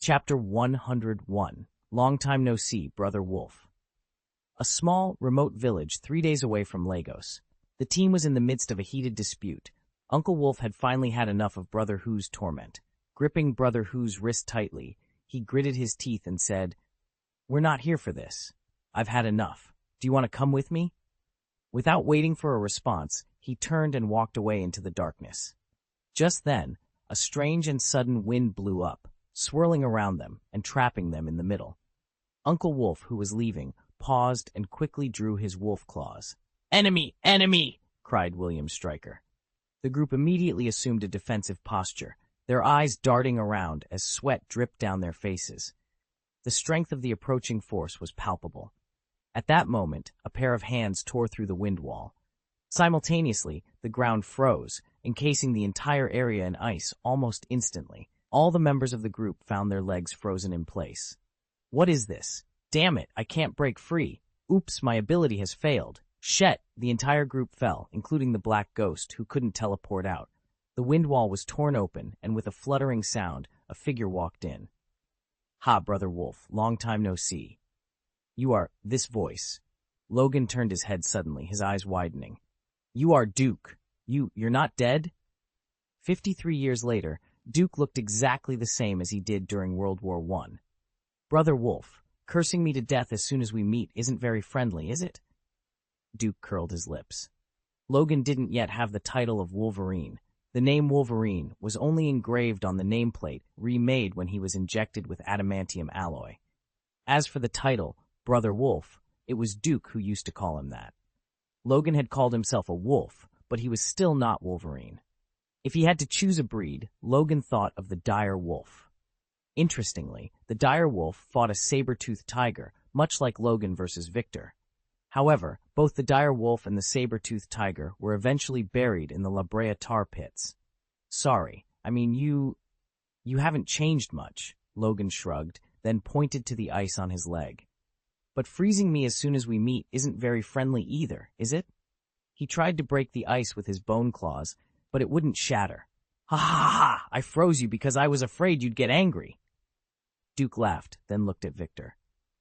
Chapter 101. Long time no see, Brother Wolf. A small, remote village 3 days away from Lagos. The team was in the midst of a heated dispute. Uncle Wolf had finally had enough of Brother Who's torment. Gripping Brother Who's wrist tightly, he gritted his teeth and said, "We're not here for this. I've had enough. Do you want to come with me?" Without waiting for a response, he turned and walked away into the darkness. Just then, a strange and sudden wind blew up, swirling around them and trapping them in the middle. Uncle Wolf, who was leaving, paused and quickly drew his wolf claws. "Enemy! Enemy!" cried William Stryker. The group immediately assumed a defensive posture, their eyes darting around as sweat dripped down their faces. The strength of the approaching force was palpable. At that moment, a pair of hands tore through the wind wall. Simultaneously, the ground froze, encasing the entire area in ice almost instantly. All the members of the group found their legs frozen in place. "What is this? Damn it, I can't break free. Oops, my ability has failed. Shet!" The entire group fell, including the black ghost, who couldn't teleport out. The wind wall was torn open, and with a fluttering sound, a figure walked in. "Ha, Brother Wolf, long time no see. You are this voice." Logan turned his head suddenly, his eyes widening. "You are Duke. You're not dead?" 53 years later, Duke looked exactly the same as he did during World War I. "Brother Wolf, cursing me to death as soon as we meet isn't very friendly, is it?" Duke curled his lips. Logan didn't yet have the title of Wolverine. The name Wolverine was only engraved on the nameplate, remade when he was injected with adamantium alloy. As for the title, Brother Wolf, it was Duke who used to call him that. Logan had called himself a wolf, but he was still not Wolverine. If he had to choose a breed, Logan thought of the dire wolf. Interestingly, the dire wolf fought a saber-toothed tiger, much like Logan versus Victor. However, both the dire wolf and the saber-toothed tiger were eventually buried in the La Brea tar pits. "Sorry, I mean you haven't changed much," Logan shrugged, then pointed to the ice on his leg. "But freezing me as soon as we meet isn't very friendly either, is it?" He tried to break the ice with his bone claws, but it wouldn't shatter. "Ha ha ha! I froze you because I was afraid you'd get angry." Duke laughed, then looked at Victor.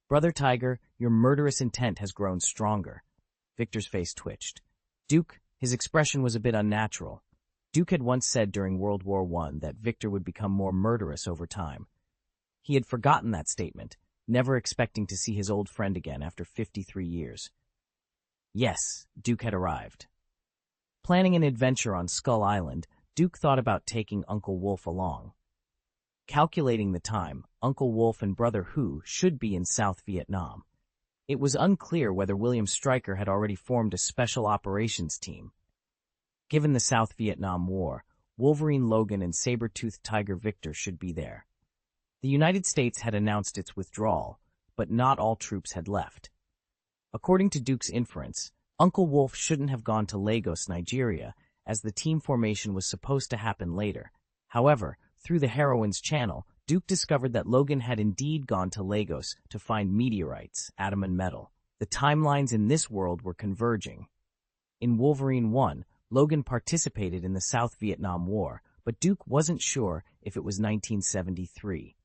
"Brother Tiger, your murderous intent has grown stronger." Victor's face twitched. Duke, his expression was a bit unnatural. Duke had once said during World War I that Victor would become more murderous over time. He had forgotten that statement, never expecting to see his old friend again after 53 years. Yes, Duke had arrived. Planning an adventure on Skull Island, Duke thought about taking Uncle Wolf along. Calculating the time, Uncle Wolf and Brother Who should be in South Vietnam. It was unclear whether William Stryker had already formed a special operations team. Given the South Vietnam War, Wolverine Logan and saber-toothed tiger Victor should be there. The United States had announced its withdrawal, but not all troops had left. According to Duke's inference, Uncle Wolf shouldn't have gone to Lagos, Nigeria, as the team formation was supposed to happen later. However, through the heroine's channel, Duke discovered that Logan had indeed gone to Lagos to find meteorites, atom and metal. The timelines in this world were converging. In Wolverine 1, Logan participated in the South Vietnam War, but Duke wasn't sure if it was 1973.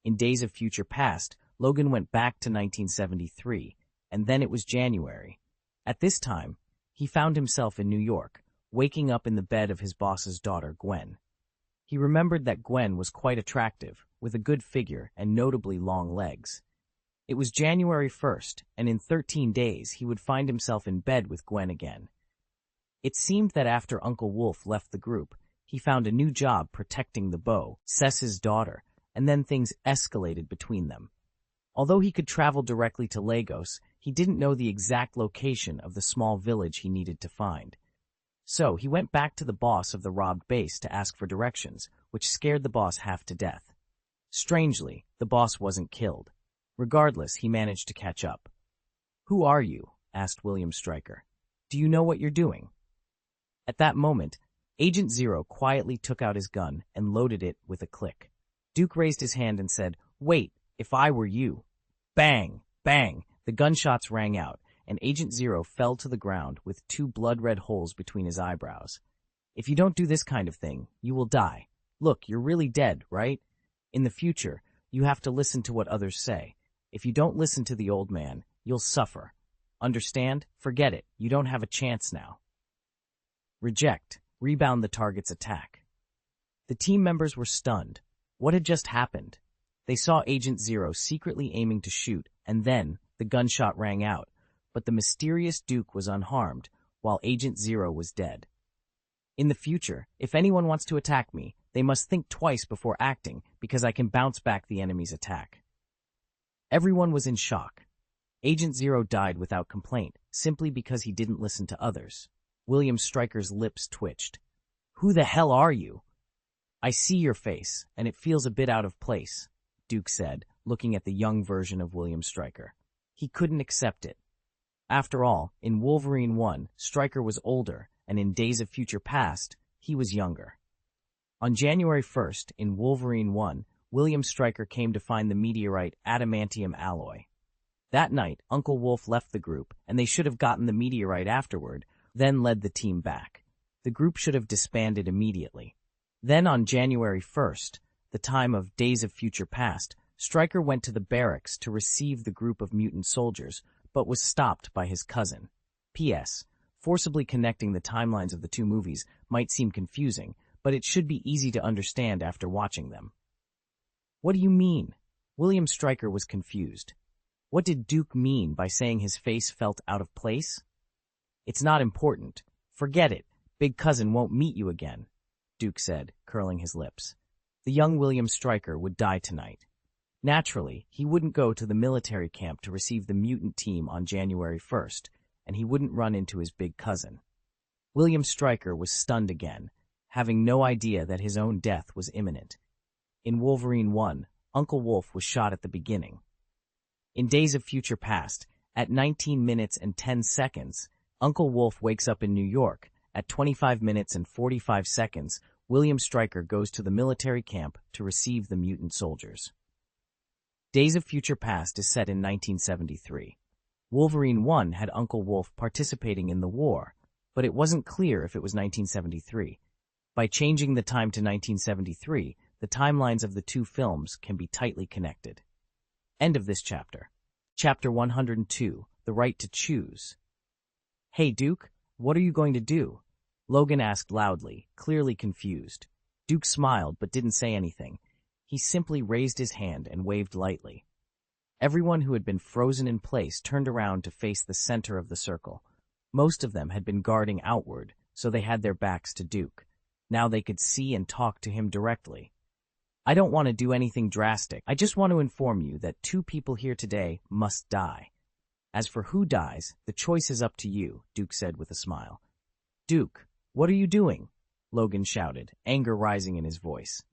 In Days of Future Past, Logan went back to 1973, and then it was January. At this time, he found himself in New York, waking up in the bed of his boss's daughter, Gwen. He remembered that Gwen was quite attractive, with a good figure and notably long legs. It was January 1st, and in 13 days he would find himself in bed with Gwen again. It seemed that after Uncle Wolf left the group, he found a new job protecting the beau, Cess's daughter, and then things escalated between them. Although he could travel directly to Lagos, he didn't know the exact location of the small village he needed to find. So he went back to the boss of the robbed base to ask for directions, which scared the boss half to death. Strangely, the boss wasn't killed. Regardless, he managed to catch up. "Who are you?" asked William Stryker. "Do you know what you're doing?" At that moment, Agent Zero quietly took out his gun and loaded it with a click. Duke raised his hand and said, "Wait, if I were you." Bang! Bang! The gunshots rang out, and Agent Zero fell to the ground with 2 blood-red holes between his eyebrows. "If you don't do this kind of thing, you will die. Look, you're really dead, right? In the future, You have to listen to what others say. If you don't listen to the old man, you'll suffer. Understand? Forget it. You don't have a chance now. Reject. Rebound the target's attack. The team members were stunned. What had just happened? They saw Agent Zero secretly aiming to shoot, and then the gunshot rang out, but the mysterious Duke was unharmed, while Agent Zero was dead. In the future, if anyone wants to attack me, they must think twice before acting, because I can bounce back the enemy's attack. Everyone was in shock. Agent Zero died without complaint, simply because he didn't listen to others. William Stryker's lips twitched. "Who the hell are you?" "I see your face, and it feels a bit out of place," Duke said, looking at the young version of William Stryker. He couldn't accept it. After all, in Wolverine 1, Stryker was older, and in Days of Future Past, he was younger. On January 1st, in Wolverine 1, William Stryker came to find the meteorite adamantium alloy. That night, Uncle Wolf left the group, and they should have gotten the meteorite afterward, then led the team back. The group should have disbanded immediately. Then on January 1st, the time of Days of Future Past, Stryker went to the barracks to receive the group of mutant soldiers, but was stopped by his cousin. P.S. Forcibly connecting the timelines of the two movies might seem confusing, but it should be easy to understand after watching them. "What do you mean?" William Stryker was confused. What did Duke mean by saying his face felt out of place? "It's not important. Forget it. Big cousin won't meet you again," Duke said, curling his lips. The young William Stryker would die tonight. Naturally, he wouldn't go to the military camp to receive the mutant team on January 1st, and he wouldn't run into his big cousin. William Stryker was stunned again, having no idea that his own death was imminent. In Wolverine 1, Uncle Wolf was shot at the beginning. In Days of Future Past, at 19 minutes and 10 seconds, Uncle Wolf wakes up in New York. At 25 minutes and 45 seconds, William Stryker goes to the military camp to receive the mutant soldiers. Days of Future Past is set in 1973. Wolverine 1 had Uncle Wolf participating in the war, but it wasn't clear if it was 1973. By changing the time to 1973, the timelines of the two films can be tightly connected. End of this chapter. Chapter 102, The Right to Choose. "Hey, Duke, what are you going to do?" Logan asked loudly, clearly confused. Duke smiled but didn't say anything. He simply raised his hand and waved lightly. Everyone who had been frozen in place turned around to face the center of the circle. Most of them had been guarding outward, so they had their backs to Duke. Now they could see and talk to him directly. "I don't want to do anything drastic. I just want to inform you that 2 people here today must die. As for who dies, the choice is up to you," Duke said with a smile. "Duke, what are you doing?" Logan shouted, anger rising in his voice.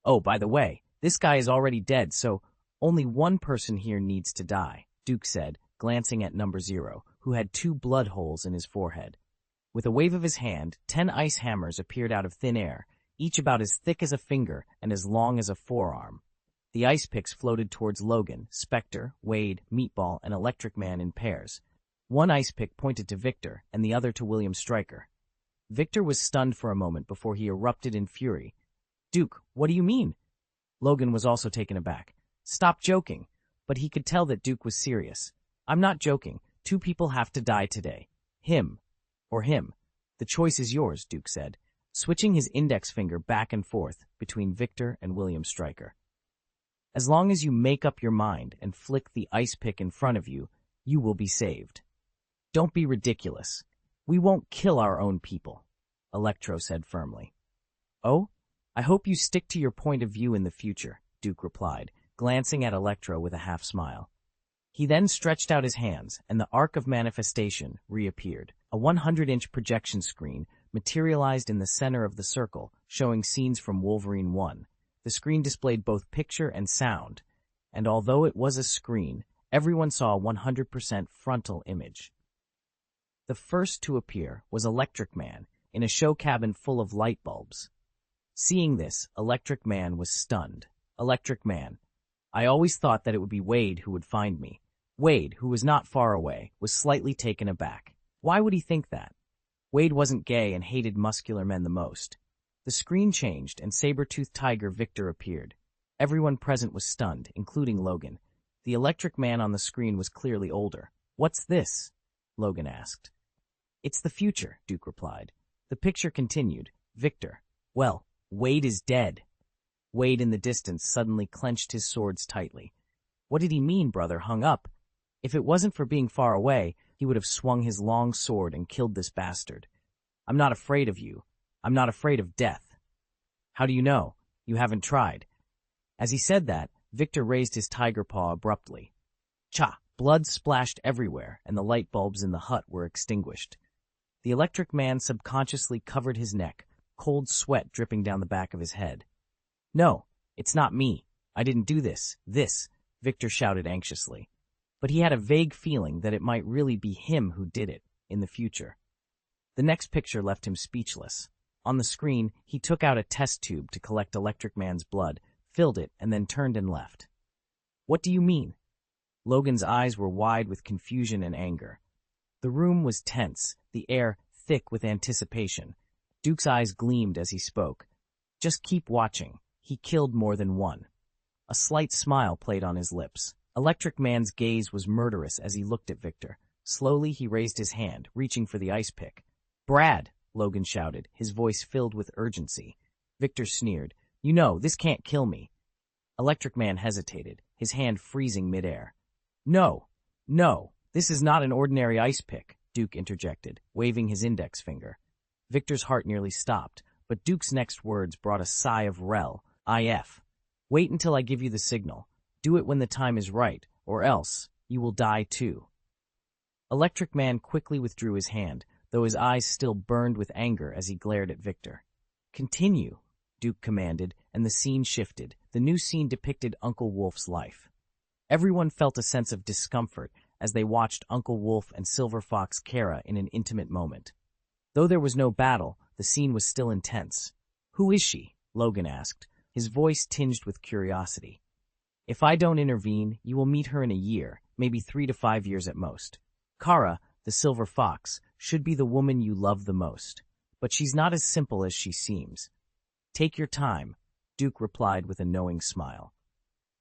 "Oh, by the way, this guy is already dead, so only one person here needs to die," Duke said, glancing at number 0, who had 2 blood holes in his forehead. With a wave of his hand, 10 ice hammers appeared out of thin air, each about as thick as a finger and as long as a forearm. The ice picks floated towards Logan, Spectre, Wade, Meatball, and Electric Man in pairs. One ice pick pointed to Victor and the other to William Stryker. Victor was stunned for a moment before he erupted in fury. "Duke, what do you mean?" Logan was also taken aback. "Stop joking." But he could tell that Duke was serious. "I'm not joking. 2 people have to die today. Him or him. The choice is yours," Duke said, switching his index finger back and forth between Victor and William Stryker. "As long as you make up your mind and flick the ice pick in front of you, you will be saved." "Don't be ridiculous. We won't kill our own people," Electro said firmly. "Oh? I hope you stick to your point of view in the future," Duke replied, glancing at Electro with a half-smile. He then stretched out his hands, and the Arc of Manifestation reappeared. A 100-inch projection screen materialized in the center of the circle, showing scenes from Wolverine 1. The screen displayed both picture and sound, and although it was a screen, everyone saw a 100% frontal image. The first to appear was Electric Man, in a show cabin full of light bulbs. Seeing this, Electric Man was stunned. "Electric Man, I always thought that it would be Wade who would find me." Wade, who was not far away, was slightly taken aback. Why would he think that? Wade wasn't gay and hated muscular men the most. The screen changed, and saber-toothed tiger Victor appeared. Everyone present was stunned, including Logan. The electric man on the screen was clearly older. "What's this?" Logan asked. "It's the future," Duke replied. The picture continued. Victor. "Well, Wade is dead." Wade in the distance suddenly clenched his swords tightly. What did he mean, brother? Hung up? If it wasn't for being far away, he would have swung his long sword and killed this bastard. "I'm not afraid of you. I'm not afraid of death." "How do you know? You haven't tried." As he said that, Victor raised his tiger paw abruptly. Cha! Blood splashed everywhere, and the light bulbs in the hut were extinguished. The electric man subconsciously covered his neck, cold sweat dripping down the back of his head. "No, it's not me. I didn't do this. Victor shouted anxiously. But he had a vague feeling that it might really be him who did it, in the future. The next picture left him speechless. On the screen, he took out a test tube to collect Electric Man's blood, filled it, and then turned and left. "What do you mean?" Logan's eyes were wide with confusion and anger. The room was tense, the air thick with anticipation. Duke's eyes gleamed as he spoke. "Just keep watching. He killed more than one." A slight smile played on his lips. Electric Man's gaze was murderous as he looked at Victor. Slowly, he raised his hand, reaching for the ice pick. "Brad!" Logan shouted, his voice filled with urgency. Victor sneered. "You know, this can't kill me." Electric Man hesitated, his hand freezing midair. No, this is not an ordinary ice pick," Duke interjected, waving his index finger. Victor's heart nearly stopped, but Duke's next words brought a sigh of relief. "Wait until I give you the signal. Do it when the time is right, or else you will die too." Electric Man quickly withdrew his hand, though his eyes still burned with anger as he glared at Victor. "Continue," Duke commanded, and the scene shifted. The new scene depicted Uncle Wolf's life. Everyone felt a sense of discomfort as they watched Uncle Wolf and Silver Fox Kara in an intimate moment. Though there was no battle, the scene was still intense. "Who is she?" Logan asked, his voice tinged with curiosity. "If I don't intervene, you will meet her in a year, maybe 3 to 5 years at most. Kara, the Silver Fox, should be the woman you love the most. But she's not as simple as she seems. Take your time," Duke replied with a knowing smile.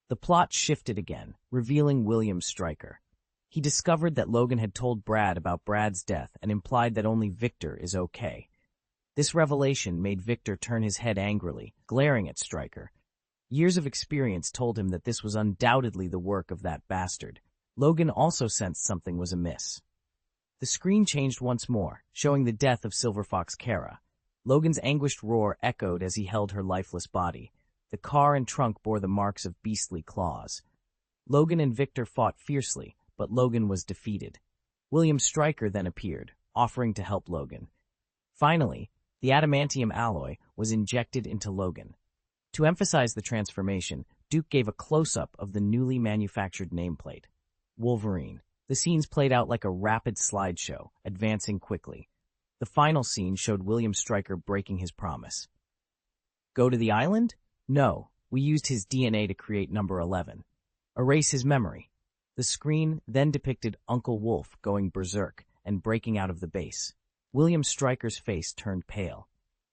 The plot shifted again, revealing William Stryker. He discovered that Logan had told Brad about Brad's death and implied that only Victor is okay. This revelation made Victor turn his head angrily, glaring at Stryker. Years of experience told him that this was undoubtedly the work of that bastard. Logan also sensed something was amiss. The screen changed once more, showing the death of Silver Fox Kara. Logan's anguished roar echoed as he held her lifeless body. The car and trunk bore the marks of beastly claws. Logan and Victor fought fiercely, but Logan was defeated. William Stryker then appeared, offering to help Logan. Finally, the adamantium alloy was injected into Logan. To emphasize the transformation, Duke gave a close-up of the newly manufactured nameplate. Wolverine. The scenes played out like a rapid slideshow, advancing quickly. The final scene showed William Stryker breaking his promise. "Go to the island? No, we used his DNA to create number 11. Erase his memory." The screen then depicted Uncle Wolf going berserk and breaking out of the base. William Stryker's face turned pale.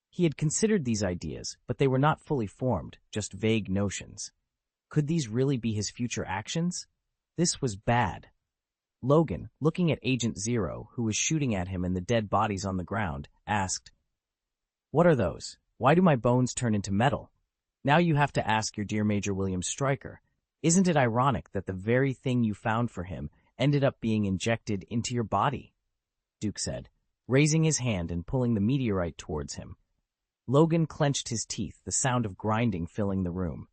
He had considered these ideas, but they were not fully formed, just vague notions. Could these really be his future actions? This was bad. Logan, looking at Agent Zero, who was shooting at him and the dead bodies on the ground, asked, "What are those? Why do my bones turn into metal?" "Now you have to ask your dear Major William Stryker. Isn't it ironic that the very thing you found for him ended up being injected into your body?" Duke said, raising his hand and pulling the meteorite towards him. Logan clenched his teeth, the sound of grinding filling the room.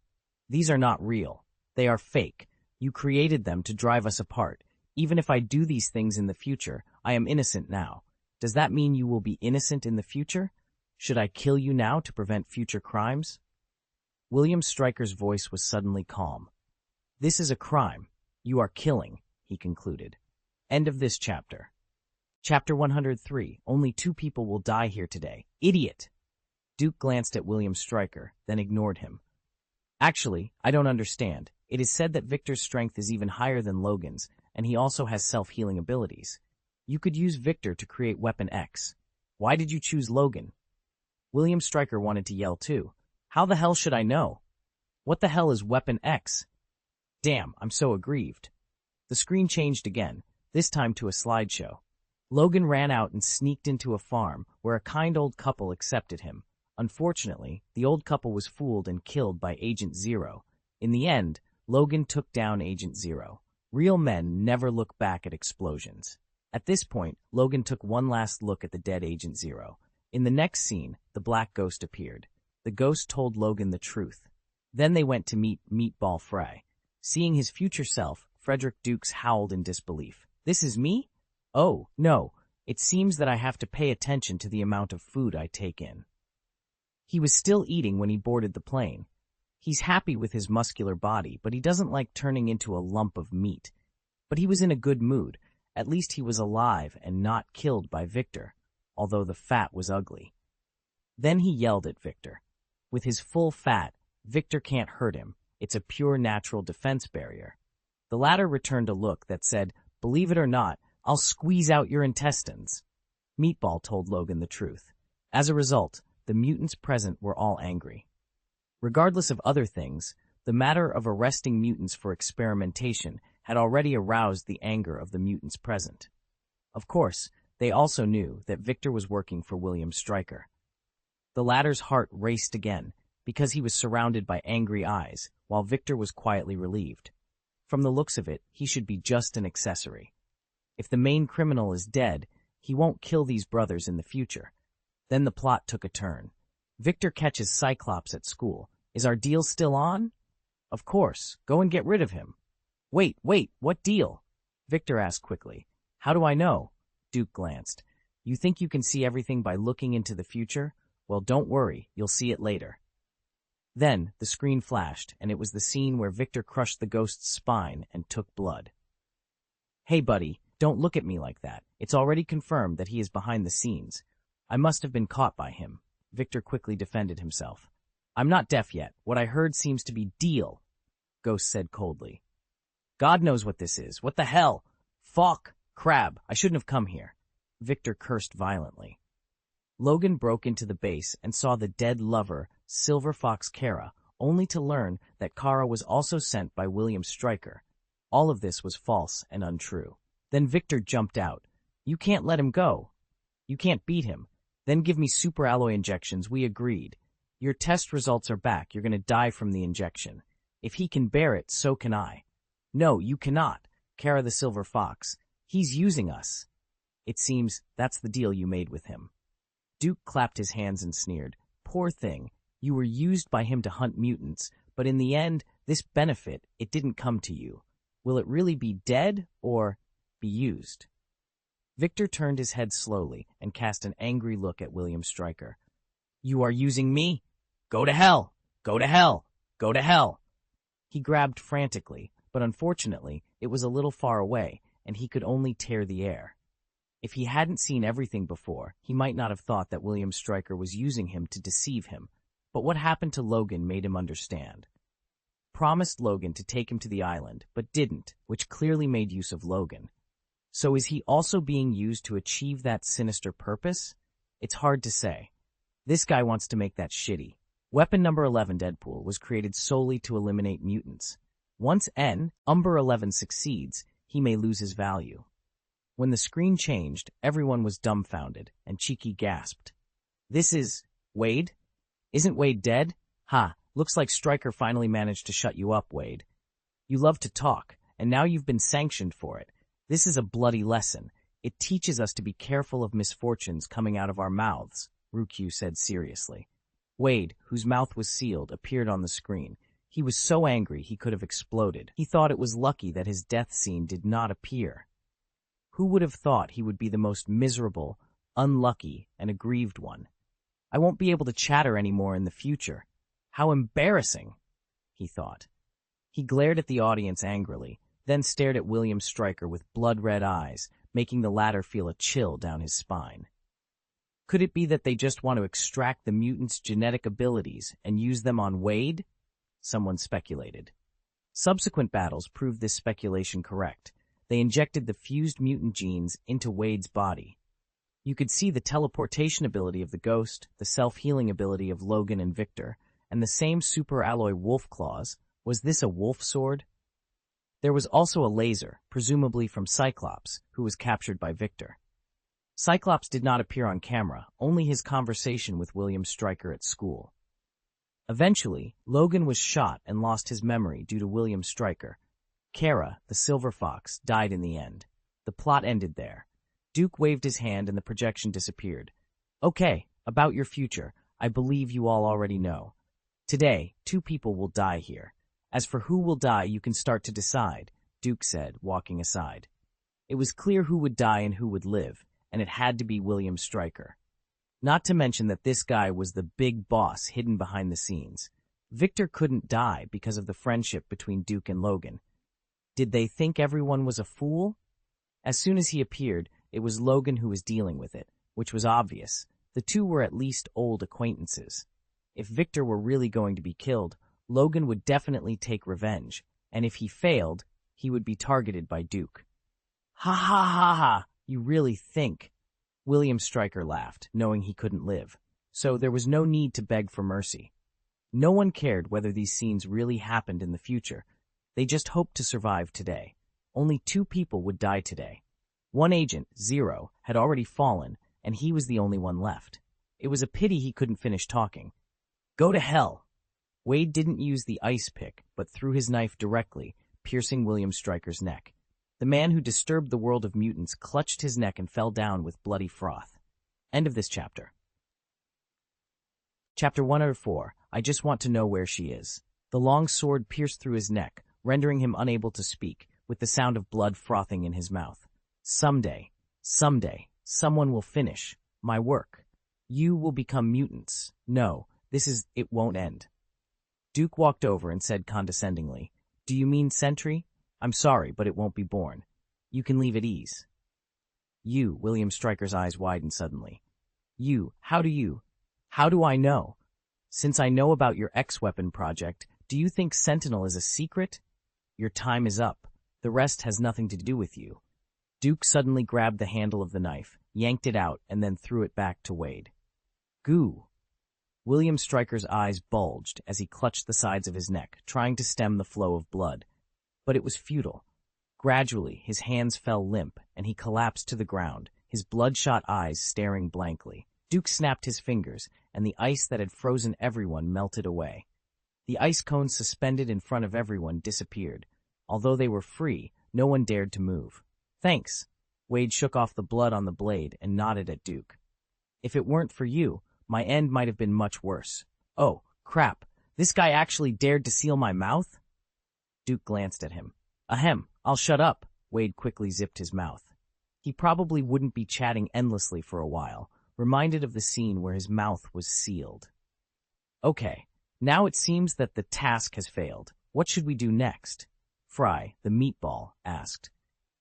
"These are not real. They are fake. You created them to drive us apart. Even if I do these things in the future, I am innocent now. Does that mean you will be innocent in the future? Should I kill you now to prevent future crimes?" William Stryker's voice was suddenly calm. "This is a crime. You are killing," he concluded. End of this chapter. Chapter 103. Only 2 people will die here today. Idiot! Duke glanced at William Stryker, then ignored him. "Actually, I don't understand. It is said that Victor's strength is even higher than Logan's, and he also has self-healing abilities. You could use Victor to create Weapon X. Why did you choose Logan?" William Stryker wanted to yell too. "How the hell should I know?" What the hell is Weapon X? Damn, I'm so aggrieved. The screen changed again, this time to a slideshow. Logan ran out and sneaked into a farm where a kind old couple accepted him. Unfortunately, the old couple was fooled and killed by Agent Zero. In the end, Logan took down Agent Zero. Real men never look back at explosions. At this point, Logan took one last look at the dead Agent Zero. In the next scene, the black ghost appeared. The ghost told Logan the truth. Then they went to meet Meatball Frey. Seeing his future self, Frederick Dukes howled in disbelief. This is me? Oh, no. It seems that I have to pay attention to the amount of food I take in. He was still eating when he boarded the plane. He's happy with his muscular body, but he doesn't like turning into a lump of meat. But he was in a good mood. At least he was alive and not killed by Victor, although the fat was ugly. Then he yelled at Victor. With his full fat, Victor can't hurt him. It's a pure natural defense barrier. The latter returned a look that said, "Believe it or not, I'll squeeze out your intestines." Meatball told Logan the truth. As a result, the mutants present were all angry. Regardless of other things, the matter of arresting mutants for experimentation had already aroused the anger of the mutants present. Of course, they also knew that Victor was working for William Stryker. The latter's heart raced again, because he was surrounded by angry eyes, while Victor was quietly relieved. From the looks of it, he should be just an accessory. If the main criminal is dead, he won't kill these brothers in the future. Then the plot took a turn. Victor catches Cyclops at school. Is our deal still on? Of course. Go and get rid of him. Wait, what deal? Victor asked quickly. How do I know? Duke glanced. You think you can see everything by looking into the future? Well, don't worry. You'll see it later. Then the screen flashed, and it was the scene where Victor crushed the ghost's spine and took blood. Hey, buddy, don't look at me like that. It's already confirmed that he is behind the scenes. I must have been caught by him. Victor quickly defended himself. I'm not deaf yet. What I heard seems to be deal, Ghost said coldly. God knows what this is. What the hell? Fuck. Crab. I shouldn't have come here. Victor cursed violently. Logan broke into the base and saw the dead lover, Silver Fox Kara, only to learn that Kara was also sent by William Stryker. All of this was false and untrue. Then Victor jumped out. You can't let him go. You can't beat him. Then give me super alloy injections. We agreed. Your test results are back. You're going to die from the injection. If he can bear it, so can I. No, you cannot. Kara the Silver Fox. He's using us. It seems that's the deal you made with him. Duke clapped his hands and sneered. Poor thing. You were used by him to hunt mutants, but in the end, this benefit, it didn't come to you. Will it really be dead or be used? Victor turned his head slowly and cast an angry look at William Stryker. You are using me? Go to hell! Go to hell! Go to hell! He grabbed frantically, but unfortunately, it was a little far away, and he could only tear the air. If he hadn't seen everything before, he might not have thought that William Stryker was using him to deceive him, but what happened to Logan made him understand. Promised Logan to take him to the island, but didn't, which clearly made use of Logan. So is he also being used to achieve that sinister purpose? It's hard to say. This guy wants to make that shitty. Weapon number 11 Deadpool was created solely to eliminate mutants. Once Umber 11 succeeds, he may lose his value. When the screen changed, everyone was dumbfounded, and Cheeky gasped. This is Wade? Isn't Wade dead? Ha, looks like Stryker finally managed to shut you up, Wade. You love to talk, and now you've been sanctioned for it. This is a bloody lesson. It teaches us to be careful of misfortunes coming out of our mouths, Rukyu said seriously. Wade, whose mouth was sealed, appeared on the screen. He was so angry he could have exploded. He thought it was lucky that his death scene did not appear. Who would have thought he would be the most miserable, unlucky, and aggrieved one? I won't be able to chatter anymore in the future. How embarrassing, he thought. He glared at the audience angrily, then stared at William Stryker with blood-red eyes, making the latter feel a chill down his spine. Could it be that they just want to extract the mutant's genetic abilities and use them on Wade? Someone speculated. Subsequent battles proved this speculation correct. They injected the fused mutant genes into Wade's body. You could see the teleportation ability of the Ghost, the self-healing ability of Logan and Victor, and the same super alloy wolf claws. Was this a wolf sword? There was also a laser, presumably from Cyclops, who was captured by Victor. Cyclops did not appear on camera, only his conversation with William Stryker at school. Eventually, Logan was shot and lost his memory due to William Stryker. Kara, the Silver Fox, died in the end. The plot ended there. Duke waved his hand and the projection disappeared. Okay, about your future, I believe you all already know. Today, 2 people will die here. As for who will die, you can start to decide, Duke said, walking aside. It was clear who would die and who would live, and it had to be William Stryker. Not to mention that this guy was the big boss hidden behind the scenes. Victor couldn't die because of the friendship between Duke and Logan. Did they think everyone was a fool? As soon as he appeared, it was Logan who was dealing with it, which was obvious. The two were at least old acquaintances. If Victor were really going to be killed, Logan would definitely take revenge, and if he failed, he would be targeted by Duke. Ha ha ha ha, you really think? William Stryker laughed, knowing he couldn't live, so there was no need to beg for mercy. No one cared whether these scenes really happened in the future. They just hoped to survive today. Only 2 people would die today. One agent, Zero, had already fallen, and he was the only one left. It was a pity he couldn't finish talking. Go to hell! Wade didn't use the ice pick, but threw his knife directly, piercing William Stryker's neck. The man who disturbed the world of mutants clutched his neck and fell down with bloody froth. End of this chapter. Chapter 104. I just want to know where she is. The long sword pierced through his neck, rendering him unable to speak, with the sound of blood frothing in his mouth. Someday, someone will finish my work. You will become mutants. No, it won't end. Duke walked over and said condescendingly, Do you mean Sentry? I'm sorry, but it won't be born. You can leave at ease. You, William Stryker's eyes widened suddenly. How do I know? Since I know about your X-Weapon project, do you think Sentinel is a secret? Your time is up. The rest has nothing to do with you. Duke suddenly grabbed the handle of the knife, yanked it out, and then threw it back to Wade. Goo! William Stryker's eyes bulged as he clutched the sides of his neck, trying to stem the flow of blood. But it was futile. Gradually, his hands fell limp, and he collapsed to the ground, his bloodshot eyes staring blankly. Duke snapped his fingers, and the ice that had frozen everyone melted away. The ice cones suspended in front of everyone disappeared. Although they were free, no one dared to move. Thanks. Wade shook off the blood on the blade and nodded at Duke. If it weren't for you, my end might have been much worse. Oh, crap. This guy actually dared to seal my mouth? Duke glanced at him. Ahem, I'll shut up. Wade quickly zipped his mouth. He probably wouldn't be chatting endlessly for a while, reminded of the scene where his mouth was sealed. Okay, now it seems that the task has failed. What should we do next? Fry, the meatball, asked.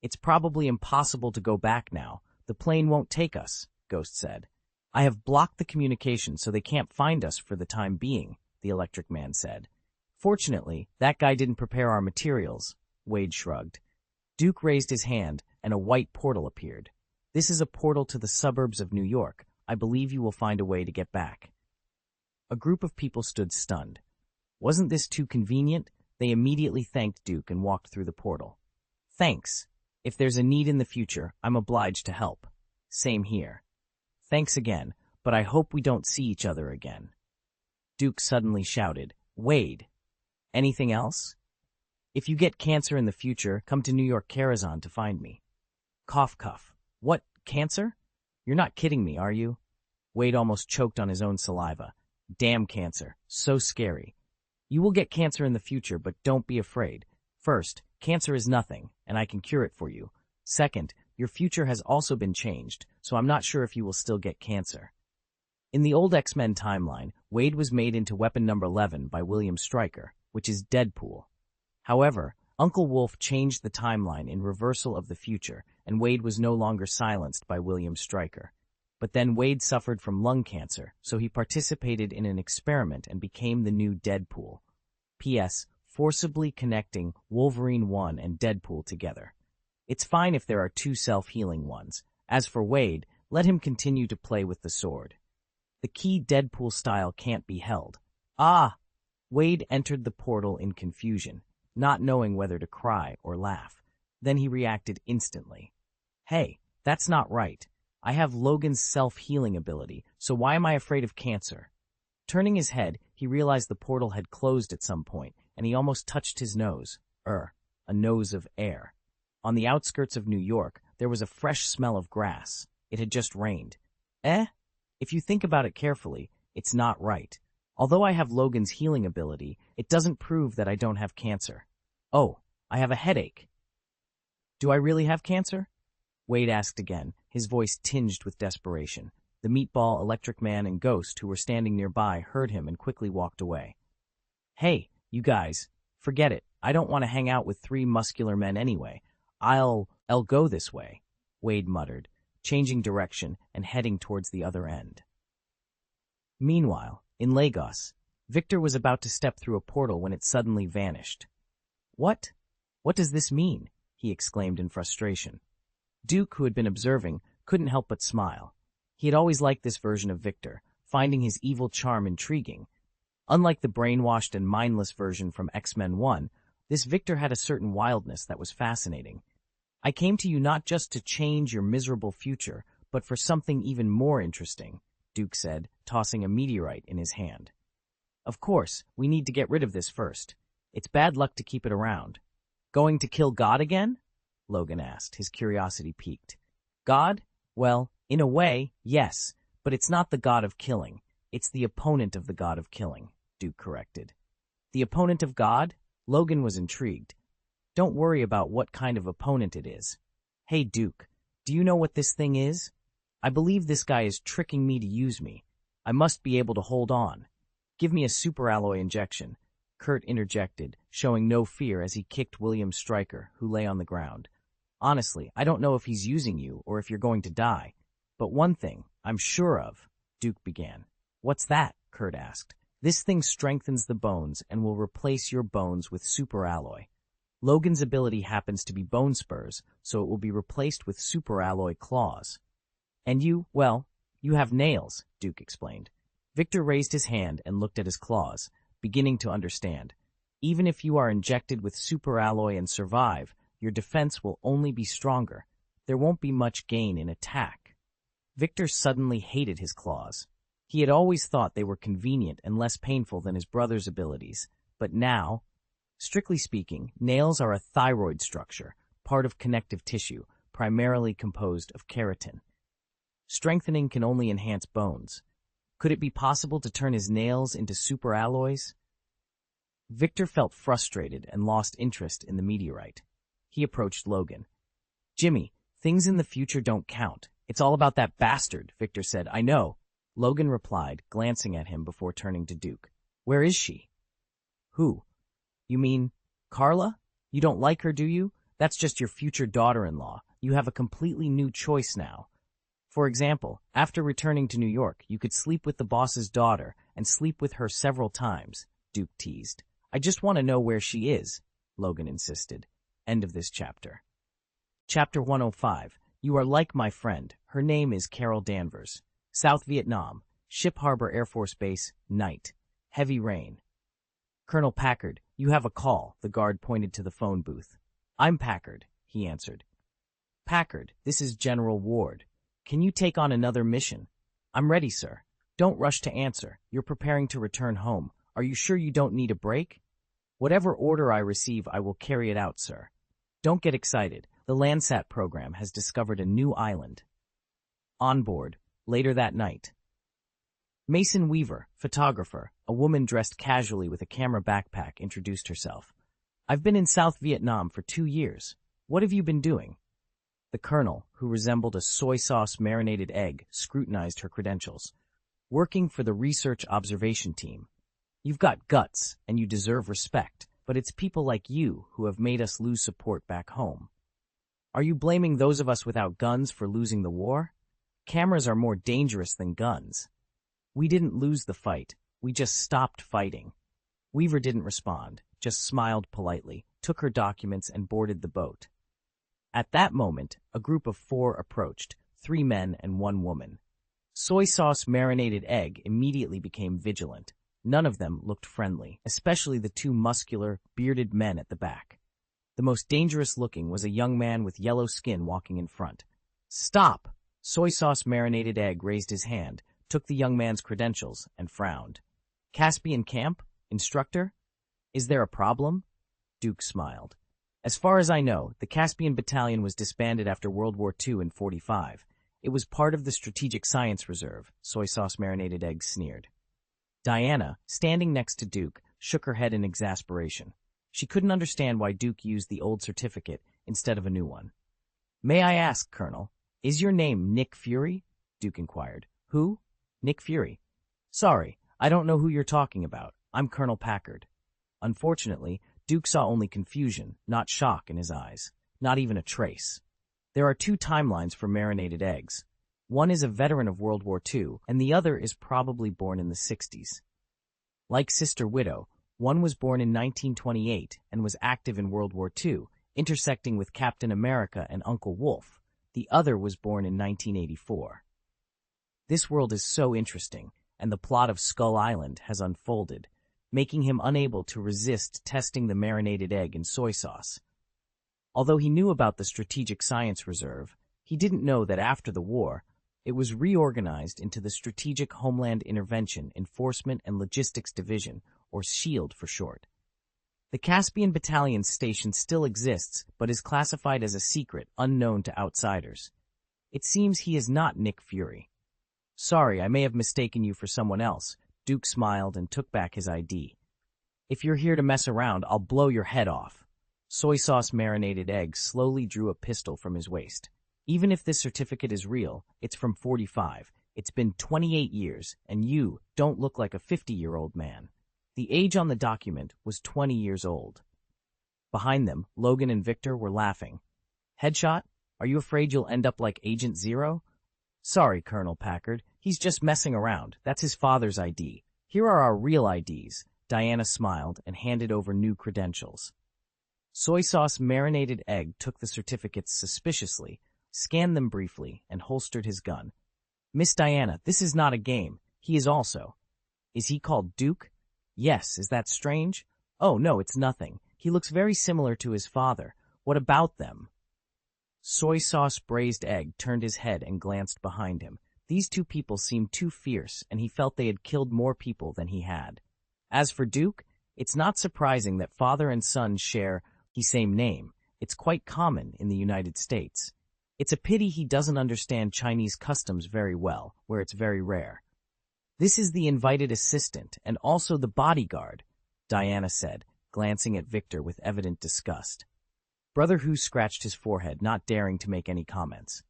It's probably impossible to go back now. The plane won't take us, Ghost said. I have blocked the communication so they can't find us for the time being, the Electric Man said. Fortunately, that guy didn't prepare our materials, Wade shrugged. Duke raised his hand, and a white portal appeared. This is a portal to the suburbs of New York. I believe you will find a way to get back. A group of people stood stunned. Wasn't this too convenient? They immediately thanked Duke and walked through the portal. Thanks. If there's a need in the future, I'm obliged to help. Same here. Thanks again, but I hope we don't see each other again. Duke suddenly shouted, Wade. Anything else? If you get cancer in the future, come to New York Karazhan to find me. Cough cough. What, cancer? You're not kidding me, are you? Wade almost choked on his own saliva. Damn cancer. So scary. You will get cancer in the future, but don't be afraid. First, cancer is nothing, and I can cure it for you. Second, your future has also been changed, so I'm not sure if you will still get cancer. In the old X-Men timeline, Wade was made into weapon number 11 by William Stryker, which is Deadpool. However, Uncle Wolf changed the timeline in reversal of the future, and Wade was no longer silenced by William Stryker. But then Wade suffered from lung cancer, so he participated in an experiment and became the new Deadpool. P.S. Forcibly connecting Wolverine 1 and Deadpool together. It's fine if there are 2 self-healing ones. As for Wade, let him continue to play with the sword. The key Deadpool style can't be held. Ah, Wade entered the portal in confusion, not knowing whether to cry or laugh. Then he reacted instantly. Hey, that's not right. I have Logan's self-healing ability, so why am I afraid of cancer? Turning his head, he realized the portal had closed at some point, and he almost touched his nose. A nose of air. On the outskirts of New York, there was a fresh smell of grass. It had just rained. If you think about it carefully, it's not right. Although I have Logan's healing ability, it doesn't prove that I don't have cancer. Oh, I have a headache. Do I really have cancer? Wade asked again, his voice tinged with desperation. The meatball, electric man, and ghost who were standing nearby heard him and quickly walked away. Hey, you guys, forget it. I don't want to hang out with 3 muscular men anyway. I'll go this way, Wade muttered, changing direction and heading towards the other end. Meanwhile, in Lagos, Victor was about to step through a portal when it suddenly vanished. What? What does this mean? He exclaimed in frustration. Duke, who had been observing, couldn't help but smile. He had always liked this version of Victor, finding his evil charm intriguing. Unlike the brainwashed and mindless version from X-Men 1, this Victor had a certain wildness that was fascinating. I came to you not just to change your miserable future, but for something even more interesting, Duke said, tossing a meteorite in his hand. Of course, we need to get rid of this first. It's bad luck to keep it around. Going to kill God again? Logan asked, his curiosity piqued. God? Well, in a way, yes, but it's not the god of killing. It's the opponent of the god of killing, Duke corrected. The opponent of God? Logan was intrigued. Don't worry about what kind of opponent it is. Hey, Duke, do you know what this thing is? I believe this guy is tricking me to use me. I must be able to hold on. Give me a superalloy injection, Kurt interjected, showing no fear as he kicked William Stryker, who lay on the ground. Honestly, I don't know if he's using you or if you're going to die. But one thing I'm sure of, Duke began. What's that? Kurt asked. This thing strengthens the bones and will replace your bones with superalloy. Logan's ability happens to be bone spurs, so it will be replaced with superalloy claws. And you, well, you have nails, Duke explained. Victor raised his hand and looked at his claws, beginning to understand. Even if you are injected with superalloy and survive, your defense will only be stronger. There won't be much gain in attack. Victor suddenly hated his claws. He had always thought they were convenient and less painful than his brother's abilities, but now, strictly speaking, nails are a thyroid structure, part of connective tissue, primarily composed of keratin. Strengthening can only enhance bones. Could it be possible to turn his nails into superalloys? Victor felt frustrated and lost interest in the meteorite. He approached Logan. Jimmy, things in the future don't count. It's all about that bastard, Victor said. I know. Logan replied, glancing at him before turning to Duke. Where is she? Who? You mean Carla? You don't like her, do you? That's just your future daughter-in-law. You have a completely new choice now. For example, after returning to New York, you could sleep with the boss's daughter and sleep with her several times, Duke teased. I just want to know where she is, Logan insisted. End of this chapter. Chapter 105. You are like my friend. Her name is Carol Danvers. South Vietnam. Ship Harbor Air Force Base. Night. Heavy rain. Colonel Packard, you have a call, the guard pointed to the phone booth. I'm Packard, he answered. Packard, this is General Ward. Can you take on another mission? I'm ready, sir. Don't rush to answer. You're preparing to return home. Are you sure you don't need a break? Whatever order I receive, I will carry it out, sir. Don't get excited. The Landsat program has discovered a new island. On board, later that night. Mason Weaver, photographer, a woman dressed casually with a camera backpack, introduced herself. I've been in South Vietnam for 2 years. What have you been doing? The colonel, who resembled a soy sauce marinated egg, scrutinized her credentials. Working for the research observation team. You've got guts, and you deserve respect, but it's people like you who have made us lose support back home. Are you blaming those of us without guns for losing the war? Cameras are more dangerous than guns. We didn't lose the fight, we just stopped fighting. Weaver didn't respond, just smiled politely, took her documents and boarded the boat. At that moment, a group of 4 approached, 3 men and 1 woman. Soy sauce marinated egg immediately became vigilant. None of them looked friendly, especially the two muscular, bearded men at the back. The most dangerous looking was a young man with yellow skin walking in front. "Stop!" Soy sauce marinated egg raised his hand, took the young man's credentials, and frowned. "Caspian Camp? Instructor? Is there a problem?" Duke smiled. "As far as I know, the Caspian Battalion was disbanded after World War II in '45. It was part of the Strategic Science Reserve," Soy sauce marinated egg sneered. Diana, standing next to Duke, shook her head in exasperation. She couldn't understand why Duke used the old certificate instead of a new one. "May I ask, Colonel, is your name Nick Fury?" Duke inquired. "Who? Nick Fury. Sorry, I don't know who you're talking about. I'm Colonel Packard." Unfortunately, Duke saw only confusion, not shock in his eyes. Not even a trace. There are two timelines for marinated eggs. One is a veteran of World War II, and the other is probably born in the '60s. Like Sister Widow, one was born in 1928 and was active in World War II, intersecting with Captain America and Uncle Wolf. The other was born in 1984. This world is so interesting, and the plot of Skull Island has unfolded, making him unable to resist testing the marinated egg in soy sauce. Although he knew about the Strategic Science Reserve, he didn't know that after the war, it was reorganized into the Strategic Homeland Intervention, Enforcement and Logistics Division, or SHIELD for short. The Caspian Battalion station still exists, but is classified as a secret, unknown to outsiders. It seems he is not Nick Fury. "Sorry, I may have mistaken you for someone else." Duke smiled and took back his ID. "If you're here to mess around, I'll blow your head off." Soy sauce marinated egg slowly drew a pistol from his waist. "Even if this certificate is real, it's from '45. It's been 28 years, and you don't look like a 50-year-old man." The age on the document was 20 years old. Behind them, Logan and Victor were laughing. "Headshot? Are you afraid you'll end up like Agent Zero?" "Sorry, Colonel Packard. He's just messing around. That's his father's ID. Here are our real IDs." Diana smiled and handed over new credentials. Soy sauce marinated egg took the certificates suspiciously, scanned them briefly, and holstered his gun. "Miss Diana, this is not a game. He is also." "Is he called Duke?" "Yes, is that strange?" "Oh, no, it's nothing. He looks very similar to his father. What about them?" Soy sauce braised egg turned his head and glanced behind him. These two people seemed too fierce, and he felt they had killed more people than he had. As for Duke, it's not surprising that father and son share the same name. It's quite common in the United States. It's a pity he doesn't understand Chinese customs very well, where it's very rare. "This is the invited assistant and also the bodyguard," Diana said, glancing at Victor with evident disgust. Brother Hu scratched his forehead, not daring to make any comments.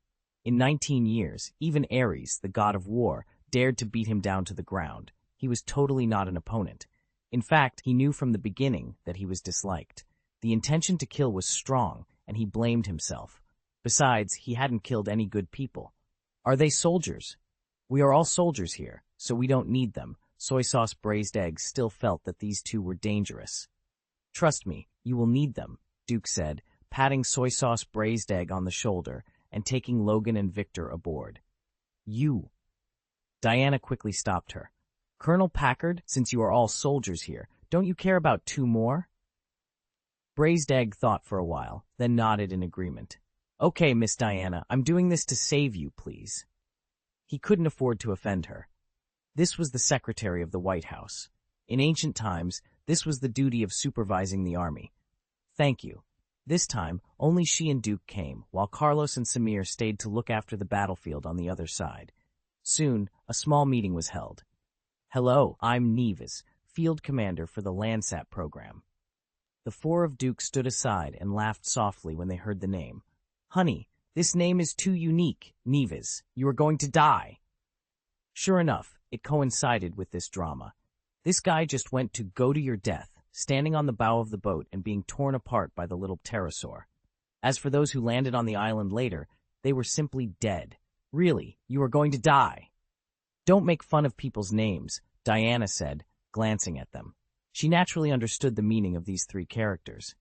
In 19 years, even Ares, the god of war, dared to beat him down to the ground. He was totally not an opponent. In fact, he knew from the beginning that he was disliked. The intention to kill was strong, and he blamed himself. Besides, he hadn't killed any good people. "Are they soldiers?" "We are all soldiers here, so we don't need them." Soy sauce braised eggs still felt that these two were dangerous. "Trust me, you will need them," Duke said, patting soy sauce braised egg on the shoulder and taking Logan and Victor aboard. "You." Diana quickly stopped her. "Colonel Packard, since you are all soldiers here, don't you care about two more?" Braised egg thought for a while, then nodded in agreement. "Okay, Miss Diana, I'm doing this to save you, please." He couldn't afford to offend her. This was the secretary of the White House. In ancient times, this was the duty of supervising the army. "Thank you." This time, only she and Duke came, while Carlos and Samir stayed to look after the battlefield on the other side. Soon, a small meeting was held. "Hello, I'm Novice, field commander for the Landsat program." The four of Duke stood aside and laughed softly when they heard the name. "Honey, this name is too unique, Novice. You are going to die." Sure enough, it coincided with this drama. This guy just went to go to your death, standing on the bow of the boat and being torn apart by the little pterosaur. As for those who landed on the island later, they were simply dead. "Really, you are going to die." "Don't make fun of people's names," Diana said, glancing at them. She naturally understood the meaning of these three characters.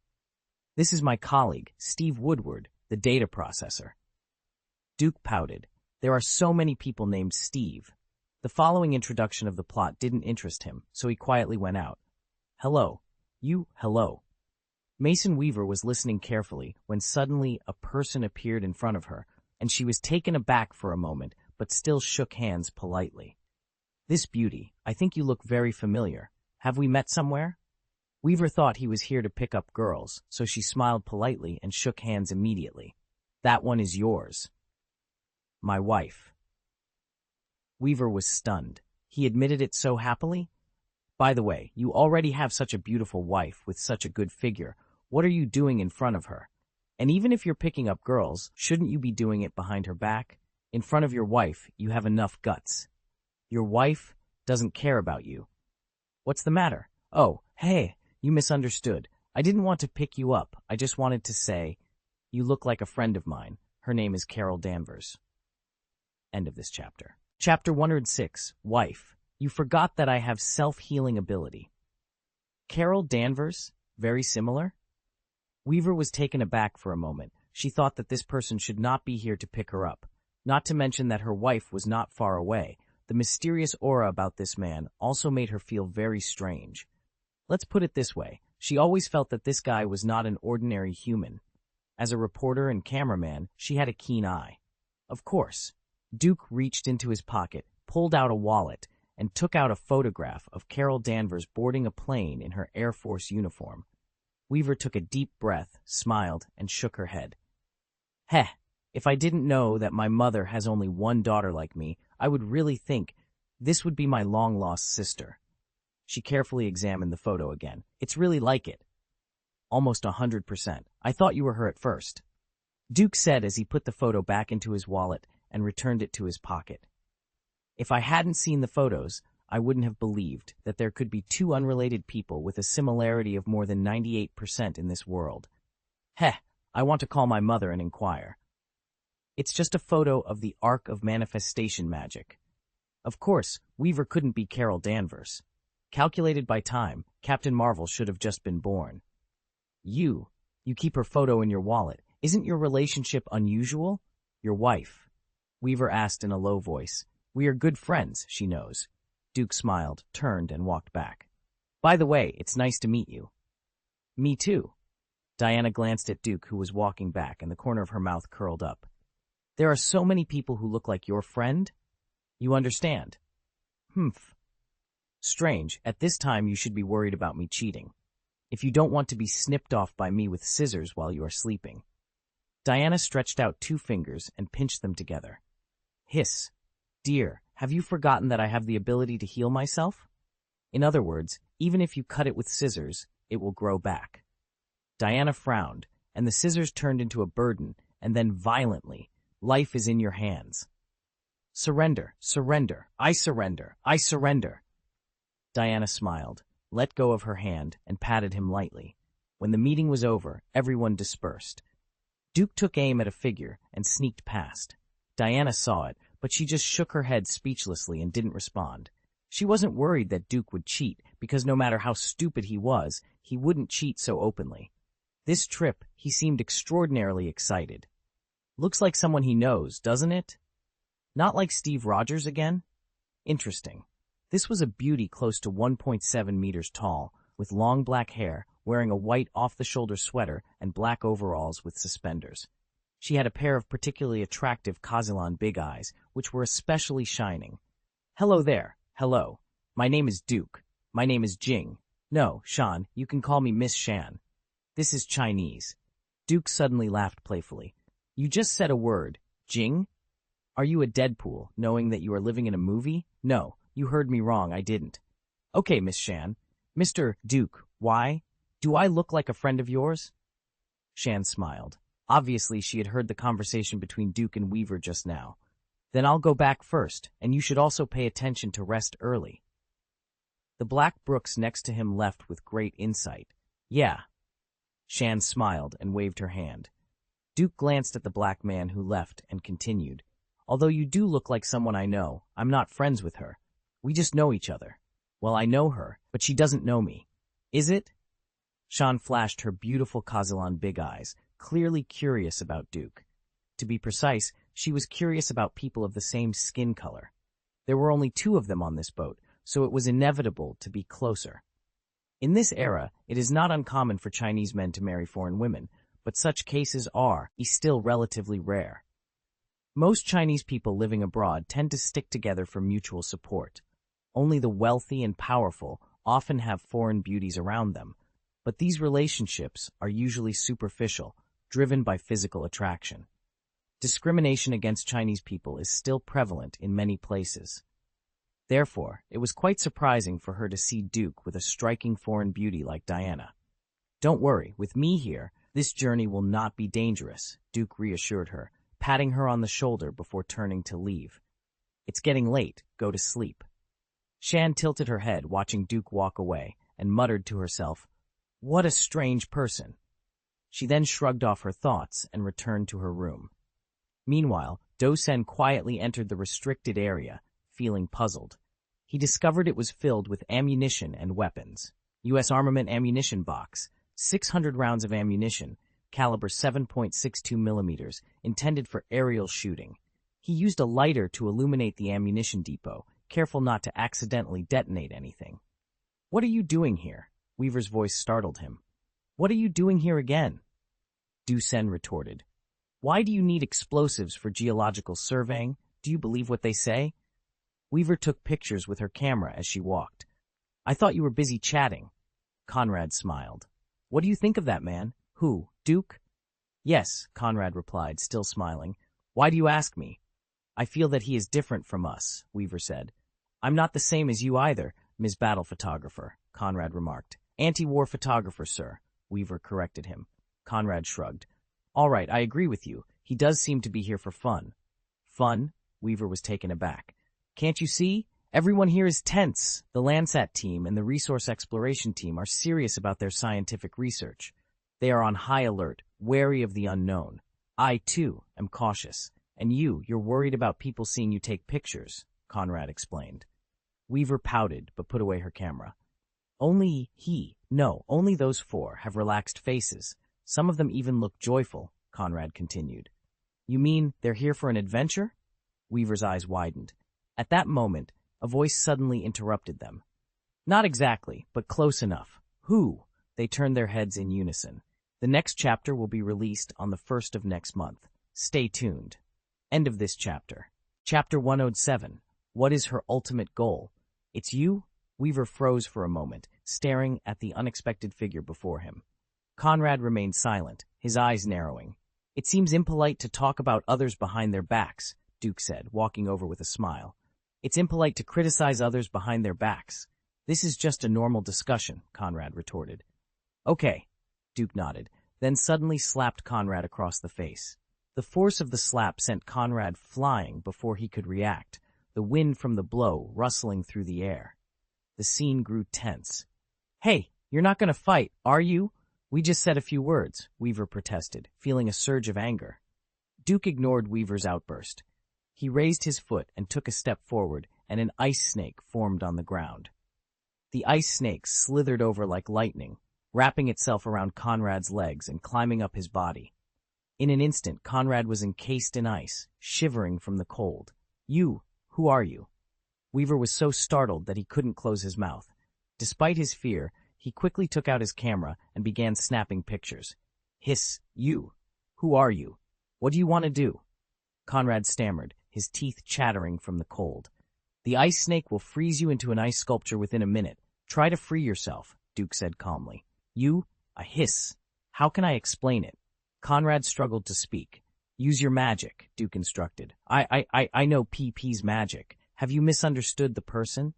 "This is my colleague, Steve Woodward, the data processor." Duke pouted. "There are so many people named Steve." The The following introduction of the plot didn't interest him, so he quietly went out. Hello. Hello. Mason Weaver was listening carefully when suddenly a person appeared in front of her, and she was taken aback for a moment, but still shook hands politely. This beauty, I think you look very familiar. Have we met somewhere? Weaver thought he was here to pick up girls, so she smiled politely and shook hands immediately. That one is yours. My wife. Weaver was stunned. He admitted it so happily. By the way, you already have such a beautiful wife with such a good figure. What are you doing in front of her? And even if you're picking up girls, shouldn't you be doing it behind her back? In front of your wife, you have enough guts. Your wife doesn't care about you. What's the matter? Oh, hey, you misunderstood. I didn't want to pick you up. I just wanted to say, you look like a friend of mine. Her name is Carol Danvers. End of this chapter. Chapter 106, Wife. You forgot that I have self-healing ability. Carol Danvers? Very similar? Weaver was taken aback for a moment. She thought that this person should not be here to pick her up. Not to mention that her wife was not far away. The mysterious aura about this man also made her feel very strange. Let's put it this way. She always felt that this guy was not an ordinary human. As a reporter and cameraman, she had a keen eye. Of course. Duke reached into his pocket, pulled out a wallet, and took out a photograph of Carol Danvers boarding a plane in her Air Force uniform. Weaver took a deep breath, smiled, and shook her head. Heh, if I didn't know that my mother has only one daughter like me, I would really think this would be my long-lost sister. She carefully examined the photo again. It's really like it. Almost 100%. I thought you were her at first. Duke said as he put the photo back into his wallet and returned it to his pocket. If I hadn't seen the photos, I wouldn't have believed that there could be two unrelated people with a similarity of more than 98% in this world. Heh, I want to call my mother and inquire. It's just a photo of the Arc of Manifestation magic. Of course, Weaver couldn't be Carol Danvers. Calculated by time, Captain Marvel should have just been born. You keep her photo in your wallet. Isn't your relationship unusual? Your wife. Weaver asked in a low voice. We are good friends, she knows. Duke smiled, turned, and walked back. By the way, it's nice to meet you. Me too. Diana glanced at Duke, who was walking back, and the corner of her mouth curled up. There are so many people who look like your friend? You understand? Humph. Strange, at this time you should be worried about me cheating. If you don't want to be snipped off by me with scissors while you are sleeping. Diana stretched out 2 fingers and pinched them together. Hiss. Dear, have you forgotten that I have the ability to heal myself? In other words, even if you cut it with scissors, it will grow back. Diana frowned, and the scissors turned into a burden, and then violently, life is in your hands. Surrender, surrender, I surrender, I surrender. Diana smiled, let go of her hand, and patted him lightly. When the meeting was over, everyone dispersed. Duke took aim at a figure and sneaked past. Diana saw it, but she just shook her head speechlessly and didn't respond. She wasn't worried that Duke would cheat, because no matter how stupid he was, he wouldn't cheat so openly. This trip, he seemed extraordinarily excited. Looks like someone he knows, doesn't it? Not like Steve Rogers again? Interesting. This was a beauty close to 1.7 meters tall, with long black hair, wearing a white off-the-shoulder sweater and black overalls with suspenders. She had a pair of particularly attractive Kazilan big eyes, which were especially shining. Hello there. Hello. My name is Duke. My name is Jing. No, Shan, you can call me Miss Shan. This is Chinese. Duke suddenly laughed playfully. You just said a word. Jing? Are you a Deadpool, knowing that you are living in a movie? No, you heard me wrong, I didn't. Okay, Miss Shan. Mr. Duke, why? Do I look like a friend of yours? Shan smiled. Obviously, she had heard the conversation between Duke and Weaver just now. Then I'll go back first, and you should also pay attention to rest early. The Black Brooks next to him left with great insight. Yeah. Shan smiled and waved her hand. Duke glanced at the black man who left and continued. Although you do look like someone I know, I'm not friends with her. We just know each other. Well, I know her, but she doesn't know me. Is it? Shan flashed her beautiful Kazilan big eyes, clearly curious about Duke. To be precise, she was curious about people of the same skin color. There were only 2 of them on this boat, so it was inevitable to be closer. In this era, it is not uncommon for Chinese men to marry foreign women, but such cases are still relatively rare. Most Chinese people living abroad tend to stick together for mutual support. Only the wealthy and powerful often have foreign beauties around them, but these relationships are usually superficial, driven by physical attraction. Discrimination against Chinese people is still prevalent in many places. Therefore, it was quite surprising for her to see Duke with a striking foreign beauty like Diana. "Don't worry, with me here, this journey will not be dangerous," Duke reassured her, patting her on the shoulder before turning to leave. "It's getting late, go to sleep." Shan tilted her head, watching Duke walk away, and muttered to herself, "What a strange person." She then shrugged off her thoughts and returned to her room. Meanwhile, Do-sen quietly entered the restricted area, feeling puzzled. He discovered it was filled with ammunition and weapons. U.S. armament ammunition box, 600 rounds of ammunition, caliber 7.62 millimeters, intended for aerial shooting. He used a lighter to illuminate the ammunition depot, careful not to accidentally detonate anything. "What are you doing here?" Weaver's voice startled him. "What are you doing here again?" Do-sen retorted. "Why do you need explosives for geological surveying? Do you believe what they say?" Weaver took pictures with her camera as she walked. "I thought you were busy chatting." Conrad smiled. "What do you think of that man?" "Who, Duke?" "Yes," Conrad replied, still smiling. "Why do you ask me?" "I feel that he is different from us," Weaver said. "I'm not the same as you either, Ms. Battle Photographer," Conrad remarked. "Anti-war photographer, sir," Weaver corrected him. Conrad shrugged. "All right, I agree with you. He does seem to be here for fun." "Fun?" Weaver was taken aback. "Can't you see? Everyone here is tense. The Landsat team and the Resource Exploration team are serious about their scientific research. They are on high alert, wary of the unknown. I, too, am cautious. And you're worried about people seeing you take pictures," Conrad explained. Weaver pouted, but put away her camera. Only those 4 have relaxed faces. Some of them even look joyful," Conrad continued. "You mean they're here for an adventure?" Weaver's eyes widened. At that moment, a voice suddenly interrupted them. "Not exactly, but close enough. Who?" They turned their heads in unison. "The next chapter will be released on the 1st of next month. Stay tuned." End of this chapter. Chapter 107. What is her ultimate goal? "It's you?" Weaver froze for a moment, staring at the unexpected figure before him. Conrad remained silent, his eyes narrowing. "It seems impolite to talk about others behind their backs," Duke said, walking over with a smile. "It's impolite to criticize others behind their backs. This is just a normal discussion," Conrad retorted. "Okay," Duke nodded, then suddenly slapped Conrad across the face. The force of the slap sent Conrad flying before he could react, the wind from the blow rustling through the air. The scene grew tense. "Hey, you're not going to fight, are you?" "We just said a few words," Weaver protested, feeling a surge of anger. Duke ignored Weaver's outburst. He raised his foot and took a step forward, and an ice snake formed on the ground. The ice snake slithered over like lightning, wrapping itself around Conrad's legs and climbing up his body. In an instant, Conrad was encased in ice, shivering from the cold. Who are you?" Weaver was so startled that he couldn't close his mouth. Despite his fear, he quickly took out his camera and began snapping pictures. "Hiss, you! Who are you? What do you want to do?" Conrad stammered, his teeth chattering from the cold. "The ice snake will freeze you into an ice sculpture within a minute. Try to free yourself," Duke said calmly. A hiss. How can I explain it?" Conrad struggled to speak. "Use your magic," Duke instructed. I know PP's magic. Have you misunderstood the person?"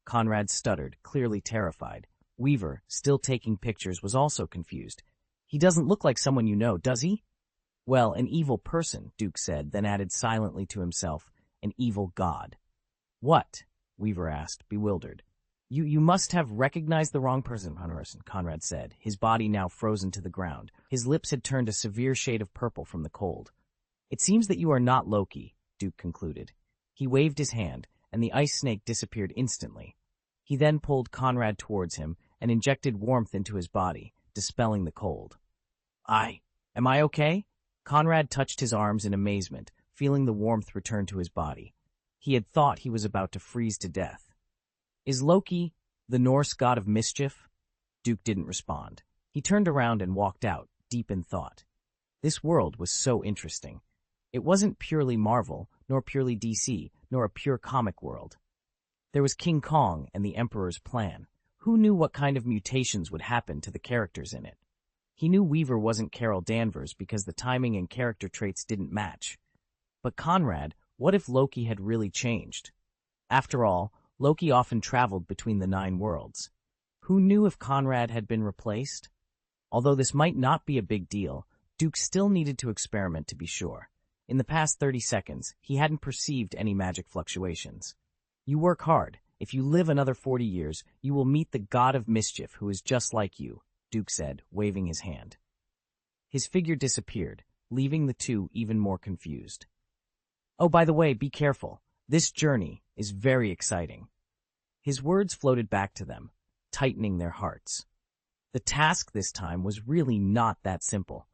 Conrad stuttered, clearly terrified. Weaver, still taking pictures, was also confused. "He doesn't look like someone you know, does he?" "Well, an evil person," Duke said, then added silently to himself, "an evil god." "What?" Weaver asked, bewildered. You must have recognized the wrong person, Conrad said, his body now frozen to the ground. His lips had turned a severe shade of purple from the cold. "It seems that you are not Loki," Duke concluded. He waved his hand, and the ice snake disappeared instantly. He then pulled Conrad towards him and injected warmth into his body, dispelling the cold. Am I okay?" Conrad touched his arms in amazement, feeling the warmth return to his body. He had thought he was about to freeze to death. Is Loki the Norse god of mischief? Duke didn't respond. He turned around and walked out, deep in thought. This world was so interesting. It wasn't purely Marvel, nor purely DC, nor a pure comic world. There was King Kong and the Emperor's plan. Who knew what kind of mutations would happen to the characters in it? He knew Weaver wasn't Carol Danvers because the timing and character traits didn't match. But Conrad, what if Loki had really changed? After all, Loki often traveled between the 9 worlds. Who knew if Conrad had been replaced? Although this might not be a big deal, Duke still needed to experiment to be sure. In the past 30 seconds, he hadn't perceived any magic fluctuations. You work hard. If you live another 40 years, you will meet the god of mischief who is just like you, Duke said, waving his hand. His figure disappeared, leaving the two even more confused. Oh, by the way, be careful. This journey is very exciting. His words floated back to them, tightening their hearts. The task this time was really not that simple.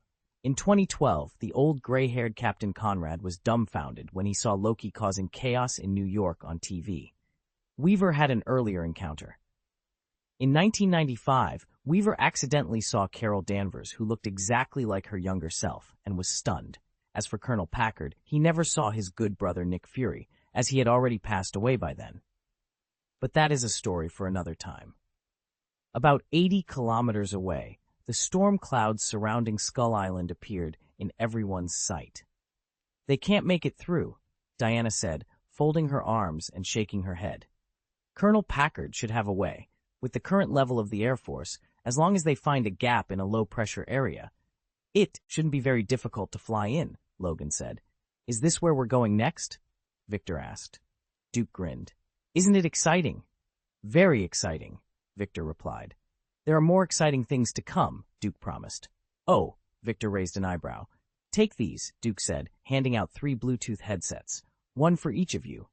In 2012, the old gray-haired Captain Conrad was dumbfounded when he saw Loki causing chaos in New York on TV. Weaver had an earlier encounter. In 1995, Weaver accidentally saw Carol Danvers, who looked exactly like her younger self, and was stunned. As for Colonel Packard, he never saw his good brother Nick Fury, as he had already passed away by then. But that is a story for another time. About 80 kilometers away, the storm clouds surrounding Skull Island appeared in everyone's sight. They can't make it through, Diana said, folding her arms and shaking her head. Colonel Packard should have a way. With the current level of the Air Force, as long as they find a gap in a low-pressure area, it shouldn't be very difficult to fly in, Logan said. Is this where we're going next? Victor asked. Duke grinned. Isn't it exciting? Very exciting, Victor replied. There are more exciting things to come, Duke promised. Oh, Victor raised an eyebrow. Take these, Duke said, handing out 3 Bluetooth headsets, one for each of you.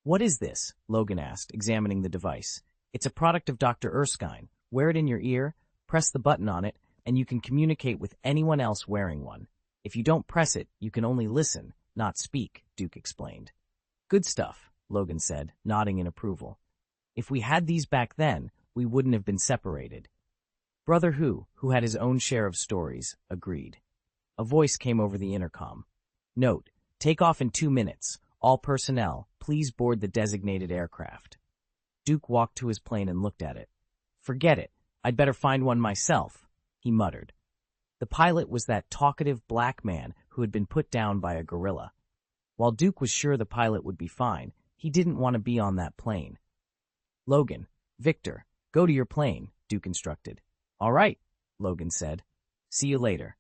What is this? Logan asked, examining the device. It's a product of Dr. Erskine. Wear it in your ear, press the button on it, and you can communicate with anyone else wearing one. If you don't press it, you can only listen, not speak, Duke explained. Good stuff, Logan said, nodding in approval. If we had these back then, we wouldn't have been separated. Brother who had his own share of stories, agreed. A voice came over the intercom. Note, take off in 2 minutes. All personnel, please board the designated aircraft. Duke walked to his plane and looked at it. Forget it. I'd better find one myself, he muttered. The pilot was that talkative black man who had been put down by a gorilla. While Duke was sure the pilot would be fine, he didn't want to be on that plane. Logan, Victor, go to your plane, Duke instructed. All right, Logan said. See you later.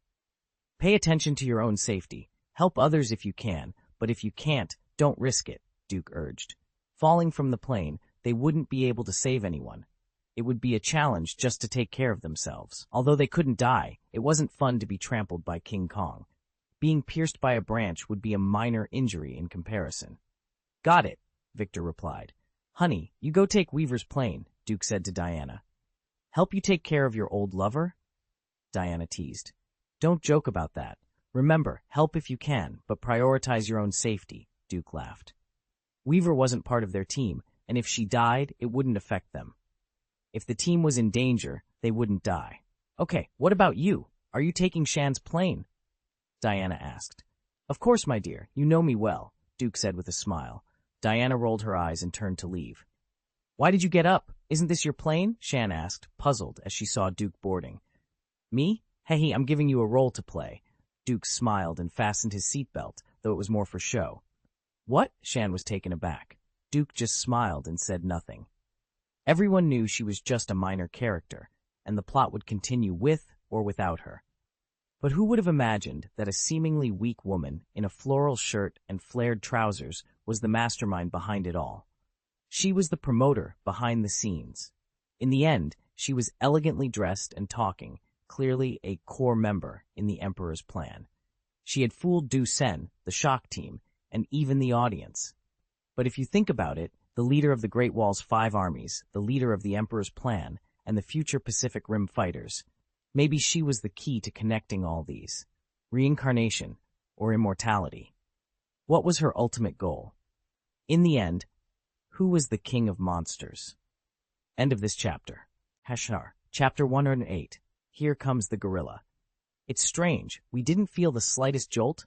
Pay attention to your own safety. Help others if you can, but if you can't, don't risk it, Duke urged. Falling from the plane, they wouldn't be able to save anyone. It would be a challenge just to take care of themselves. Although they couldn't die, it wasn't fun to be trampled by King Kong. Being pierced by a branch would be a minor injury in comparison. Got it, Victor replied. Honey, you go take Weaver's plane, Duke said to Diana. Help you take care of your old lover? Diana teased. Don't joke about that. Remember, help if you can, but prioritize your own safety, Duke laughed. Weaver wasn't part of their team, and if she died, it wouldn't affect them. If the team was in danger, they wouldn't die. Okay, what about you? Are you taking Shan's plane? Diana asked. Of course, my dear, you know me well, Duke said with a smile. Diana rolled her eyes and turned to leave. Why did you get up? Isn't this your plane? Shan asked, puzzled as she saw Duke boarding. Me? Hey, I'm giving you a role to play. Duke smiled and fastened his seatbelt, though it was more for show. What? Shan was taken aback. Duke just smiled and said nothing. Everyone knew she was just a minor character, and the plot would continue with or without her. But who would have imagined that a seemingly weak woman in a floral shirt and flared trousers was the mastermind behind it all? She was the promoter behind the scenes. In the end, she was elegantly dressed and talking, clearly a core member in the Emperor's plan. She had fooled Du Sen, the shock team, and even the audience. But if you think about it, the leader of the Great Wall's 5 armies, the leader of the Emperor's plan, and the future Pacific Rim fighters, maybe she was the key to connecting all these. Reincarnation, or immortality. What was her ultimate goal? In the end, who was the king of monsters? End of this chapter. Chapter 108. Here comes the gorilla. It's strange, we didn't feel the slightest jolt.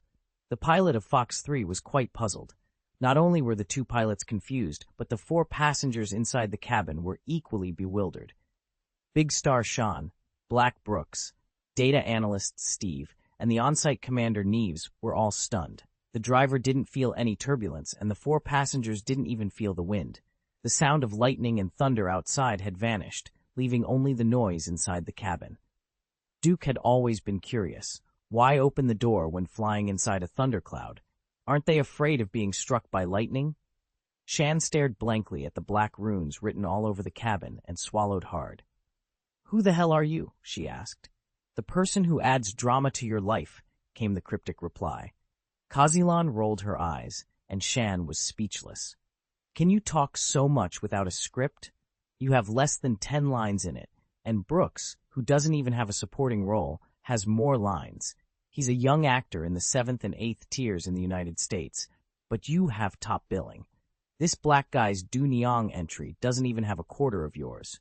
The pilot of Fox 3 was quite puzzled. Not only were the two pilots confused, but the 4 passengers inside the cabin were equally bewildered. Big Star Sean, Black Brooks, data analyst Steve, and the on-site commander Neves were all stunned. The driver didn't feel any turbulence, and the 4 passengers didn't even feel the wind. The sound of lightning and thunder outside had vanished, leaving only the noise inside the cabin. Duke had always been curious. Why open the door when flying inside a thundercloud? Aren't they afraid of being struck by lightning? Shan stared blankly at the black runes written all over the cabin and swallowed hard. "Who the hell are you?" she asked. "The person who adds drama to your life," came the cryptic reply. Kazilan rolled her eyes, and Shan was speechless. "Can you talk so much without a script? You have less than 10 lines in it, and Brooks, who doesn't even have a supporting role, has more lines. He's a young actor in the 7th and 8th tiers in the United States, but you have top billing. This black guy's Du Niang entry doesn't even have a quarter of yours."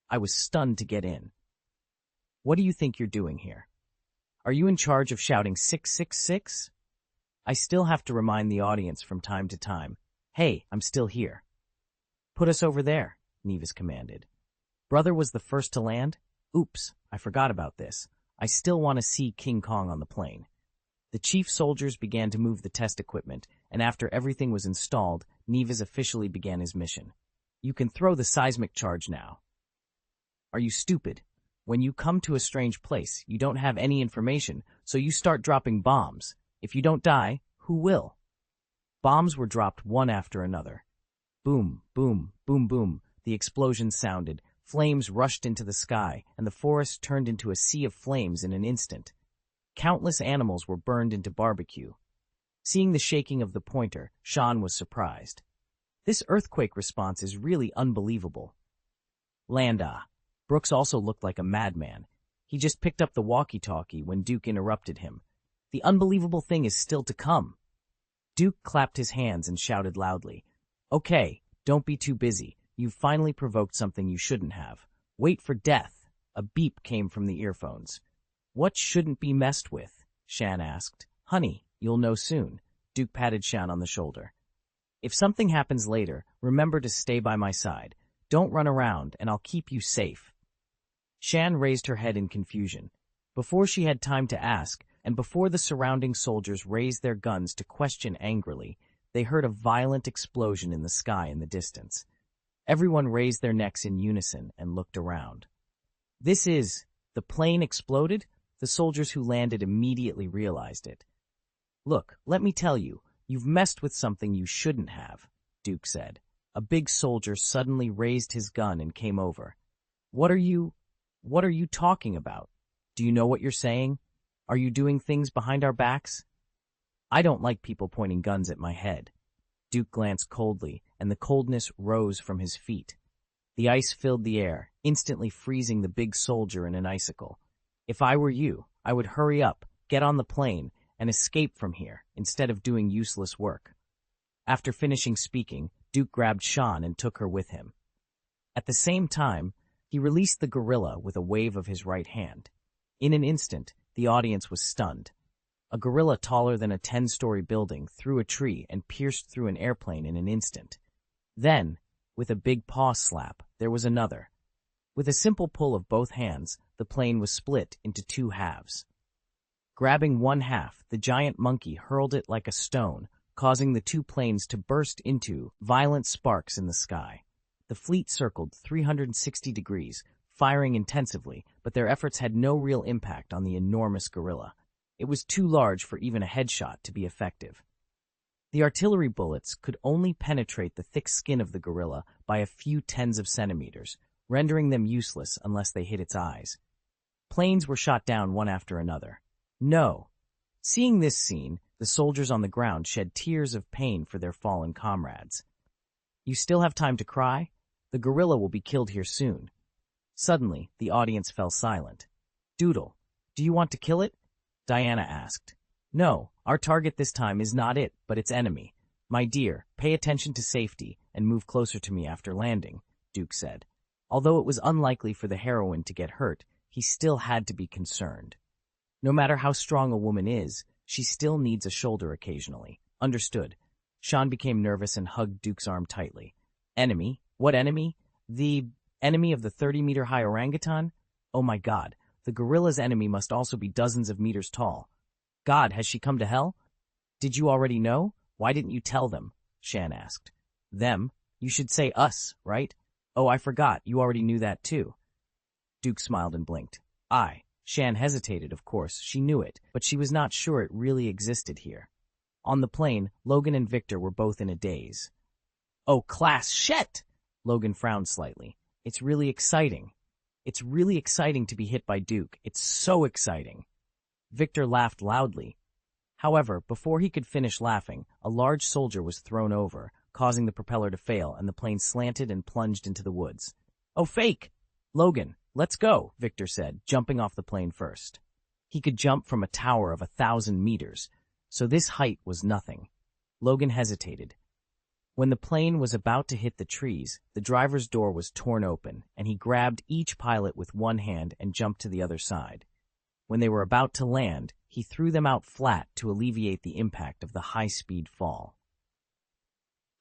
I was stunned to get in. "What do you think you're doing here? Are you in charge of shouting 666? I still have to remind the audience from time to time, hey, I'm still here." "Put us over there," Nevis commanded. "Brother was the first to land? Oops, I forgot about this. I still want to see King Kong on the plane." The chief soldiers began to move the test equipment, and after everything was installed, Nevis officially began his mission. "You can throw the seismic charge now." "Are you stupid? When you come to a strange place, you don't have any information, so you start dropping bombs. If you don't die, who will?" Bombs were dropped one after another. Boom, boom, boom, boom, the explosions sounded. Flames rushed into the sky, and the forest turned into a sea of flames in an instant. Countless animals were burned into barbecue. Seeing the shaking of the pointer, Sean was surprised. "This earthquake response is really unbelievable." "Landa." Brooks also looked like a madman. He just picked up the walkie-talkie when Duke interrupted him. "The unbelievable thing is still to come." Duke clapped his hands and shouted loudly, "Okay, don't be too busy. You've finally provoked something you shouldn't have. Wait for death." A beep came from the earphones. "What shouldn't be messed with?" Shan asked. "Honey, you'll know soon." Duke patted Shan on the shoulder. "If something happens later, remember to stay by my side. Don't run around, and I'll keep you safe." Shan raised her head in confusion. Before she had time to ask, and before the surrounding soldiers raised their guns to question angrily, they heard a violent explosion in the sky in the distance. Everyone raised their necks in unison and looked around. The plane exploded? The soldiers who landed immediately realized it. "Look, let me tell you, you've messed with something you shouldn't have," Duke said. A big soldier suddenly raised his gun and came over. What are you talking about? Do you know what you're saying? Are you doing things behind our backs?" "I don't like people pointing guns at my head." Duke glanced coldly, and the coldness rose from his feet. The ice filled the air, instantly freezing the big soldier in an icicle. "If I were you, I would hurry up, get on the plane, and escape from here, instead of doing useless work." After finishing speaking, Duke grabbed Sean and took her with him. At the same time, he released the gorilla with a wave of his right hand. In an instant, the audience was stunned. A gorilla taller than a 10-story building threw a tree and pierced through an airplane in an instant. Then, with a big paw slap, there was another. With a simple pull of both hands, the plane was split into 2 halves. Grabbing one half, the giant monkey hurled it like a stone, causing the 2 planes to burst into violent sparks in the sky. The fleet circled 360 degrees, firing intensively, but their efforts had no real impact on the enormous gorilla. It was too large for even a headshot to be effective. The artillery bullets could only penetrate the thick skin of the gorilla by a few tens of centimeters, rendering them useless unless they hit its eyes. Planes were shot down one after another. No. Seeing this scene, the soldiers on the ground shed tears of pain for their fallen comrades. "You still have time to cry? The gorilla will be killed here soon." Suddenly, the audience fell silent. "Doodle, do you want to kill it?" Diana asked. "No, our target this time is not it, but its enemy. My dear, pay attention to safety and move closer to me after landing, Duke said. Although it was unlikely for the heroine to get hurt, he still had to be concerned. No matter how strong a woman is, she still needs a shoulder occasionally. Understood. Sean became nervous and hugged Duke's arm tightly. Enemy? What enemy? The enemy of the 30-meter-high orangutan? Oh my God, the gorilla's enemy must also be dozens of meters tall. God, has she come to hell? Did you already know? Why didn't you tell them? Shan asked. Them? You should say us, right? Oh, I forgot, you already knew that too. Duke smiled and blinked. Shan hesitated, of course, she knew it, but she was not sure it really existed here. On the plane, Logan and Victor were both in a daze. Oh, class shit! Logan frowned slightly. It's really exciting. It's really exciting to be hit by Duke. It's so exciting. Victor laughed loudly. However, before he could finish laughing, a large soldier was thrown over, causing the propeller to fail, and the plane slanted and plunged into the woods. Oh, fake! Logan, let's go, Victor said, jumping off the plane first. He could jump from a tower of 1,000 meters, so this height was nothing. Logan hesitated. When the plane was about to hit the trees, the driver's door was torn open, and he grabbed each pilot with one hand and jumped to the other side. When they were about to land, he threw them out flat to alleviate the impact of the high-speed fall.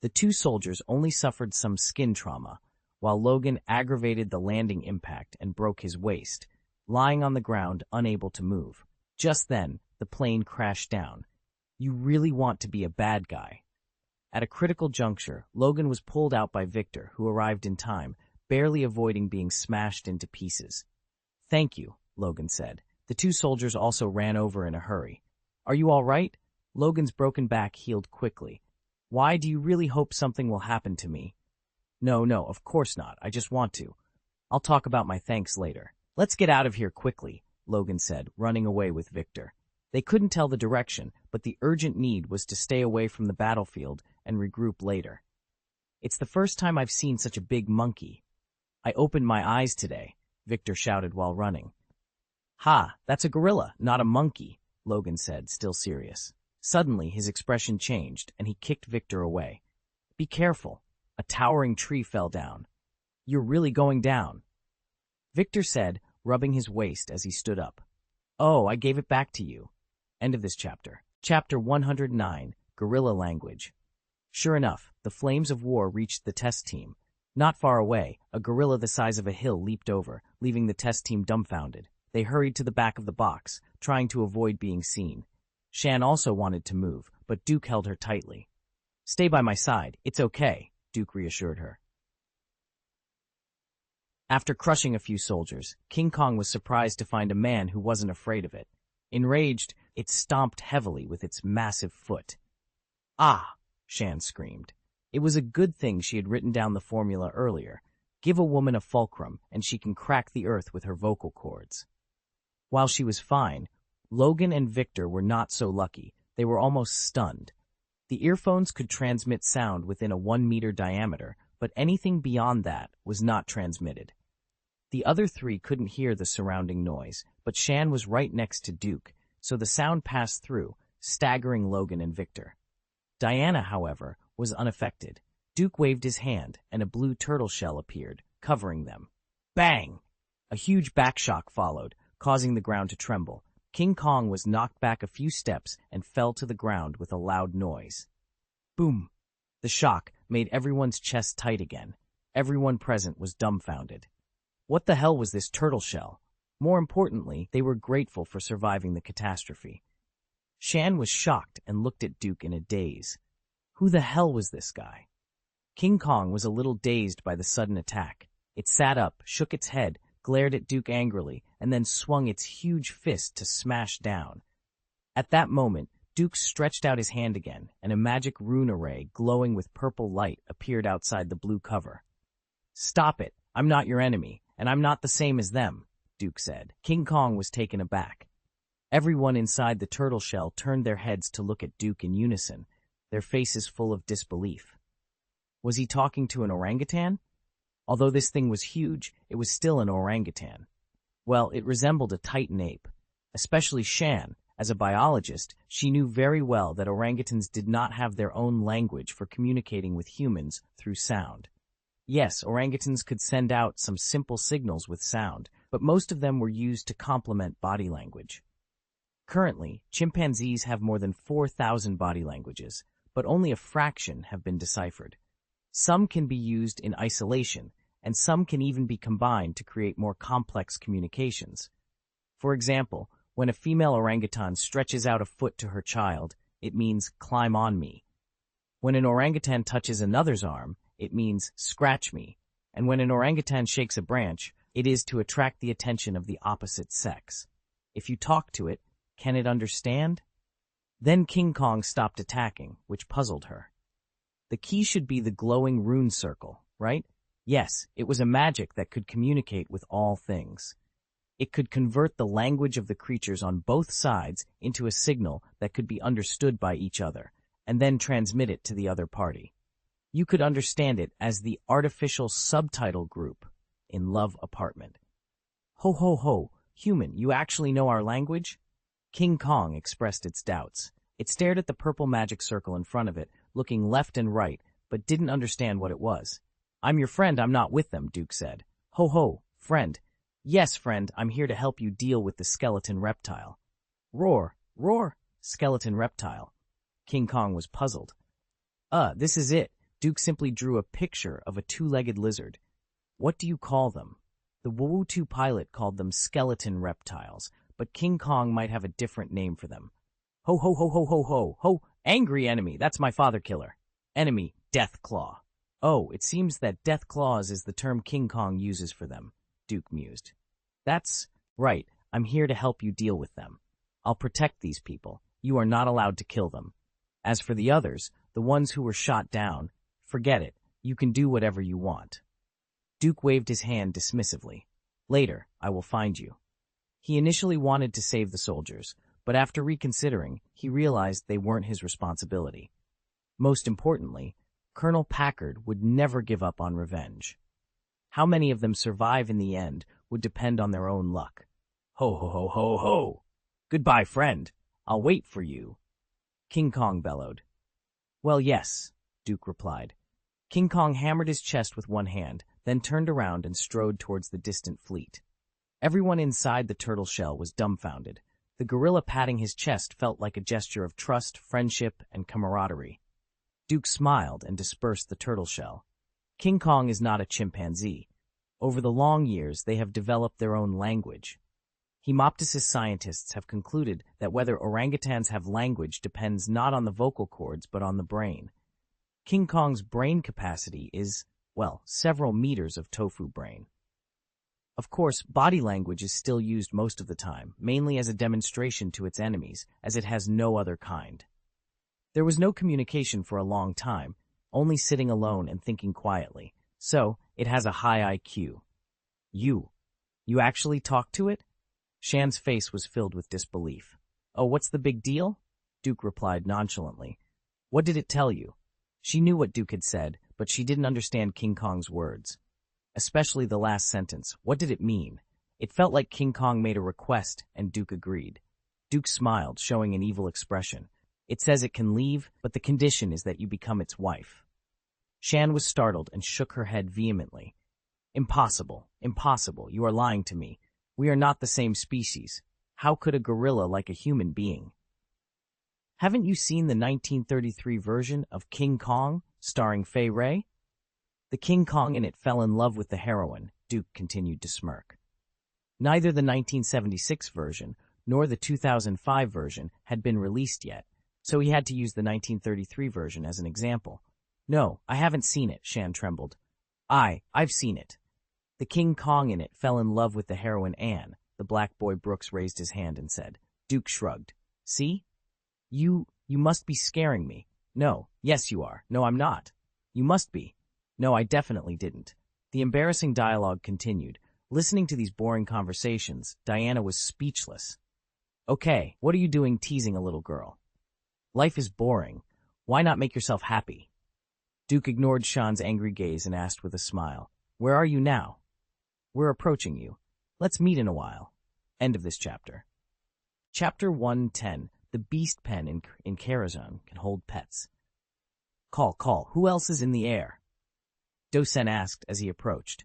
The two soldiers only suffered some skin trauma, while Logan aggravated the landing impact and broke his waist, lying on the ground unable to move. Just then, the plane crashed down. You really want to be a bad guy. At a critical juncture, Logan was pulled out by Victor, who arrived in time, barely avoiding being smashed into pieces. Thank you, Logan said. The two soldiers also ran over in a hurry. Are you all right? Logan's broken back healed quickly. Why do you really hope something will happen to me? No, of course not. I just want to. I'll talk about my thanks later. Let's get out of here quickly, Logan said, running away with Victor. They couldn't tell the direction, but the urgent need was to stay away from the battlefield and regroup later. It's the first time I've seen such a big monkey. I opened my eyes today, Victor shouted while running. Ha, that's a gorilla, not a monkey, Logan said, still serious. Suddenly, his expression changed, and he kicked Victor away. Be careful. A towering tree fell down. You're really going down, Victor said, rubbing his waist as he stood up. Oh, I gave it back to you. End of this chapter. Chapter 109, Guerrilla Language. Sure enough, the flames of war reached the test team. Not far away, a gorilla the size of a hill leaped over, leaving the test team dumbfounded. They hurried to the back of the box, trying to avoid being seen. Shan also wanted to move, but Duke held her tightly. Stay by my side, it's okay, Duke reassured her. After crushing a few soldiers, King Kong was surprised to find a man who wasn't afraid of it. Enraged, it stomped heavily with its massive foot. Ah! Shan screamed. It was a good thing she had written down the formula earlier. Give a woman a fulcrum, and she can crack the earth with her vocal cords. While she was fine, Logan and Victor were not so lucky. They were almost stunned. The earphones could transmit sound within a 1-meter diameter, but anything beyond that was not transmitted. The other three couldn't hear the surrounding noise, but Shan was right next to Duke, so the sound passed through, staggering Logan and Victor. Diana, however, was unaffected. Duke waved his hand, and a blue turtle shell appeared, covering them. Bang! A huge backshock followed, causing the ground to tremble. King Kong was knocked back a few steps and fell to the ground with a loud noise. Boom! The shock made everyone's chest tight again. Everyone present was dumbfounded. What the hell was this turtle shell? More importantly, they were grateful for surviving the catastrophe. Shan was shocked and looked at Duke in a daze. Who the hell was this guy? King Kong was a little dazed by the sudden attack. It sat up, shook its head, glared at Duke angrily, and then swung its huge fist to smash down. At that moment, Duke stretched out his hand again, and a magic rune array glowing with purple light appeared outside the blue cover. Stop it! I'm not your enemy, and I'm not the same as them, Duke said. King Kong was taken aback. Everyone inside the turtle shell turned their heads to look at Duke in unison, their faces full of disbelief. Was he talking to an orangutan? Although this thing was huge, it was still an orangutan. Well, it resembled a titan ape, especially Shan, As a biologist, she knew very well that orangutans did not have their own language for communicating with humans through sound. Yes, orangutans could send out some simple signals with sound, but most of them were used to complement body language. Currently, chimpanzees have more than 4,000 body languages, but only a fraction have been deciphered. Some can be used in isolation, and some can even be combined to create more complex communications. For example, when a female orangutan stretches out a foot to her child, it means climb on me. When an orangutan touches another's arm, it means scratch me. And when an orangutan shakes a branch, it is to attract the attention of the opposite sex. If you talk to it, can it understand? Then King Kong stopped attacking, which puzzled her. The key should be the glowing rune circle, right? Yes, it was a magic that could communicate with all things. It could convert the language of the creatures on both sides into a signal that could be understood by each other, and then transmit it to the other party. You could understand it as the artificial subtitle group in Love Apartment. Ho ho ho, human, you actually know our language? King Kong expressed its doubts. It stared at the purple magic circle in front of it, looking left and right, but didn't understand what it was. I'm your friend, I'm not with them, Duke said. Ho ho, friend. Yes, friend, I'm here to help you deal with the skeleton reptile. Roar, roar, skeleton reptile. King Kong was puzzled. This is it. Duke simply drew a picture of a two-legged lizard. What do you call them? The Wu-2 pilot called them skeleton reptiles, but King Kong might have a different name for them. Ho ho ho ho ho ho ho, angry enemy, that's my father killer. Enemy, Death Claw. Oh, it seems that Death Claws is the term King Kong uses for them, Duke mused. That's right, I'm here to help you deal with them. I'll protect these people. You are not allowed to kill them. As for the others, the ones who were shot down, forget it, you can do whatever you want. Duke waved his hand dismissively. Later, I will find you. He initially wanted to save the soldiers, but after reconsidering, he realized they weren't his responsibility. Most importantly, Colonel Packard would never give up on revenge. How many of them survive in the end would depend on their own luck. Ho ho ho ho ho! Goodbye, friend. I'll wait for you. King Kong bellowed. Well, yes, Duke replied. King Kong hammered his chest with one hand, then turned around and strode towards the distant fleet. Everyone inside the turtle shell was dumbfounded. The gorilla patting his chest felt like a gesture of trust, friendship, and camaraderie. Duke smiled and dispersed the turtle shell. King Kong is not a chimpanzee. Over the long years, they have developed their own language. Hemoptysis scientists have concluded that whether orangutans have language depends not on the vocal cords but on the brain. King Kong's brain capacity is, well, several meters of tofu brain. Of course, body language is still used most of the time, mainly as a demonstration to its enemies, as it has no other kind. There was no communication for a long time, only sitting alone and thinking quietly, so it has a high IQ. You actually talk to it? Shan's face was filled with disbelief. Oh, what's the big deal? Duke replied nonchalantly. What did it tell you? She knew what Duke had said, but she didn't understand King Kong's words. Especially the last sentence. What did it mean? It felt like King Kong made a request, and Duke agreed. Duke smiled, showing an evil expression. It says it can leave, but the condition is that you become its wife. Shan was startled and shook her head vehemently. Impossible, impossible, you are lying to me. We are not the same species. How could a gorilla like a human being? Haven't you seen the 1933 version of King Kong, starring Fay Wray? The King Kong in it fell in love with the heroine, Duke continued to smirk. Neither the 1976 version nor the 2005 version had been released yet, so he had to use the 1933 version as an example. No, I haven't seen it, Shan trembled. I've seen it. The King Kong in it fell in love with the heroine Anne. The black boy Brooks raised his hand and said. Duke shrugged. See? You must be scaring me. No, yes you are. No, I'm not. You must be. No, I definitely didn't. The embarrassing dialogue continued. Listening to these boring conversations, Diana was speechless. Okay, what are you doing teasing a little girl? Life is boring. Why not make yourself happy? Duke ignored Sean's angry gaze and asked with a smile. Where are you now? We're approaching you. Let's meet in a while. End of this chapter. Chapter 110. The Beast Pen in Heroism can hold pets. Call. Who else is in the air? Docen asked as he approached.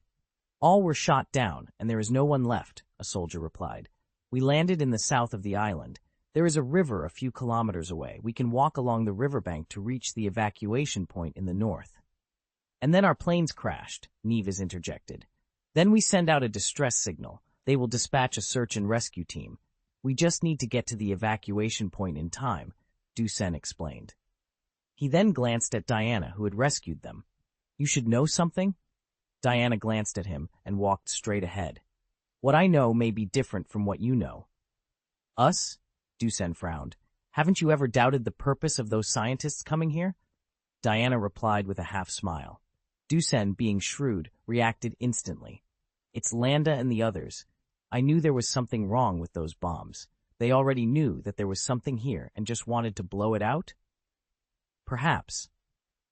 All were shot down, and there is no one left, a soldier replied. We landed in the south of the island. There is a river a few kilometers away. We can walk along the riverbank to reach the evacuation point in the north. And then our planes crashed, Nevis interjected. Then we send out a distress signal. They will dispatch a search and rescue team. We just need to get to the evacuation point in time, Docen explained. He then glanced at Diana, who had rescued them. You should know something? Diana glanced at him and walked straight ahead. What I know may be different from what you know. Us? Docen frowned. Haven't you ever doubted the purpose of those scientists coming here? Diana replied with a half-smile. Docen, being shrewd, reacted instantly. It's Landa and the others. I knew there was something wrong with those bombs. They already knew that there was something here and just wanted to blow it out? Perhaps.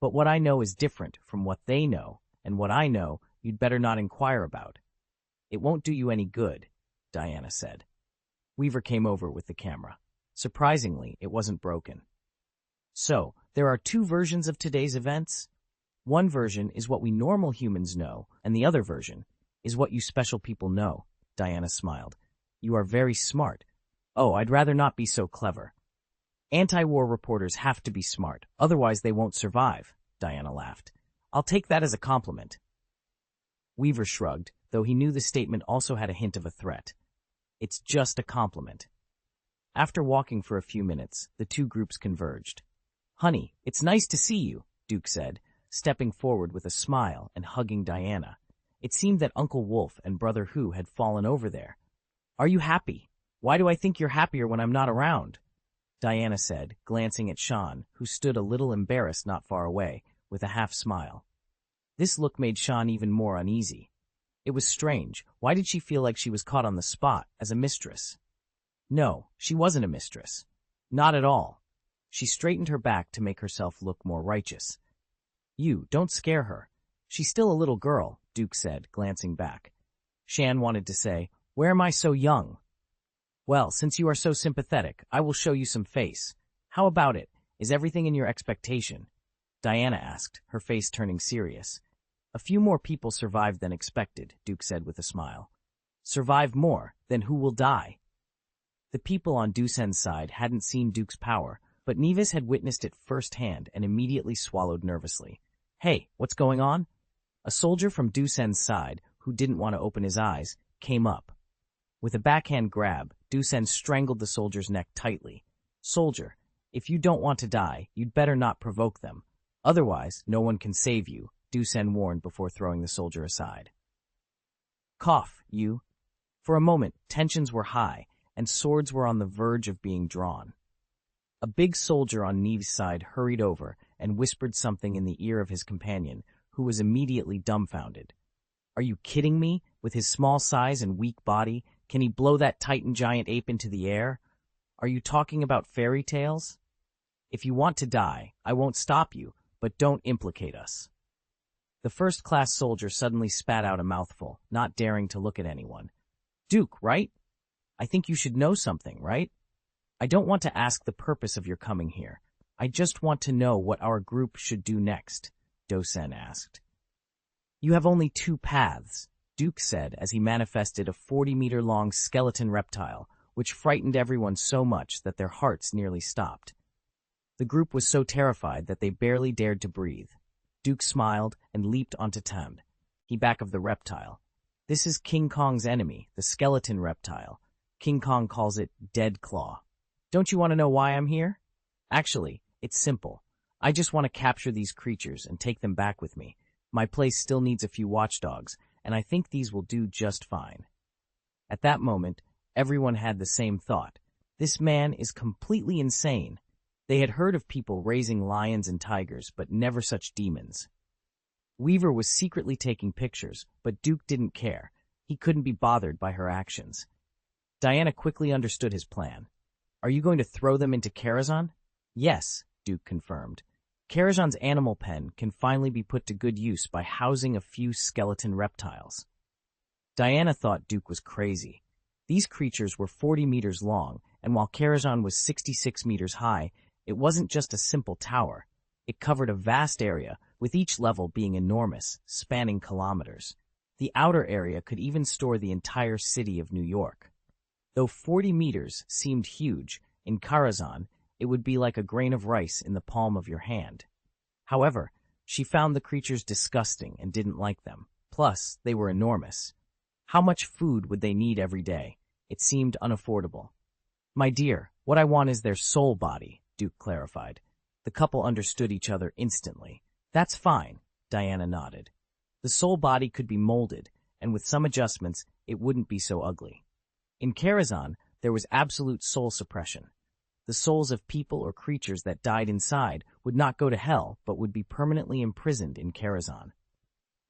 But what I know is different from what they know, and what I know you'd better not inquire about. It won't do you any good, Diana said. Weaver came over with the camera. Surprisingly, it wasn't broken. So, there are two versions of today's events. One version is what we normal humans know, and the other version is what you special people know, Diana smiled. You are very smart. Oh, I'd rather not be so clever. Anti-war reporters have to be smart, otherwise they won't survive, Diana laughed. I'll take that as a compliment. Weaver shrugged, though he knew the statement also had a hint of a threat. It's just a compliment. After walking for a few minutes, the two groups converged. Honey, it's nice to see you, Duke said, stepping forward with a smile and hugging Diana. It seemed that Uncle Wolf and Brother Who had fallen over there. Are you happy? Why do I think you're happier when I'm not around? Diana said, glancing at Sean, who stood a little embarrassed not far away, with a half-smile. This look made Sean even more uneasy. It was strange. Why did she feel like she was caught on the spot as a mistress? No, she wasn't a mistress. Not at all. She straightened her back to make herself look more righteous. You, don't scare her. She's still a little girl, Duke said, glancing back. Shan wanted to say, Where am I so young? Well, since you are so sympathetic, I will show you some face. How about it? Is everything in your expectation? Diana asked, her face turning serious. A few more people survived than expected, Duke said with a smile. Survive more, then who will die? The people on Docen's side hadn't seen Duke's power, but Nevis had witnessed it firsthand and immediately swallowed nervously. Hey, what's going on? A soldier from Docen's side, who didn't want to open his eyes, came up. With a backhand grab, Docen strangled the soldier's neck tightly. Soldier, if you don't want to die, you'd better not provoke them. Otherwise, no one can save you, Docen warned before throwing the soldier aside. Cough, you. For a moment, tensions were high, and swords were on the verge of being drawn. A big soldier on Neve's side hurried over and whispered something in the ear of his companion, who was immediately dumbfounded. Are you kidding me? With his small size and weak body, can he blow that Titan giant ape into the air? Are you talking about fairy tales? If you want to die, I won't stop you, but don't implicate us. The first-class soldier suddenly spat out a mouthful, not daring to look at anyone. Duke, right? I think you should know something, right? I don't want to ask the purpose of your coming here. I just want to know what our group should do next, Docen asked. You have only two paths, Duke said as he manifested a 40-meter-long skeleton reptile, which frightened everyone so much that their hearts nearly stopped. The group was so terrified that they barely dared to breathe. Duke smiled and leaped onto Tam. He back of the reptile. This is King Kong's enemy, the skeleton reptile. King Kong calls it Dead Claw. Don't you want to know why I'm here? Actually, it's simple. I just want to capture these creatures and take them back with me. My place still needs a few watchdogs, and I think these will do just fine. At that moment, everyone had the same thought. This man is completely insane. They had heard of people raising lions and tigers, but never such demons. Weaver was secretly taking pictures, but Duke didn't care. He couldn't be bothered by her actions. Diana quickly understood his plan. Are you going to throw them into Karazhan? Yes, Duke confirmed. Karazhan's animal pen can finally be put to good use by housing a few skeleton reptiles. Diana thought Duke was crazy. These creatures were 40 meters long and while Karazhan was 66 meters high, it wasn't just a simple tower. It covered a vast area, with each level being enormous, spanning kilometers. The outer area could even store the entire city of New York. Though 40 meters seemed huge, in Karazhan, it would be like a grain of rice in the palm of your hand. However, she found the creatures disgusting and didn't like them. Plus, they were enormous. How much food would they need every day? It seemed unaffordable. "My dear, what I want is their soul body," Duke clarified. The couple understood each other instantly. "That's fine," Diana nodded. The soul body could be molded, and with some adjustments, it wouldn't be so ugly. In Karazhan, there was absolute soul suppression. The souls of people or creatures that died inside would not go to hell, but would be permanently imprisoned in Karazhan.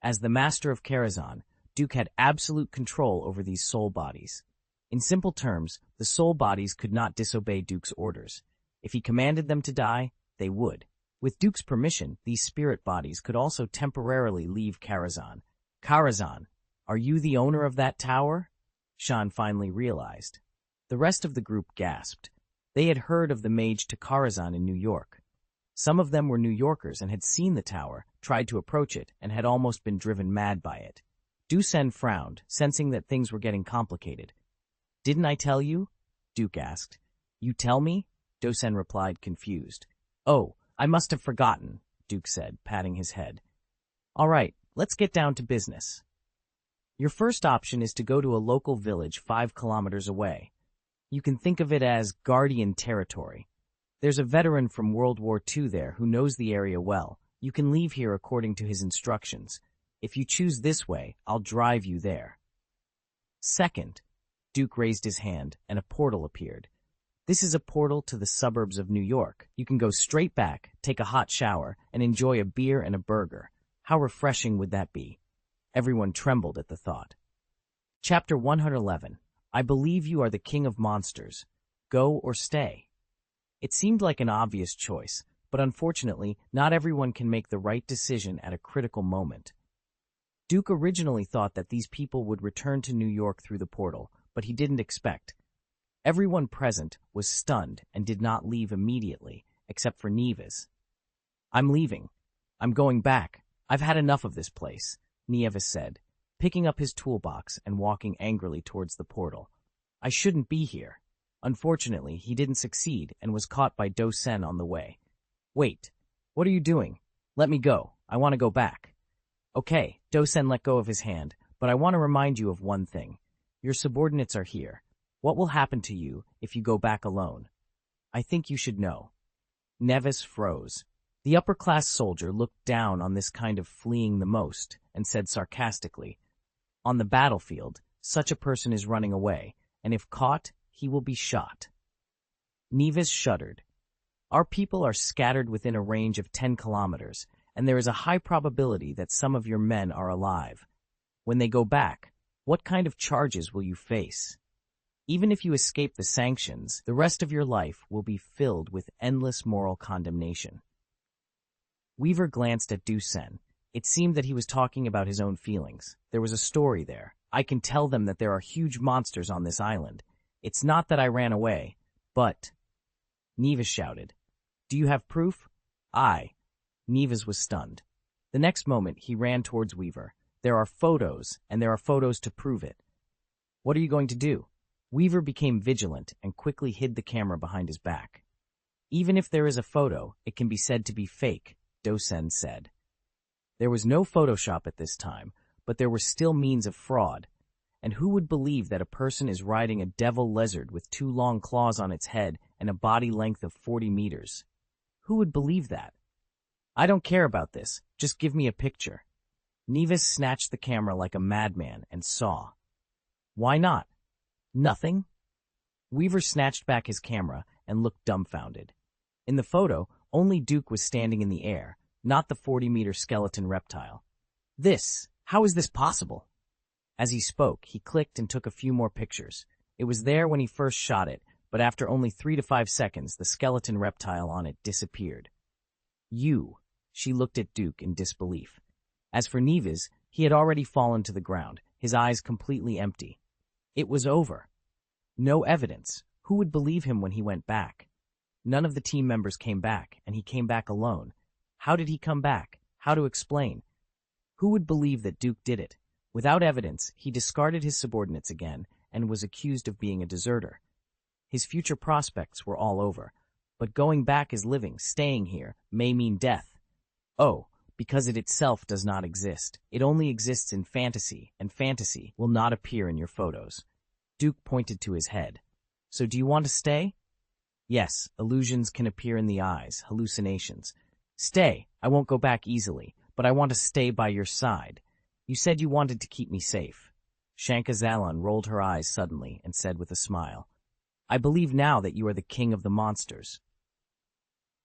As the master of Karazhan, Duke had absolute control over these soul bodies. In simple terms, the soul bodies could not disobey Duke's orders. If he commanded them to die, they would. With Duke's permission, these spirit bodies could also temporarily leave Karazhan. "Karazhan, are you the owner of that tower?" Shan finally realized. The rest of the group gasped. They had heard of the mage to Karazhan in New York. Some of them were New Yorkers and had seen the tower, tried to approach it, and had almost been driven mad by it. Dusen frowned, sensing that things were getting complicated. "Didn't I tell you?" Duke asked. "You tell me?" Dusen replied, confused. "Oh, I must have forgotten," Duke said, patting his head. "All right, let's get down to business. Your first option is to go to a local village 5 kilometers away. You can think of it as guardian territory. There's a veteran from World War II there who knows the area well. You can leave here according to his instructions. If you choose this way, I'll drive you there." Second, Duke raised his hand, and a portal appeared. "This is a portal to the suburbs of New York. You can go straight back, take a hot shower, and enjoy a beer and a burger. How refreshing would that be?" Everyone trembled at the thought. Chapter 111. I believe you are the king of monsters. Go or stay. It seemed like an obvious choice, but unfortunately, not everyone can make the right decision at a critical moment. Duke originally thought that these people would return to New York through the portal, but he didn't expect. Everyone present was stunned and did not leave immediately, except for Nieves. "I'm leaving. I'm going back. I've had enough of this place," Nieves said, picking up his toolbox and walking angrily towards the portal. "I shouldn't be here." Unfortunately, he didn't succeed and was caught by Dosen on the way. "Wait, what are you doing? Let me go. I want to go back." "Okay," Dosen let go of his hand, "but I want to remind you of one thing. Your subordinates are here. What will happen to you if you go back alone? I think you should know." Nevis froze. The upper-class soldier looked down on this kind of fleeing the most and said sarcastically, "On the battlefield, such a person is running away, and if caught, he will be shot." Nevis shuddered. "Our people are scattered within a range of 10 kilometers, and there is a high probability that some of your men are alive. When they go back, what kind of charges will you face? Even if you escape the sanctions, the rest of your life will be filled with endless moral condemnation." Weaver glanced at Dusen. It seemed that he was talking about his own feelings. There was a story there. "I can tell them that there are huge monsters on this island. It's not that I ran away, but—" Nevis shouted. "Do you have proof?" "Aye." Nevis was stunned. The next moment, he ran towards Weaver. "There are photos, and there are photos to prove it." "What are you going to do?" Weaver became vigilant and quickly hid the camera behind his back. "Even if there is a photo, it can be said to be fake," Dosen said. There was no Photoshop at this time, but there were still means of fraud. And who would believe that a person is riding a devil lizard with 2 long claws on its head and a body length of 40 meters? Who would believe that? "I don't care about this. Just give me a picture." Nevis snatched the camera like a madman and saw. "Why not? Nothing?" Weaver snatched back his camera and looked dumbfounded. In the photo, only Duke was standing in the air, not the 40-meter skeleton reptile. How is this possible?" As he spoke, he clicked and took a few more pictures. It was there when he first shot it, but after only 3 to 5 seconds, the skeleton reptile on it disappeared. She looked at Duke in disbelief. As for Neves, he had already fallen to the ground, his eyes completely empty. It was over. No evidence. Who would believe him when he went back? None of the team members came back, and he came back alone. How did he come back? How to explain? Who would believe that Duke did it? Without evidence, he discarded his subordinates again and was accused of being a deserter. His future prospects were all over, but going back is living. Staying here may mean death. Oh, because it itself does not exist. It only exists in fantasy, and fantasy will not appear in your photos. Duke pointed to his head. So do you want to stay? Yes, illusions can appear in the eyes, hallucinations. Stay, I won't go back easily, but I want to stay by your side. You said you wanted to keep me safe. Shanka Zalon rolled her eyes suddenly and said with a smile, I believe now that you are the king of the monsters.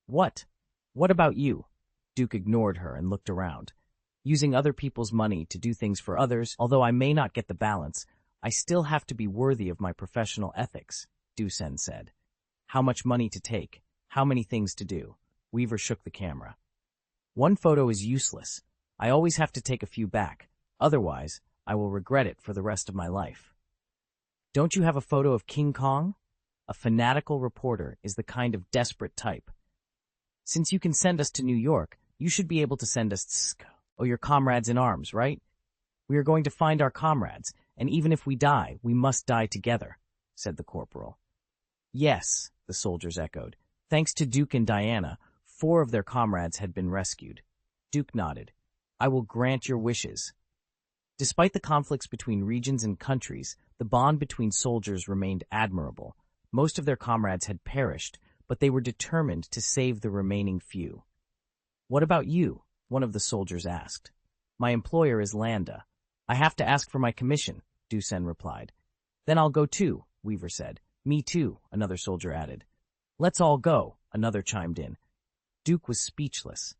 What? What about you? Duke ignored her and looked around. Using other people's money to do things for others, although I may not get the balance, I still have to be worthy of my professional ethics, Dusen said. How much money to take? How many things to do? Weaver shook the camera. One photo is useless. I always have to take a few back. Otherwise, I will regret it for the rest of my life. Don't you have a photo of King Kong? A fanatical reporter is the kind of desperate type. Since you can send us to New York, you should be able to send us your comrades in arms, right? We are going to find our comrades, and even if we die, we must die together, said the corporal. Yes, the soldiers echoed. Thanks to Duke and Diana, 4 of their comrades had been rescued. Duke nodded. I will grant your wishes. Despite the conflicts between regions and countries, the bond between soldiers remained admirable. Most of their comrades had perished, but they were determined to save the remaining few. What about you? One of the soldiers asked. My employer is Landa. I have to ask for my commission, Dusen replied. Then I'll go too, Weaver said. Me too, another soldier added. Let's all go, another chimed in. Duke was speechless.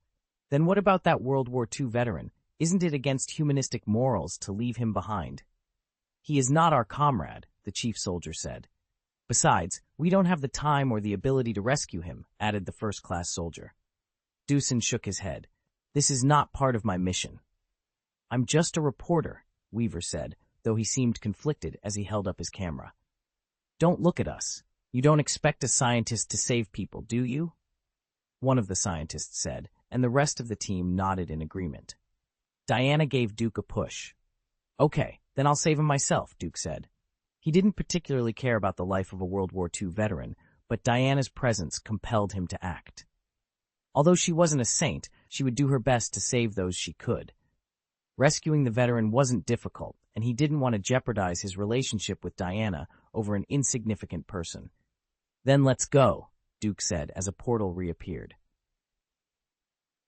Then what about that World War II veteran? Isn't it against humanistic morals to leave him behind? He is not our comrade, the chief soldier said. Besides, we don't have the time or the ability to rescue him, added the first-class soldier. Dusen shook his head. This is not part of my mission. I'm just a reporter, Weaver said, though he seemed conflicted as he held up his camera. Don't look at us. You don't expect a scientist to save people, do you? One of the scientists said, and the rest of the team nodded in agreement. Diana gave Duke a push. Okay, then I'll save him myself, Duke said. He didn't particularly care about the life of a World War II veteran, but Diana's presence compelled him to act. Although she wasn't a saint, she would do her best to save those she could. Rescuing the veteran wasn't difficult, and he didn't want to jeopardize his relationship with Diana over an insignificant person. Then let's go, Duke said as a portal reappeared.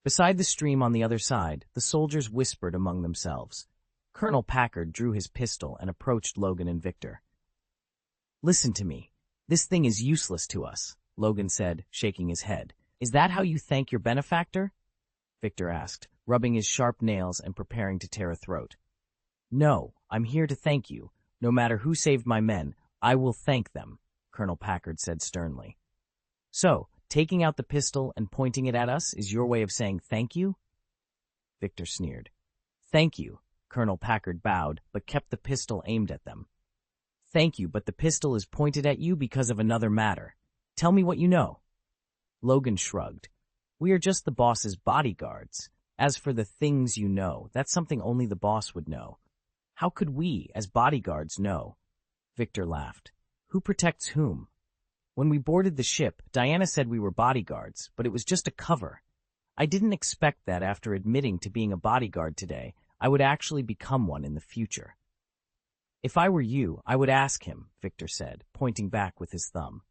Beside the stream on the other side, the soldiers whispered among themselves. Colonel Packard drew his pistol and approached Logan and Victor. Listen to me. This thing is useless to us, Logan said, shaking his head. Is that how you thank your benefactor? Victor asked, rubbing his sharp nails and preparing to tear a throat. No, I'm here to thank you. No matter who saved my men, I will thank them, Colonel Packard said sternly. So, taking out the pistol and pointing it at us is your way of saying thank you? Victor sneered. Thank you, Colonel Packard bowed, but kept the pistol aimed at them. Thank you, but the pistol is pointed at you because of another matter. Tell me what you know. Logan shrugged. We are just the boss's bodyguards. As for the things you know, that's something only the boss would know. How could we, as bodyguards, know? Victor laughed. Who protects whom? When we boarded the ship, Diana said we were bodyguards, but it was just a cover. I didn't expect that after admitting to being a bodyguard today, I would actually become one in the future. If I were you, I would ask him, Victor said, pointing back with his thumb.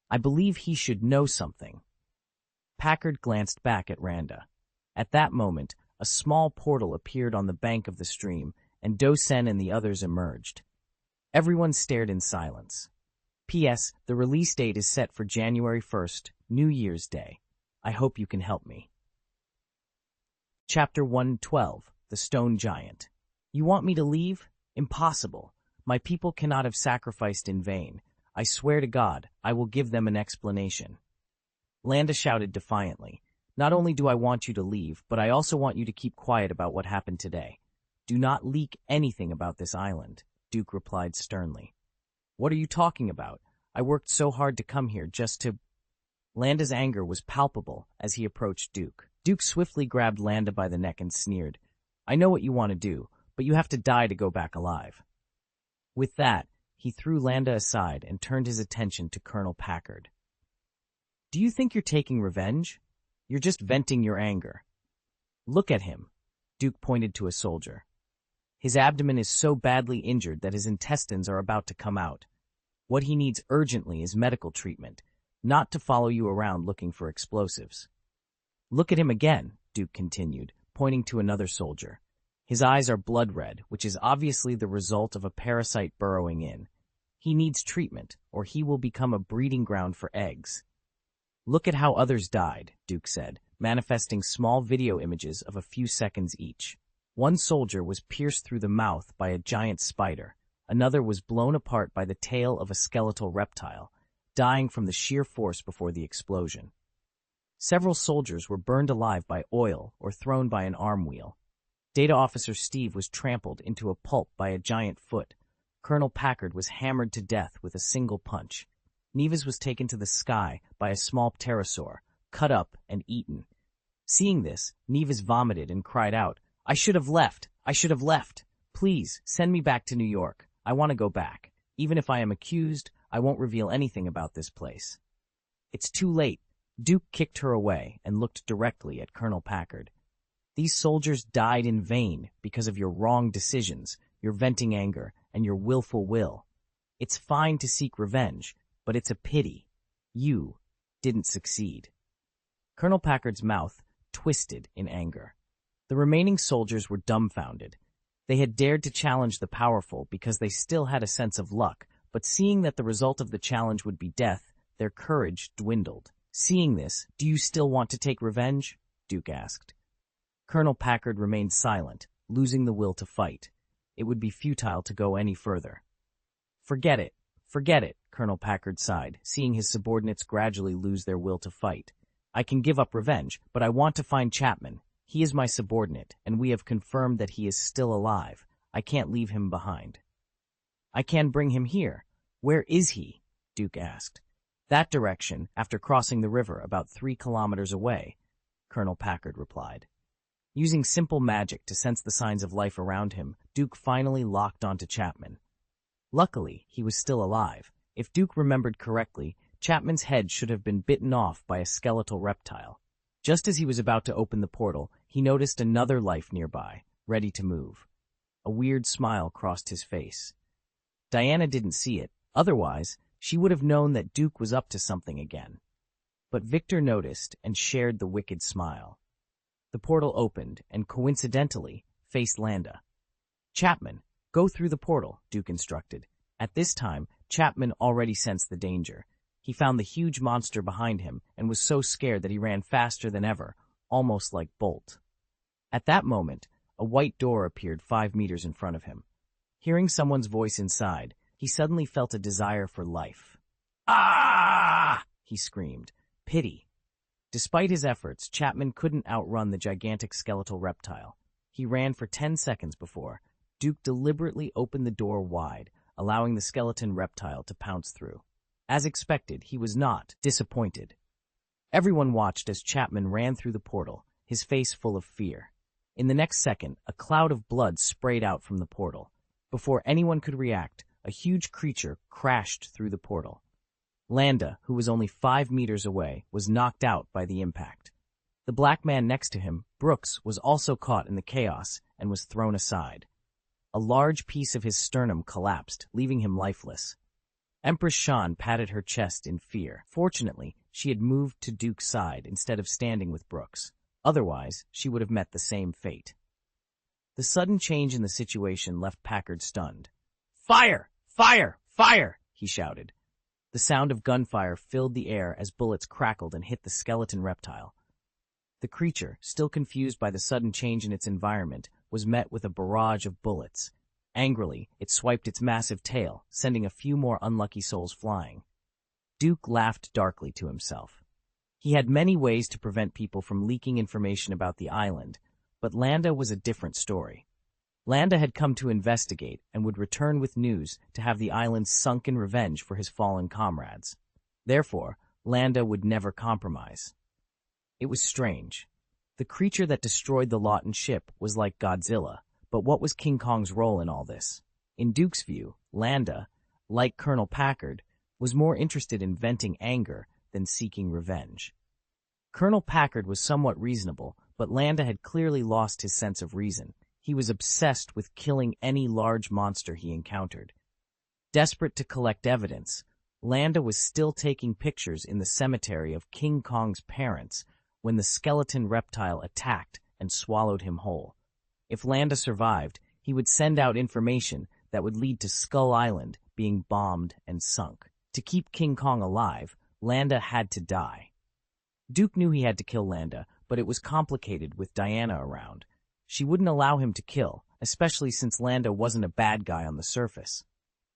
I believe he should know something. Packard glanced back at Randa. At that moment, a small portal appeared on the bank of the stream, and Dosen and the others emerged. Everyone stared in silence. P.S. The release date is set for January 1st, New Year's Day. I hope you can help me. Chapter 112, The Stone Giant. You want me to leave? Impossible. My people cannot have sacrificed in vain. I swear to God, I will give them an explanation. Landa shouted defiantly. Not only do I want you to leave, but I also want you to keep quiet about what happened today. Do not leak anything about this island, Duke replied sternly. What are you talking about? I worked so hard to come here just to— Landa's anger was palpable as he approached Duke. Duke swiftly grabbed Landa by the neck and sneered, I know what you want to do, but you have to die to go back alive. With that, he threw Landa aside and turned his attention to Colonel Packard. Do you think you're taking revenge? You're just venting your anger. Look at him. Duke pointed to a soldier. His abdomen is so badly injured that his intestines are about to come out. What he needs urgently is medical treatment, not to follow you around looking for explosives. Look at him again, Duke continued, pointing to another soldier. His eyes are blood red, which is obviously the result of a parasite burrowing in. He needs treatment, or he will become a breeding ground for eggs. Look at how others died, Duke said, manifesting small video images of a few seconds each. One soldier was pierced through the mouth by a giant spider. Another was blown apart by the tail of a skeletal reptile, dying from the sheer force before the explosion. Several soldiers were burned alive by oil or thrown by an arm wheel. Data Officer Steve was trampled into a pulp by a giant foot. Colonel Packard was hammered to death with a single punch. Nevis was taken to the sky by a small pterosaur, cut up and eaten. Seeing this, Nevis vomited and cried out, I should have left! I should have left! Please, send me back to New York. I want to go back. Even if I am accused, I won't reveal anything about this place. It's too late. Duke kicked her away and looked directly at Colonel Packard. These soldiers died in vain because of your wrong decisions, your venting anger, and your willful will. It's fine to seek revenge, but it's a pity. You didn't succeed. Colonel Packard's mouth twisted in anger. The remaining soldiers were dumbfounded. They had dared to challenge the powerful because they still had a sense of luck, but seeing that the result of the challenge would be death, their courage dwindled. Seeing this, do you still want to take revenge? Duke asked. Colonel Packard remained silent, losing the will to fight. It would be futile to go any further. Forget it, Colonel Packard sighed, seeing his subordinates gradually lose their will to fight. I can give up revenge, but I want to find Chapman. He is my subordinate, and we have confirmed that he is still alive. I can't leave him behind. I can bring him here. Where is he? Duke asked. That direction, after crossing the river about 3 kilometers away, Colonel Packard replied. Using simple magic to sense the signs of life around him, Duke finally locked onto Chapman. Luckily, he was still alive. If Duke remembered correctly, Chapman's head should have been bitten off by a skeletal reptile. Just as he was about to open the portal, he noticed another life nearby, ready to move. A weird smile crossed his face. Diana didn't see it. Otherwise, she would have known that Duke was up to something again. But Victor noticed and shared the wicked smile. The portal opened and, coincidentally, faced Landa. Chapman, go through the portal, Duke instructed. At this time, Chapman already sensed the danger. He found the huge monster behind him and was so scared that he ran faster than ever, almost like Bolt. At that moment, a white door appeared 5 meters in front of him. Hearing someone's voice inside, he suddenly felt a desire for life. Ah! He screamed. Pity. Despite his efforts, Chapman couldn't outrun the gigantic skeletal reptile. He ran for 10 seconds before Duke deliberately opened the door wide, allowing the skeleton reptile to pounce through. As expected, he was not disappointed. Everyone watched as Chapman ran through the portal, his face full of fear. In the next second, a cloud of blood sprayed out from the portal. Before anyone could react, a huge creature crashed through the portal. Landa, who was only 5 meters away, was knocked out by the impact. The black man next to him, Brooks, was also caught in the chaos and was thrown aside. A large piece of his sternum collapsed, leaving him lifeless. Empress Shan patted her chest in fear. Fortunately, she had moved to Duke's side instead of standing with Brooks. Otherwise, she would have met the same fate. The sudden change in the situation left Packard stunned. Fire! Fire! Fire! He shouted. The sound of gunfire filled the air as bullets crackled and hit the skeleton reptile. The creature, still confused by the sudden change in its environment, was met with a barrage of bullets. Angrily, it swiped its massive tail, sending a few more unlucky souls flying. Duke laughed darkly to himself. He had many ways to prevent people from leaking information about the island, but Landa was a different story. Landa had come to investigate and would return with news to have the island sunk in revenge for his fallen comrades. Therefore, Landa would never compromise. It was strange. The creature that destroyed the Lawton ship was like Godzilla, but what was King Kong's role in all this? In Duke's view, Landa, like Colonel Packard, was more interested in venting anger than seeking revenge. Colonel Packard was somewhat reasonable, but Landa had clearly lost his sense of reason. He was obsessed with killing any large monster he encountered. Desperate to collect evidence, Landa was still taking pictures in the cemetery of King Kong's parents when the skeleton reptile attacked and swallowed him whole. If Landa survived, he would send out information that would lead to Skull Island being bombed and sunk. To keep King Kong alive, Landa had to die. Duke knew he had to kill Landa, but it was complicated with Diana around. She wouldn't allow him to kill, especially since Landa wasn't a bad guy on the surface.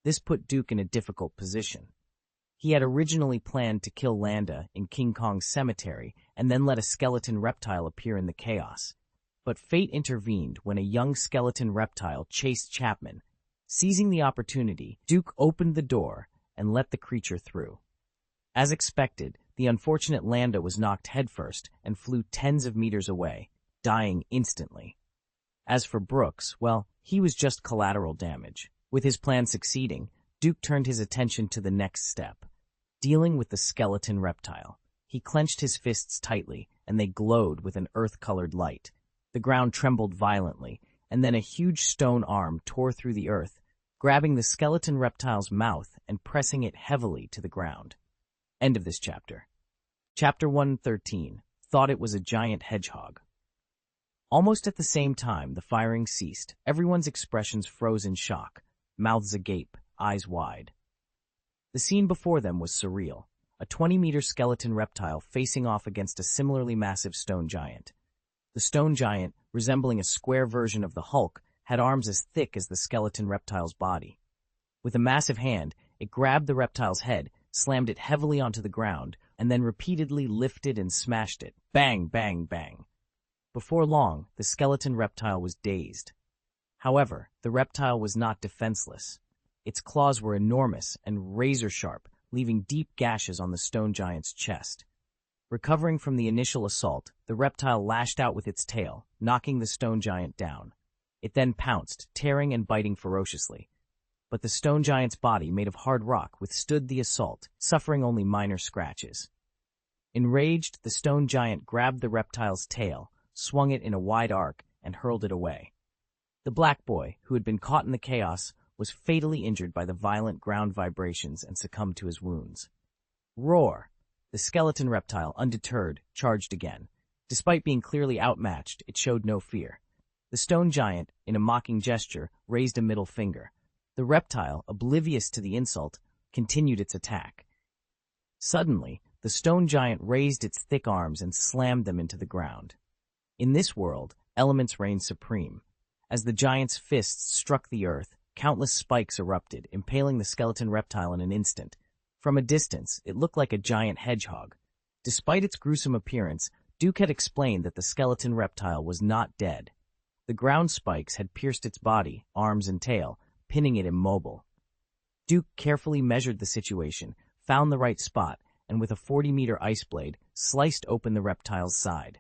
This put Duke in a difficult position. He had originally planned to kill Landa in King Kong's cemetery and then let a skeleton reptile appear in the chaos. But fate intervened when a young skeleton reptile chased Chapman. Seizing the opportunity, Duke opened the door and let the creature through. As expected, the unfortunate Landa was knocked headfirst and flew tens of meters away, dying instantly. As for Brooks, well, he was just collateral damage. With his plan succeeding, Duke turned his attention to the next step, dealing with the skeleton reptile. He clenched his fists tightly, and they glowed with an earth-colored light. The ground trembled violently, and then a huge stone arm tore through the earth, grabbing the skeleton reptile's mouth and pressing it heavily to the ground. End of this chapter. Chapter 113. Thought it was a giant hedgehog. Almost at the same time the firing ceased, everyone's expressions froze in shock, mouths agape, eyes wide. The scene before them was surreal, a 20-meter skeleton reptile facing off against a similarly massive stone giant. The stone giant, resembling a square version of the Hulk, had arms as thick as the skeleton reptile's body. With a massive hand, it grabbed the reptile's head, slammed it heavily onto the ground, and then repeatedly lifted and smashed it. Bang, bang, bang. Before long, the skeleton reptile was dazed. However, the reptile was not defenseless. Its claws were enormous and razor-sharp, leaving deep gashes on the stone giant's chest. Recovering from the initial assault, the reptile lashed out with its tail, knocking the stone giant down. It then pounced, tearing and biting ferociously. But the stone giant's body, made of hard rock, withstood the assault, suffering only minor scratches. Enraged, the stone giant grabbed the reptile's tail, swung it in a wide arc, and hurled it away. The black boy, who had been caught in the chaos, was fatally injured by the violent ground vibrations and succumbed to his wounds. Roar! The skeleton reptile, undeterred, charged again. Despite being clearly outmatched, it showed no fear. The stone giant, in a mocking gesture, raised a middle finger. The reptile, oblivious to the insult, continued its attack. Suddenly, the stone giant raised its thick arms and slammed them into the ground. In this world, elements reigned supreme. As the giant's fists struck the earth, countless spikes erupted, impaling the skeleton reptile in an instant. From a distance, it looked like a giant hedgehog. Despite its gruesome appearance, Duke had explained that the skeleton reptile was not dead. The ground spikes had pierced its body, arms and tail, pinning it immobile. Duke carefully measured the situation, found the right spot, and with a 40-meter ice blade, sliced open the reptile's side.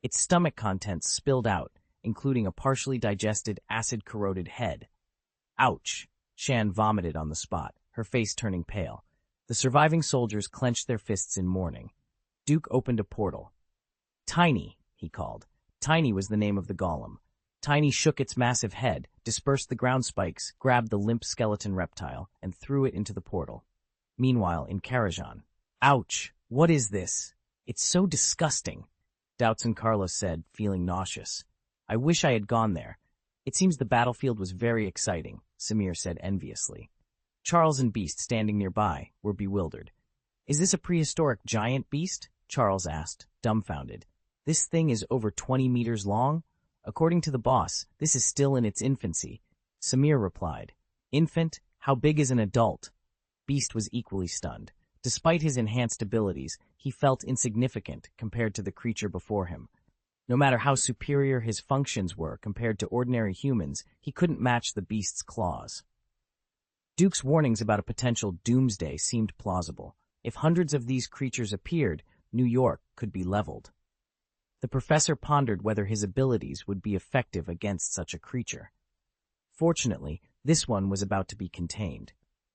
Its stomach contents spilled out, including a partially digested, acid-corroded head. Ouch! Shan vomited on the spot, her face turning pale. The surviving soldiers clenched their fists in mourning. Duke opened a portal. Tiny, he called. Tiny was the name of the golem. Tiny shook its massive head, dispersed the ground spikes, grabbed the limp skeleton reptile, and threw it into the portal. Meanwhile, in Karajan. Ouch! What is this? It's so disgusting, Doubtson Carlos said, feeling nauseous. I wish I had gone there. It seems the battlefield was very exciting, Samir said enviously. Charles and Beast, standing nearby, were bewildered. Is this a prehistoric giant, Beast? Charles asked, dumbfounded. This thing is over 20 meters long? According to the boss, this is still in its infancy. Samir replied. Infant? How big is an adult? Beast was equally stunned. Despite his enhanced abilities, he felt insignificant compared to the creature before him. No matter how superior his functions were compared to ordinary humans, he couldn't match the beast's claws. Duke's warnings about a potential doomsday seemed plausible. If hundreds of these creatures appeared, New York could be leveled. The professor pondered whether his abilities would be effective against such a creature. Fortunately, this one was about to be contained.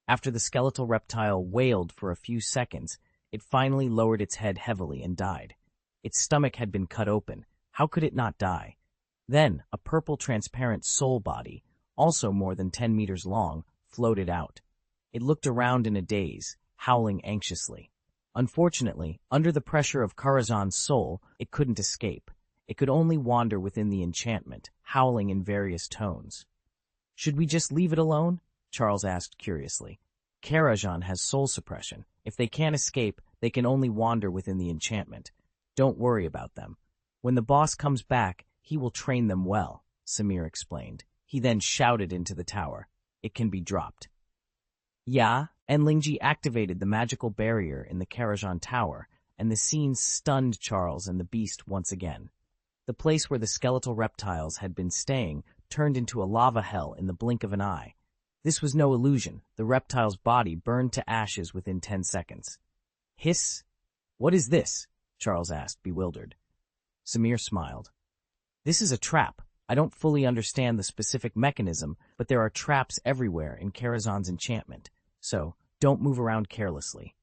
After the skeletal reptile wailed for a few seconds, it finally lowered its head heavily and died. Its stomach had been cut open. How could it not die? Then, a purple transparent soul body, also more than 10 meters long, floated out. It looked around in a daze, howling anxiously. Unfortunately, under the pressure of Karazhan's soul, it couldn't escape. It could only wander within the enchantment, howling in various tones. "Should we just leave it alone?" Charles asked curiously. "Karazhan has soul suppression. If they can't escape, they can only wander within the enchantment. Don't worry about them. When the boss comes back, he will train them well," Samir explained. He then shouted into the tower. "It can be dropped." "Yeah," and Lingji activated the magical barrier in the Karazhan Tower, and the scene stunned Charles and the beast once again. The place where the skeletal reptiles had been staying turned into a lava hell in the blink of an eye. This was no illusion. The reptile's body burned to ashes within 10 seconds. "Hiss? What is this?" Charles asked, bewildered. Samir smiled. "This is a trap. I don't fully understand the specific mechanism, but there are traps everywhere in Karazhan's enchantment, so don't move around carelessly."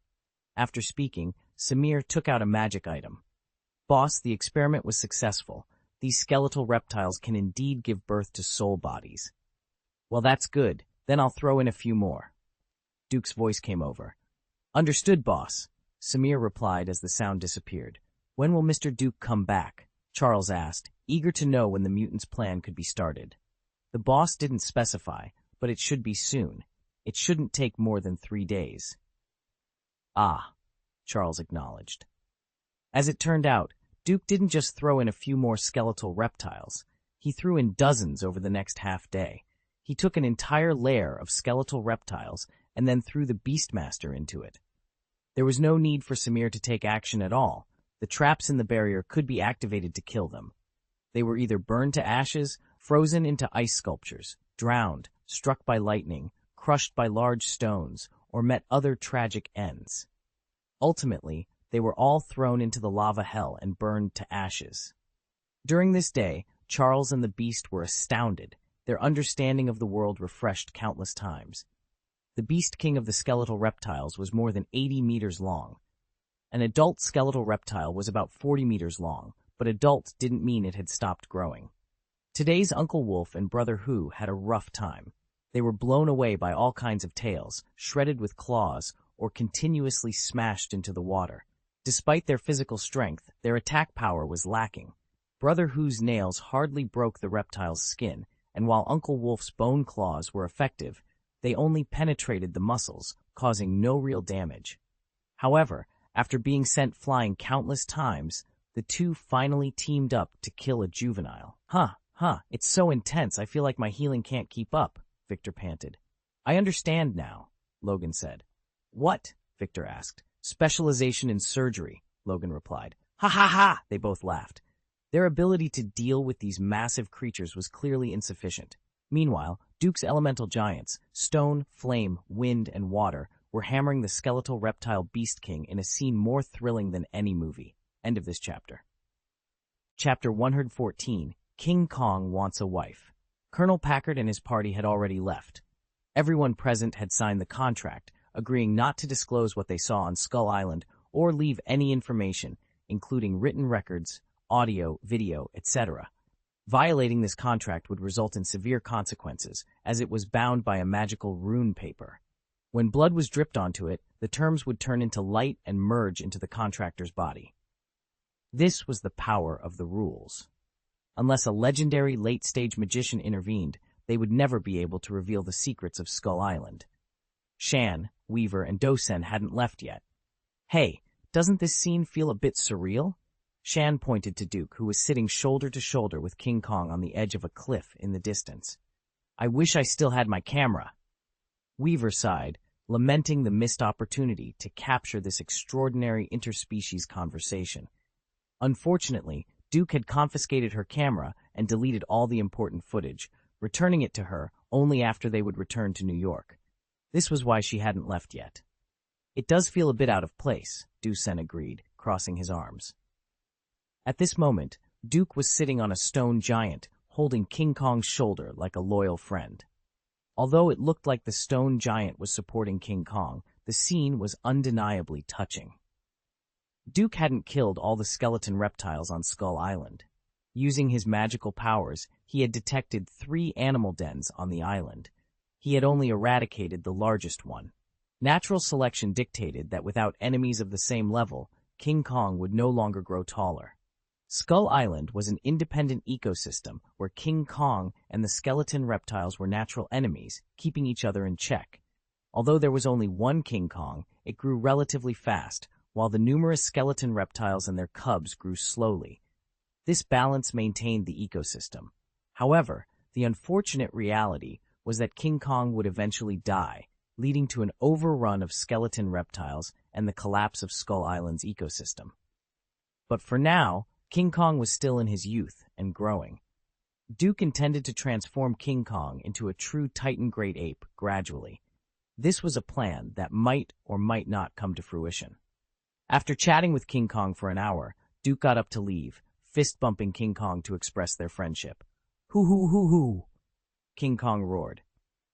After speaking, Samir took out a magic item. "Boss, the experiment was successful. These skeletal reptiles can indeed give birth to soul bodies." "Well, that's good. Then I'll throw in a few more." Duke's voice came over. "Understood, boss," Samir replied as the sound disappeared. "When will Mr. Duke come back?" Charles asked, eager to know when the mutants' plan could be started. The boss didn't specify, but it should be soon. It shouldn't take more than 3 days. "Ah," Charles acknowledged. As it turned out, Duke didn't just throw in a few more skeletal reptiles. He threw in dozens over the next half day. He took an entire lair of skeletal reptiles and then threw the Beastmaster into it. There was no need for Samir to take action at all. The traps in the barrier could be activated to kill them. They were either burned to ashes, frozen into ice sculptures, drowned, struck by lightning, crushed by large stones, or met other tragic ends. Ultimately, they were all thrown into the lava hell and burned to ashes. During this day, Charles and the Beast were astounded, their understanding of the world refreshed countless times. The Beast King of the skeletal reptiles was more than 80 meters long. An adult skeletal reptile was about 40 meters long, but adult didn't mean it had stopped growing. Today's Uncle Wolf and Brother Who had a rough time. They were blown away by all kinds of tails, shredded with claws, or continuously smashed into the water. Despite their physical strength, their attack power was lacking. Brother Who's nails hardly broke the reptile's skin, and while Uncle Wolf's bone claws were effective, they only penetrated the muscles, causing no real damage. However, after being sent flying countless times, the two finally teamed up to kill a juvenile. It's so intense I feel like my healing can't keep up," Victor panted. "I understand now," Logan said. "What?" Victor asked. "Specialization in surgery," Logan replied. "Ha ha ha!" They both laughed. Their ability to deal with these massive creatures was clearly insufficient. Meanwhile, Duke's elemental giants, stone, flame, wind, and water, were hammering the skeletal reptile Beast King in a scene more thrilling than any movie. End of this chapter. Chapter 114, King Kong Wants a Wife. Colonel Packard and his party had already left. Everyone present had signed the contract, agreeing not to disclose what they saw on Skull Island or leave any information, including written records, audio, video, etc. Violating this contract would result in severe consequences, as it was bound by a magical rune paper. When blood was dripped onto it, the terms would turn into light and merge into the contractor's body. This was the power of the rules. Unless a legendary late-stage magician intervened, they would never be able to reveal the secrets of Skull Island. Shan, Weaver, and Dosen hadn't left yet. "Hey, doesn't this scene feel a bit surreal?" Shan pointed to Duke, who was sitting shoulder to shoulder with King Kong on the edge of a cliff in the distance. "I wish I still had my camera." Weaver sighed, lamenting the missed opportunity to capture this extraordinary interspecies conversation. Unfortunately, Duke had confiscated her camera and deleted all the important footage, returning it to her only after they would return to New York. This was why she hadn't left yet. It does feel a bit out of place, Dusen agreed, crossing his arms. At this moment, Duke was sitting on a stone giant, holding King Kong's shoulder like a loyal friend. Although it looked like the stone giant was supporting King Kong, the scene was undeniably touching. Duke hadn't killed all the skeleton reptiles on Skull Island. Using his magical powers, he had detected 3 animal dens on the island. He had only eradicated the largest one. Natural selection dictated that without enemies of the same level, King Kong would no longer grow taller. Skull Island was an independent ecosystem where King Kong and the skeleton reptiles were natural enemies, keeping each other in check. Although there was only one King Kong, it grew relatively fast, while the numerous skeleton reptiles and their cubs grew slowly. This balance maintained the ecosystem. However, the unfortunate reality was that King Kong would eventually die, leading to an overrun of skeleton reptiles and the collapse of Skull Island's ecosystem. But for now, King Kong was still in his youth and growing. Duke intended to transform King Kong into a true Titan great ape gradually. This was a plan that might or might not come to fruition. After chatting with King Kong for an hour, Duke got up to leave, fist-bumping King Kong to express their friendship. "Hoo hoo hoo hoo!" King Kong roared.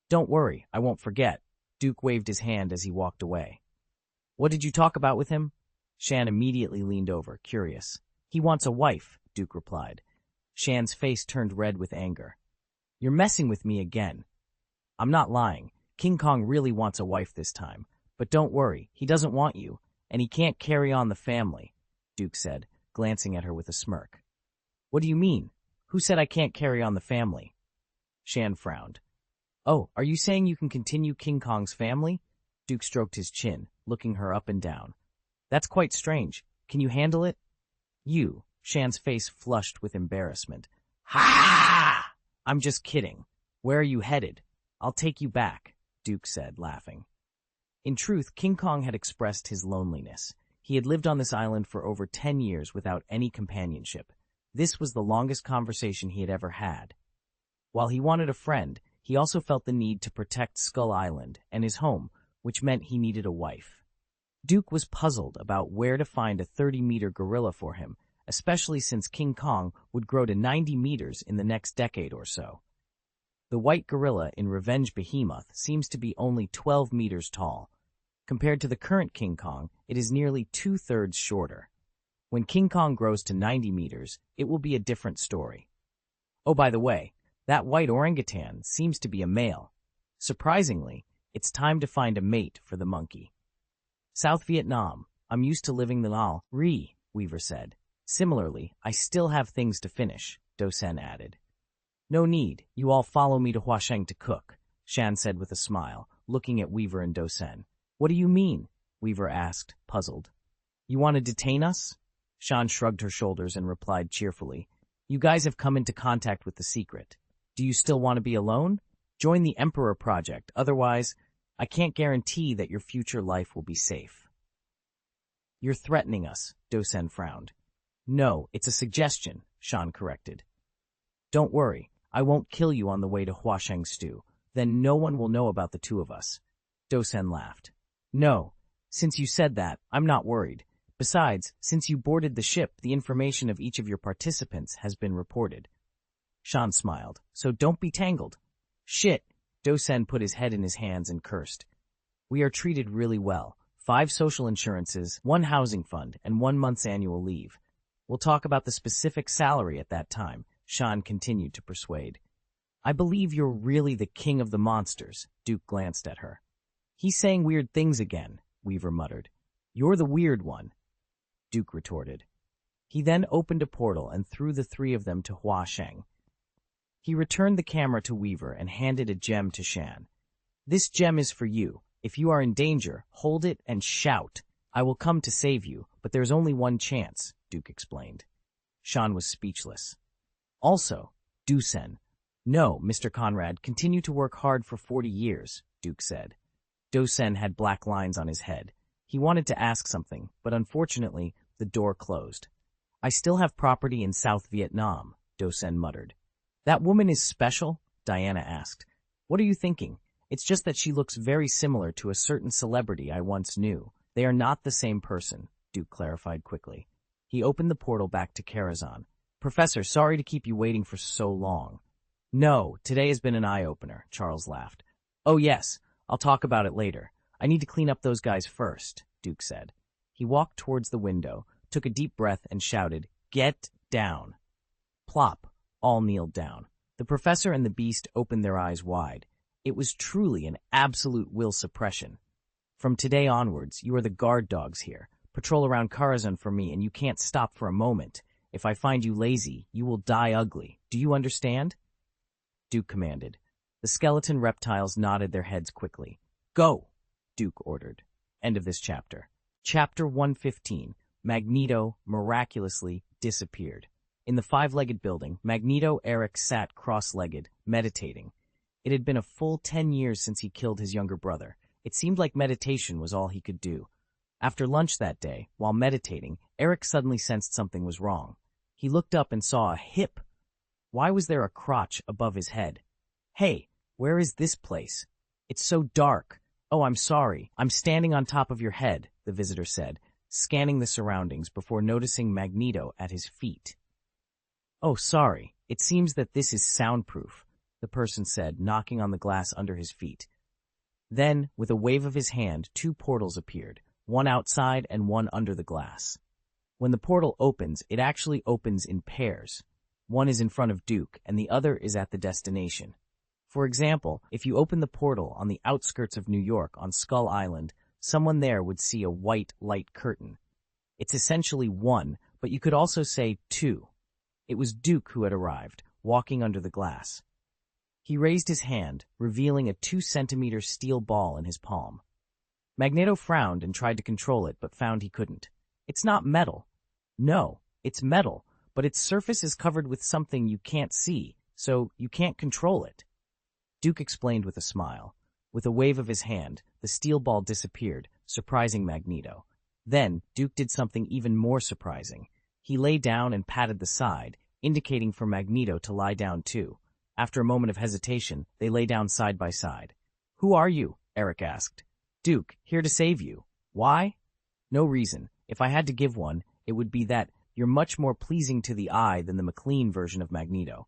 "Don't worry, I won't forget." Duke waved his hand as he walked away. "What did you talk about with him?" Shan immediately leaned over, curious. "He wants a wife," Duke replied. Shan's face turned red with anger. "You're messing with me again." "I'm not lying. King Kong really wants a wife this time. But don't worry, he doesn't want you, and he can't carry on the family," Duke said, glancing at her with a smirk. "What do you mean? Who said I can't carry on the family?" Shan frowned. "Oh, are you saying you can continue King Kong's family?" Duke stroked his chin, looking her up and down. "That's quite strange. Can you handle it?" "You," Shan's face flushed with embarrassment. "Ha! I'm just kidding. Where are you headed?" "I'll take you back," Duke said, laughing. In truth, King Kong had expressed his loneliness. He had lived on this island for over 10 years without any companionship. This was the longest conversation he had ever had. While he wanted a friend, he also felt the need to protect Skull Island and his home, which meant he needed a wife. Duke was puzzled about where to find a 30-meter gorilla for him, especially since King Kong would grow to 90 meters in the next decade or so. The white gorilla in Revenge Behemoth seems to be only 12 meters tall. Compared to the current King Kong, it is nearly 2/3 shorter. When King Kong grows to 90 meters, it will be a different story. Oh, by the way, that white orangutan seems to be a male. Surprisingly, it's time to find a mate for the monkey. "South Vietnam. I'm used to living the Nal Re," Weaver said. "Similarly, I still have things to finish," Dosen added. "No need. You all follow me to Huasheng to cook," Shan said with a smile, looking at Weaver and Dosen. "What do you mean?" Weaver asked, puzzled. "You want to detain us?" Shan shrugged her shoulders and replied cheerfully. "You guys have come into contact with the secret. Do you still want to be alone? Join the Emperor Project. Otherwise, I can't guarantee that your future life will be safe." "You're threatening us," Dosen frowned. "No, it's a suggestion," Shan corrected. "Don't worry, I won't kill you on the way to Huasheng Stew. Then no one will know about the two of us." Dosen laughed. "No, since you said that, I'm not worried. Besides, since you boarded the ship, the information of each of your participants has been reported." Shan smiled. "So don't be tangled." "Shit!" Dosen put his head in his hands and cursed. "We are treated really well. 5 social insurances, 1 housing fund, and 1 month's annual leave. We'll talk about the specific salary at that time," Shan continued to persuade. "I believe you're really the king of the monsters," Duke glanced at her. "He's saying weird things again," Weaver muttered. "You're the weird one," Duke retorted. He then opened a portal and threw the 3 of them to Huasheng. He returned the camera to Weaver and handed a gem to Shan. "This gem is for you. If you are in danger, hold it and shout. I will come to save you, but there's only one chance," Duke explained. Shan was speechless. "Also, Dosen." "No, Mr. Conrad, continue to work hard for 40 years, Duke said. Dosen had black lines on his head. He wanted to ask something, but unfortunately, the door closed. I still have property in South Vietnam, Docen muttered. That woman is special? Diana asked. What are you thinking? It's just that she looks very similar to a certain celebrity I once knew. They are not the same person, Duke clarified quickly. He opened the portal back to Karazhan. Professor, sorry to keep you waiting for so long. No, today has been an eye-opener, Charles laughed. Oh yes, I'll talk about it later. I need to clean up those guys first, Duke said. He walked towards the window, took a deep breath, and shouted, Get down. Plop. All kneeled down. The professor and the beast opened their eyes wide. It was truly an absolute will suppression. From today onwards, you are the guard dogs here. Patrol around Karazhan for me, and you can't stop for a moment. If I find you lazy, you will die ugly. Do you understand? Duke commanded. The skeleton reptiles nodded their heads quickly. Go, Duke ordered. End of this chapter. Chapter 115. Magneto miraculously disappeared. In the five-legged building, Magneto Eric sat cross-legged, meditating. It had been a full 10 years since he killed his younger brother. It seemed like meditation was all he could do. After lunch that day, while meditating, Eric suddenly sensed something was wrong. He looked up and saw a hip. Why was there a crotch above his head? Hey, where is this place? It's so dark. Oh, I'm sorry. I'm standing on top of your head, the visitor said, scanning the surroundings before noticing Magneto at his feet. Oh, sorry. It seems that this is soundproof, the person said, knocking on the glass under his feet. Then, with a wave of his hand, two portals appeared, one outside and one under the glass. When the portal opens, it actually opens in pairs. One is in front of Duke, and the other is at the destination. For example, if you open the portal on the outskirts of New York on Skull Island, someone there would see a white light curtain. It's essentially one, but you could also say two. It was Duke who had arrived, walking under the glass. He raised his hand, revealing a 2-centimeter steel ball in his palm. Magneto frowned and tried to control it, but found he couldn't. It's not metal. No, it's metal, but its surface is covered with something you can't see, so you can't control it. Duke explained with a smile. With a wave of his hand, the steel ball disappeared, surprising Magneto. Then, Duke did something even more surprising. He lay down and patted the side, indicating for Magneto to lie down too. After a moment of hesitation, they lay down side by side. Who are you? Eric asked. Duke, here to save you. Why? No reason. If I had to give one, it would be that you're much more pleasing to the eye than the McLean version of Magneto.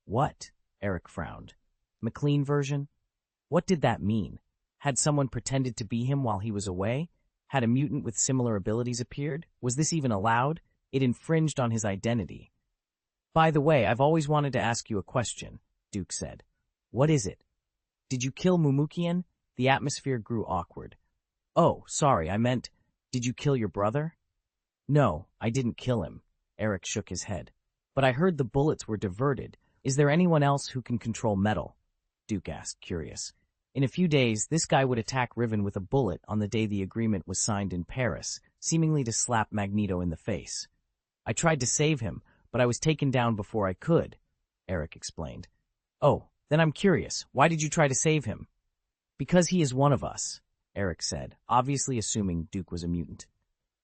What? Eric frowned. McLean version? What did that mean? Had someone pretended to be him while he was away? Had a mutant with similar abilities appeared? Was this even allowed? It infringed on his identity. By the way, I've always wanted to ask you a question, Duke said. What is it? Did you kill Mumukian? The atmosphere grew awkward. Oh, sorry, I meant, did you kill your brother? No, I didn't kill him. Eric shook his head. But I heard the bullets were diverted. Is there anyone else who can control metal? Duke asked, curious. In a few days, this guy would attack Riven with a bullet on the day the agreement was signed in Paris, seemingly to slap Magneto in the face. I tried to save him, but I was taken down before I could, Eric explained. Oh, then I'm curious. Why did you try to save him? Because he is one of us, Eric said, obviously assuming Duke was a mutant.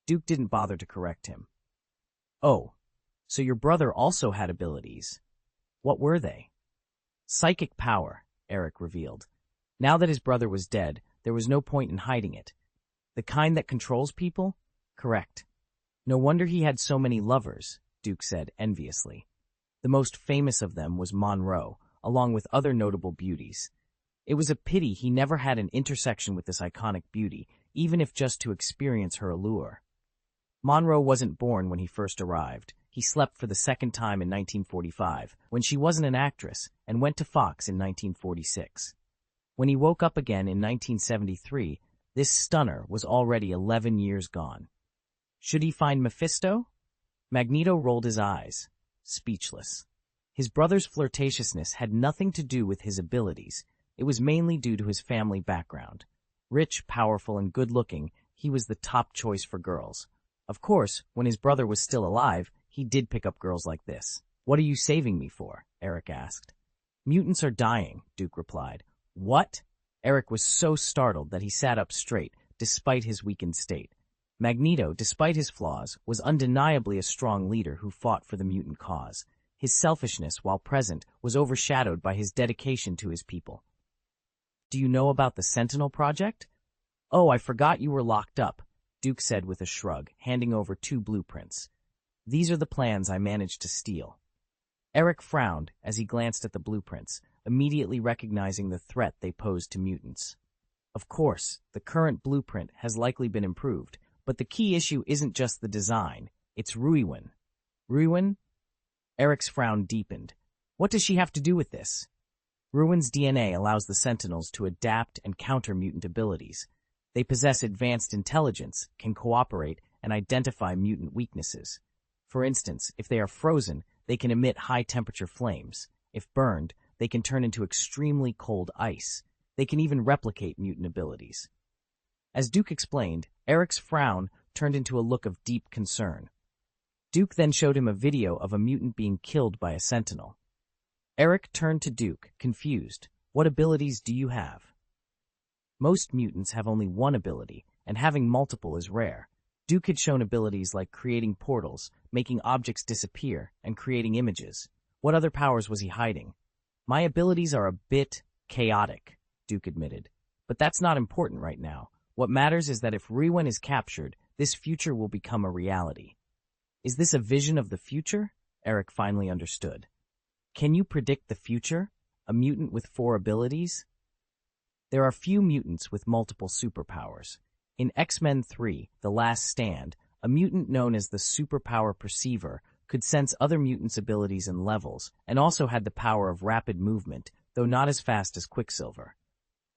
Duke didn't bother to correct him. Oh, so your brother also had abilities. What were they? Psychic power, Eric revealed. Now that his brother was dead, there was no point in hiding it. The kind that controls people? Correct. No wonder he had so many lovers, Duke said enviously. The most famous of them was Monroe, along with other notable beauties. It was a pity he never had an intersection with this iconic beauty, even if just to experience her allure. Monroe wasn't born when he first arrived. He slept for the second time in 1945, when she wasn't an actress, and went to Fox in 1946. When he woke up again in 1973, this stunner was already 11 years gone. Should he find Mephisto? Magneto rolled his eyes, speechless. His brother's flirtatiousness had nothing to do with his abilities. It was mainly due to his family background. Rich, powerful, and good-looking, he was the top choice for girls. Of course, when his brother was still alive, he did pick up girls like this. What are you saving me for? Eric asked. Mutants are dying, Duke replied. What? Eric was so startled that he sat up straight, despite his weakened state. Magneto, despite his flaws, was undeniably a strong leader who fought for the mutant cause. His selfishness, while present, was overshadowed by his dedication to his people. "Do you know about the Sentinel Project?" "Oh, I forgot you were locked up," Duke said with a shrug, handing over 2 blueprints. "These are the plans I managed to steal." Eric frowned as he glanced at the blueprints, immediately recognizing the threat they posed to mutants. Of course, the current blueprint has likely been improved, but the key issue isn't just the design, it's Ruiwen. Ruiwen? Eric's frown deepened. What does she have to do with this? Ruiwen's DNA allows the Sentinels to adapt and counter mutant abilities. They possess advanced intelligence, can cooperate, and identify mutant weaknesses. For instance, if they are frozen, they can emit high-temperature flames. If burned, they can turn into extremely cold ice. They can even replicate mutant abilities. As Duke explained, Eric's frown turned into a look of deep concern. Duke then showed him a video of a mutant being killed by a sentinel. Eric turned to Duke, confused. "What abilities do you have?" Most mutants have only one ability, and having multiple is rare. Duke had shown abilities like creating portals, making objects disappear, and creating images. What other powers was he hiding? "My abilities are a bit chaotic," Duke admitted. "But that's not important right now. What matters is that if Ruiwen is captured, this future will become a reality." "Is this a vision of the future?" Eric finally understood. "Can you predict the future? A mutant with 4 abilities?" There are few mutants with multiple superpowers. In X-Men 3, The Last Stand, a mutant known as the Superpower Perceiver could sense other mutants' abilities and levels, and also had the power of rapid movement, though not as fast as Quicksilver.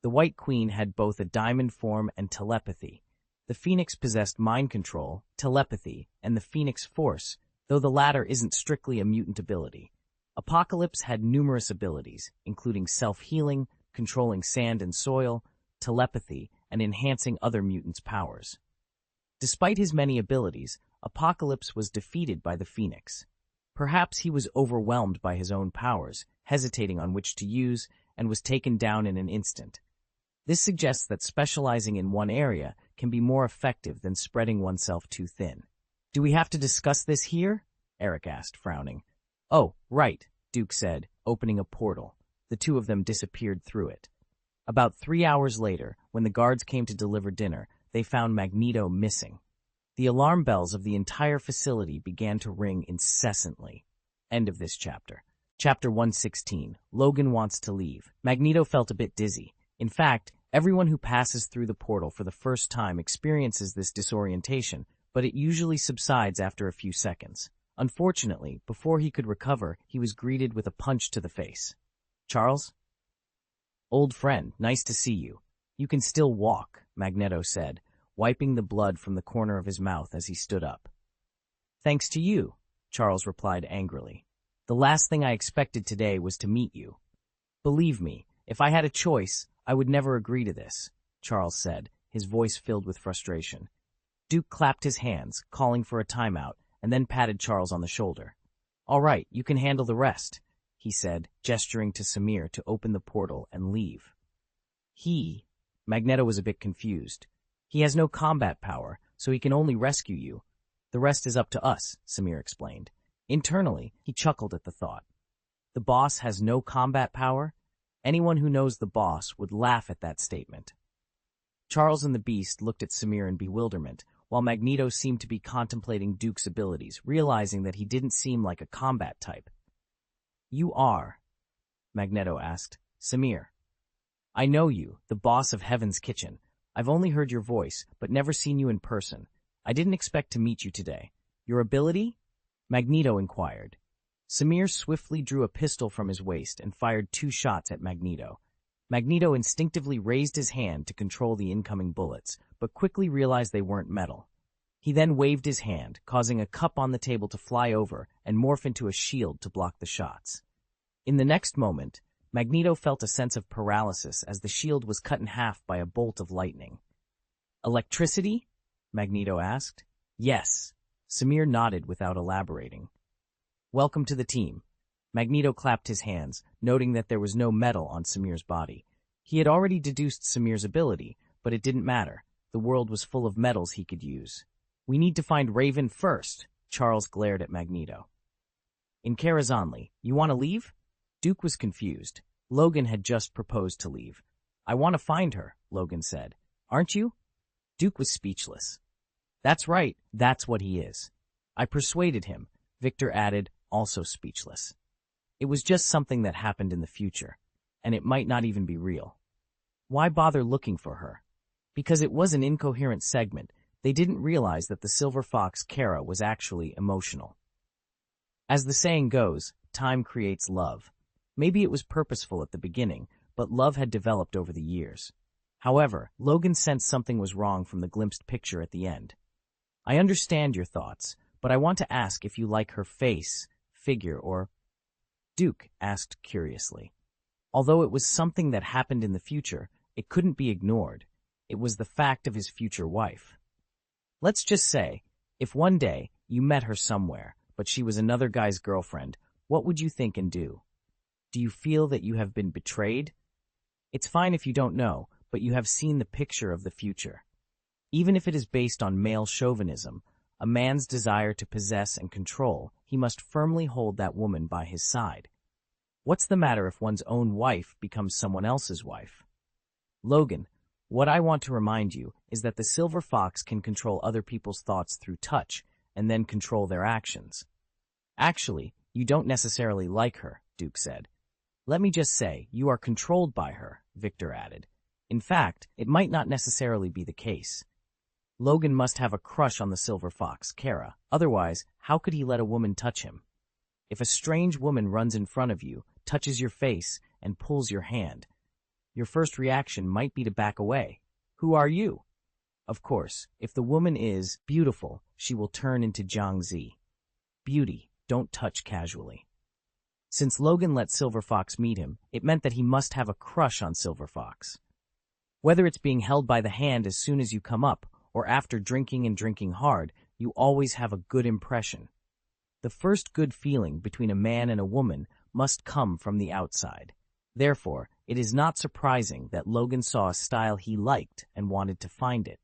The White Queen had both a diamond form and telepathy. The Phoenix possessed mind control, telepathy, and the Phoenix Force, though the latter isn't strictly a mutant ability. Apocalypse had numerous abilities, including self-healing, controlling sand and soil, telepathy, and enhancing other mutants' powers. Despite his many abilities, Apocalypse was defeated by the Phoenix. Perhaps he was overwhelmed by his own powers, hesitating on which to use, and was taken down in an instant. This suggests that specializing in one area can be more effective than spreading oneself too thin. "Do we have to discuss this here?" Eric asked, frowning. "Oh, right," Duke said, opening a portal. The 2 of them disappeared through it. About 3 hours later, when the guards came to deliver dinner, they found Magneto missing. The alarm bells of the entire facility began to ring incessantly. End of this chapter. Chapter 116. Logan wants to leave. Magneto felt a bit dizzy. In fact, everyone who passes through the portal for the first time experiences this disorientation, but it usually subsides after a few seconds. Unfortunately, before he could recover, he was greeted with a punch to the face. "Charles?" "Old friend, nice to see you. You can still walk," Magneto said, wiping the blood from the corner of his mouth as he stood up. "Thanks to you," Charles replied angrily. "The last thing I expected today was to meet you. Believe me, if I had a choice, I would never agree to this," Charles said, his voice filled with frustration. Duke clapped his hands, calling for a timeout, and then patted Charles on the shoulder. "All right, you can handle the rest," he said, gesturing to Samir to open the portal and leave. Magneto was a bit confused. "He has no combat power, so he can only rescue you. The rest is up to us," Samir explained. Internally, he chuckled at the thought. The boss has no combat power? Anyone who knows the boss would laugh at that statement. Charles and the Beast looked at Samir in bewilderment, while Magneto seemed to be contemplating Duke's abilities, realizing that he didn't seem like a combat type. "You are?" Magneto asked. "Samir." "I know you, the boss of Heaven's Kitchen. I've only heard your voice, but never seen you in person. I didn't expect to meet you today. Your ability?" Magneto inquired. Samir swiftly drew a pistol from his waist and fired 2 shots at Magneto. Magneto instinctively raised his hand to control the incoming bullets, but quickly realized they weren't metal. He then waved his hand, causing a cup on the table to fly over and morph into a shield to block the shots. In the next moment, Magneto felt a sense of paralysis as the shield was cut in half by a bolt of lightning. "Electricity?" Magneto asked. "Yes." Samir nodded without elaborating. "Welcome to the team." Magneto clapped his hands, noting that there was no metal on Samir's body. He had already deduced Samir's ability, but it didn't matter. The world was full of metals he could use. We need to find Raven first, Charles glared at Magneto. In Karazhanli, you want to leave? Duke was confused. Logan had just proposed to leave. I want to find her, Logan said. Aren't you? Duke was speechless. That's right, that's what he is. I persuaded him, Victor added, also speechless. It was just something that happened in the future, and it might not even be real. Why bother looking for her? Because it was an incoherent segment, they didn't realize that the silver fox Kara was actually emotional. As the saying goes, time creates love. Maybe it was purposeful at the beginning, but love had developed over the years. However, Logan sensed something was wrong from the glimpsed picture at the end. I understand your thoughts, but I want to ask if you like her face, figure, or... Duke asked curiously. Although it was something that happened in the future, it couldn't be ignored. It was the fact of his future wife. Let's just say, if one day you met her somewhere, but she was another guy's girlfriend, what would you think and do? Do you feel that you have been betrayed? It's fine if you don't know, but you have seen the picture of the future. Even if it is based on male chauvinism, a man's desire to possess and control, he must firmly hold that woman by his side. What's the matter if one's own wife becomes someone else's wife? Logan, what I want to remind you is that the silver fox can control other people's thoughts through touch and then control their actions. Actually, you don't necessarily like her, Duke said. Let me just say, you are controlled by her, Victor added. In fact, it might not necessarily be the case. Logan must have a crush on the silver fox, Kara. Otherwise, how could he let a woman touch him? If a strange woman runs in front of you, touches your face, and pulls your hand, your first reaction might be to back away. Who are you? Of course, if the woman is beautiful, she will turn into Jiangzi. Beauty, don't touch casually. Since Logan let Silver Fox meet him, it meant that he must have a crush on Silver Fox. Whether it's being held by the hand as soon as you come up, or after drinking and drinking hard, you always have a good impression. The first good feeling between a man and a woman must come from the outside. Therefore, it is not surprising that Logan saw a style he liked and wanted to find it.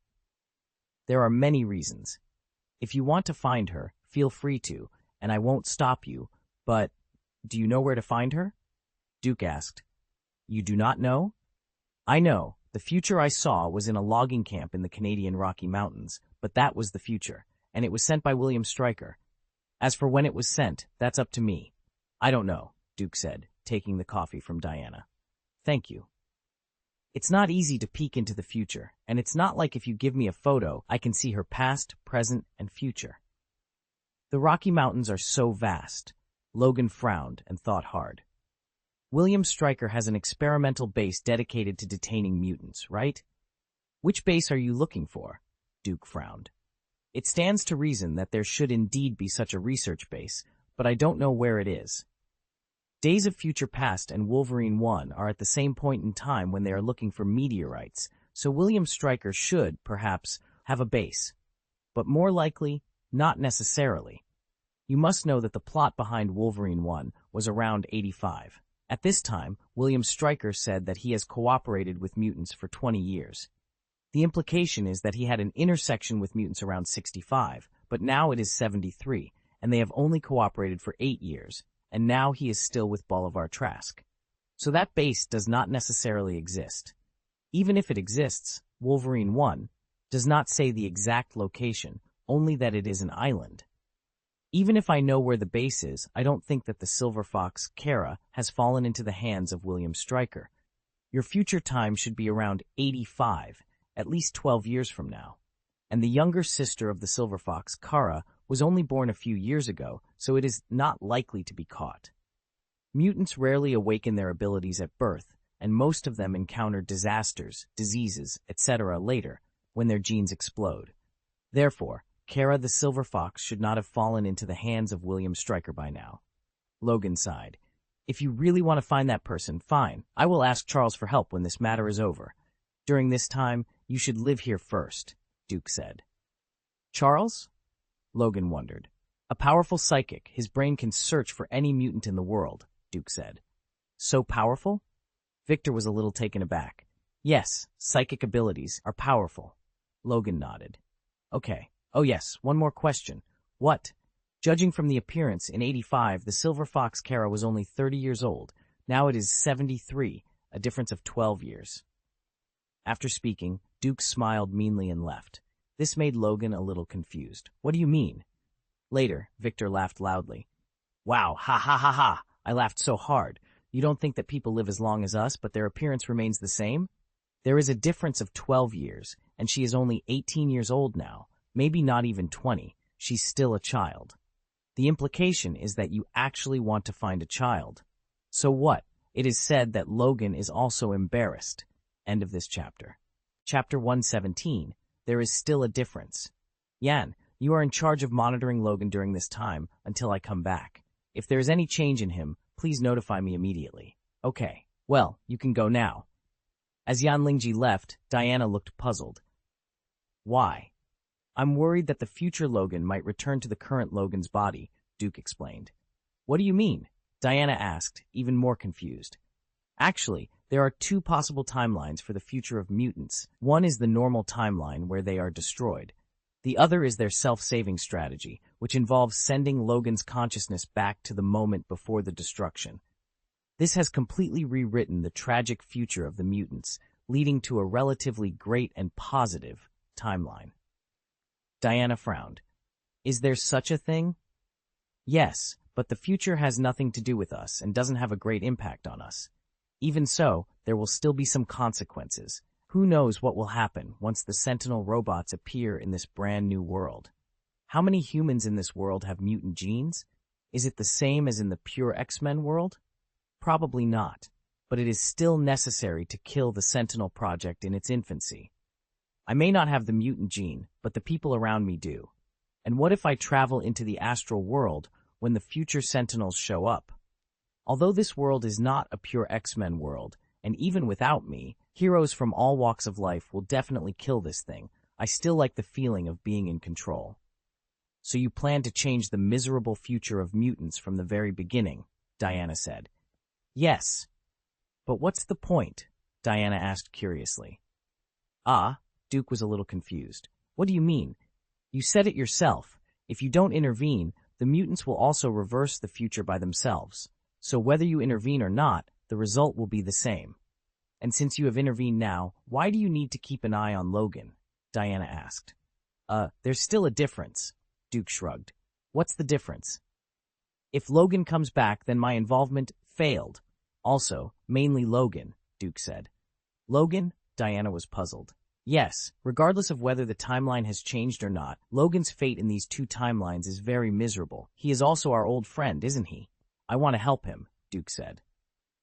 There are many reasons. If you want to find her, feel free to, and I won't stop you, but do you know where to find her? Duke asked. You do not know? I know. The future I saw was in a logging camp in the Canadian Rocky Mountains, but that was the future, and it was sent by William Stryker. As for when it was sent, that's up to me. I don't know, Duke said, taking the coffee from Diana. Thank you. It's not easy to peek into the future, and it's not like if you give me a photo, I can see her past, present, and future. The Rocky Mountains are so vast. Logan frowned and thought hard. William Stryker has an experimental base dedicated to detaining mutants, right? Which base are you looking for? Duke frowned. It stands to reason that there should indeed be such a research base, but I don't know where it is. Days of Future Past and Wolverine 1 are at the same point in time when they are looking for meteorites, so William Stryker should, perhaps, have a base. But more likely, not necessarily. You must know that the plot behind Wolverine 1 was around 85. At this time, William Stryker said that he has cooperated with mutants for 20 years. The implication is that he had an intersection with mutants around 65, but now it is 73, and they have only cooperated for 8 years, and now he is still with Bolivar Trask. So that base does not necessarily exist. Even if it exists, Wolverine 1 does not say the exact location, only that it is an island. Even if I know where the base is, I don't think that the Silver Fox, Kara, has fallen into the hands of William Stryker. Your future time should be around 85, at least 12 years from now. And the younger sister of the Silver Fox, Kara, was only born a few years ago, so it is not likely to be caught. Mutants rarely awaken their abilities at birth, and most of them encounter disasters, diseases, etc. later, when their genes explode. Therefore, Kara the Silver Fox should not have fallen into the hands of William Stryker by now. Logan sighed. If you really want to find that person, fine. I will ask Charles for help when this matter is over. During this time, you should live here first, Duke said. Charles? Logan wondered. A powerful psychic, his brain can search for any mutant in the world, Duke said. So powerful? Victor was a little taken aback. Yes, psychic abilities are powerful. Logan nodded. Okay, Oh yes, one more question. What? Judging from the appearance, in 85, the silver fox Kara was only 30 years old. Now it is 73, a difference of 12 years. After speaking, Duke smiled meanly and left. This made Logan a little confused. What do you mean? Later, Victor laughed loudly. Wow, ha ha ha ha! I laughed so hard. You don't think that people live as long as us, but their appearance remains the same? There is a difference of 12 years, and she is only 18 years old now, maybe not even 20. She's still a child. The implication is that you actually want to find a child. So what? It is said that Logan is also embarrassed. End of this chapter. Chapter 117. There is still a difference. Yan, you are in charge of monitoring Logan during this time until I come back. If there is any change in him, please notify me immediately. Okay. Well, you can go now. As Yan Lingji left, Diana looked puzzled. Why? I'm worried that the future Logan might return to the current Logan's body, Duke explained. What do you mean? Diana asked, even more confused. Actually, there are two possible timelines for the future of mutants. One is the normal timeline where they are destroyed. The other is their self-saving strategy, which involves sending Logan's consciousness back to the moment before the destruction. This has completely rewritten the tragic future of the mutants, leading to a relatively great and positive timeline. Diana frowned. Is there such a thing? Yes, but the future has nothing to do with us and doesn't have a great impact on us. Even so, there will still be some consequences. Who knows what will happen once the Sentinel robots appear in this brand new world? How many humans in this world have mutant genes? Is it the same as in the pure X-Men world? Probably not, but it is still necessary to kill the Sentinel project in its infancy. I may not have the mutant gene, but the people around me do. And what if I travel into the astral world when the future Sentinels show up? Although this world is not a pure X-Men world, and even without me, heroes from all walks of life will definitely kill this thing, I still like the feeling of being in control. So you plan to change the miserable future of mutants from the very beginning, Diana said. Yes. But what's the point? Diana asked curiously. Duke was a little confused. What do you mean? You said it yourself. If you don't intervene, the mutants will also reverse the future by themselves. So whether you intervene or not, the result will be the same. And since you have intervened now, why do you need to keep an eye on Logan? Diana asked. There's still a difference, Duke shrugged. What's the difference? If Logan comes back, then my involvement failed. Also, mainly Logan, Duke said. Logan? Diana was puzzled. Yes, regardless of whether the timeline has changed or not, Logan's fate in these two timelines is very miserable. He is also our old friend, isn't he? I want to help him, Duke said.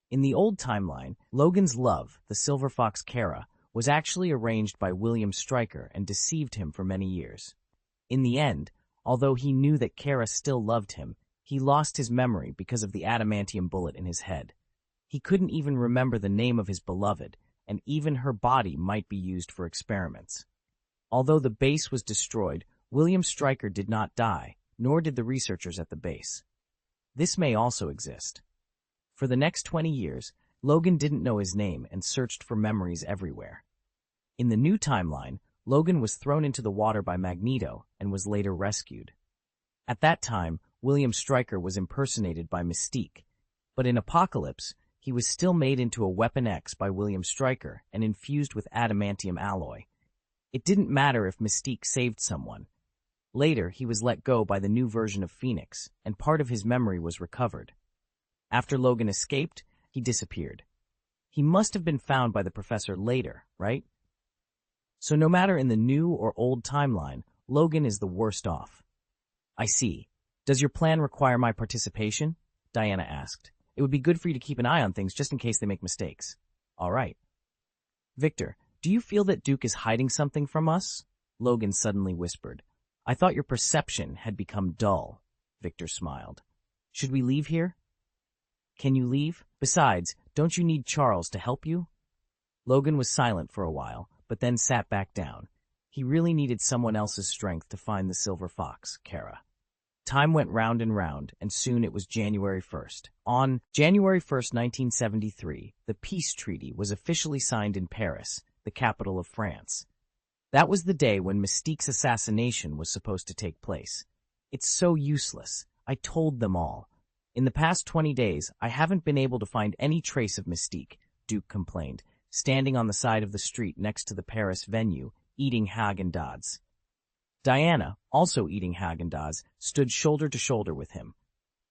In the old timeline, Logan's love, the silver fox Kara, was actually arranged by William Stryker and deceived him for many years. In the end, although he knew that Kara still loved him, he lost his memory because of the adamantium bullet in his head. He couldn't even remember the name of his beloved, and even her body might be used for experiments. Although the base was destroyed, William Stryker did not die, nor did the researchers at the base. This may also exist. For the next 20 years, Logan didn't know his name and searched for memories everywhere. In the new timeline, Logan was thrown into the water by Magneto and was later rescued. At that time, William Stryker was impersonated by Mystique, but in Apocalypse, he was still made into a Weapon X by William Stryker and infused with adamantium alloy. It didn't matter if Mystique saved someone. Later, he was let go by the new version of Phoenix, and part of his memory was recovered. After Logan escaped, he disappeared. He must have been found by the professor later, right? So no matter in the new or old timeline, Logan is the worst off. I see. Does your plan require my participation? Diana asked. It would be good for you to keep an eye on things just in case they make mistakes. All right. Victor, do you feel that Duke is hiding something from us? Logan suddenly whispered. I thought your perception had become dull. Victor smiled. Should we leave here? Can you leave? Besides, don't you need Charles to help you? Logan was silent for a while, but then sat back down. He really needed someone else's strength to find the silver fox, Kara. Time went round and round, and soon it was January 1st. On January 1st, 1973, the peace treaty was officially signed in Paris, the capital of France. That was the day when Mystique's assassination was supposed to take place. It's so useless. I told them all. In the past 20 days, I haven't been able to find any trace of Mystique, Duke complained, standing on the side of the street next to the Paris venue, eating Haagen-Dazs. Diana, also eating Haagen-Dazs, stood shoulder to shoulder with him.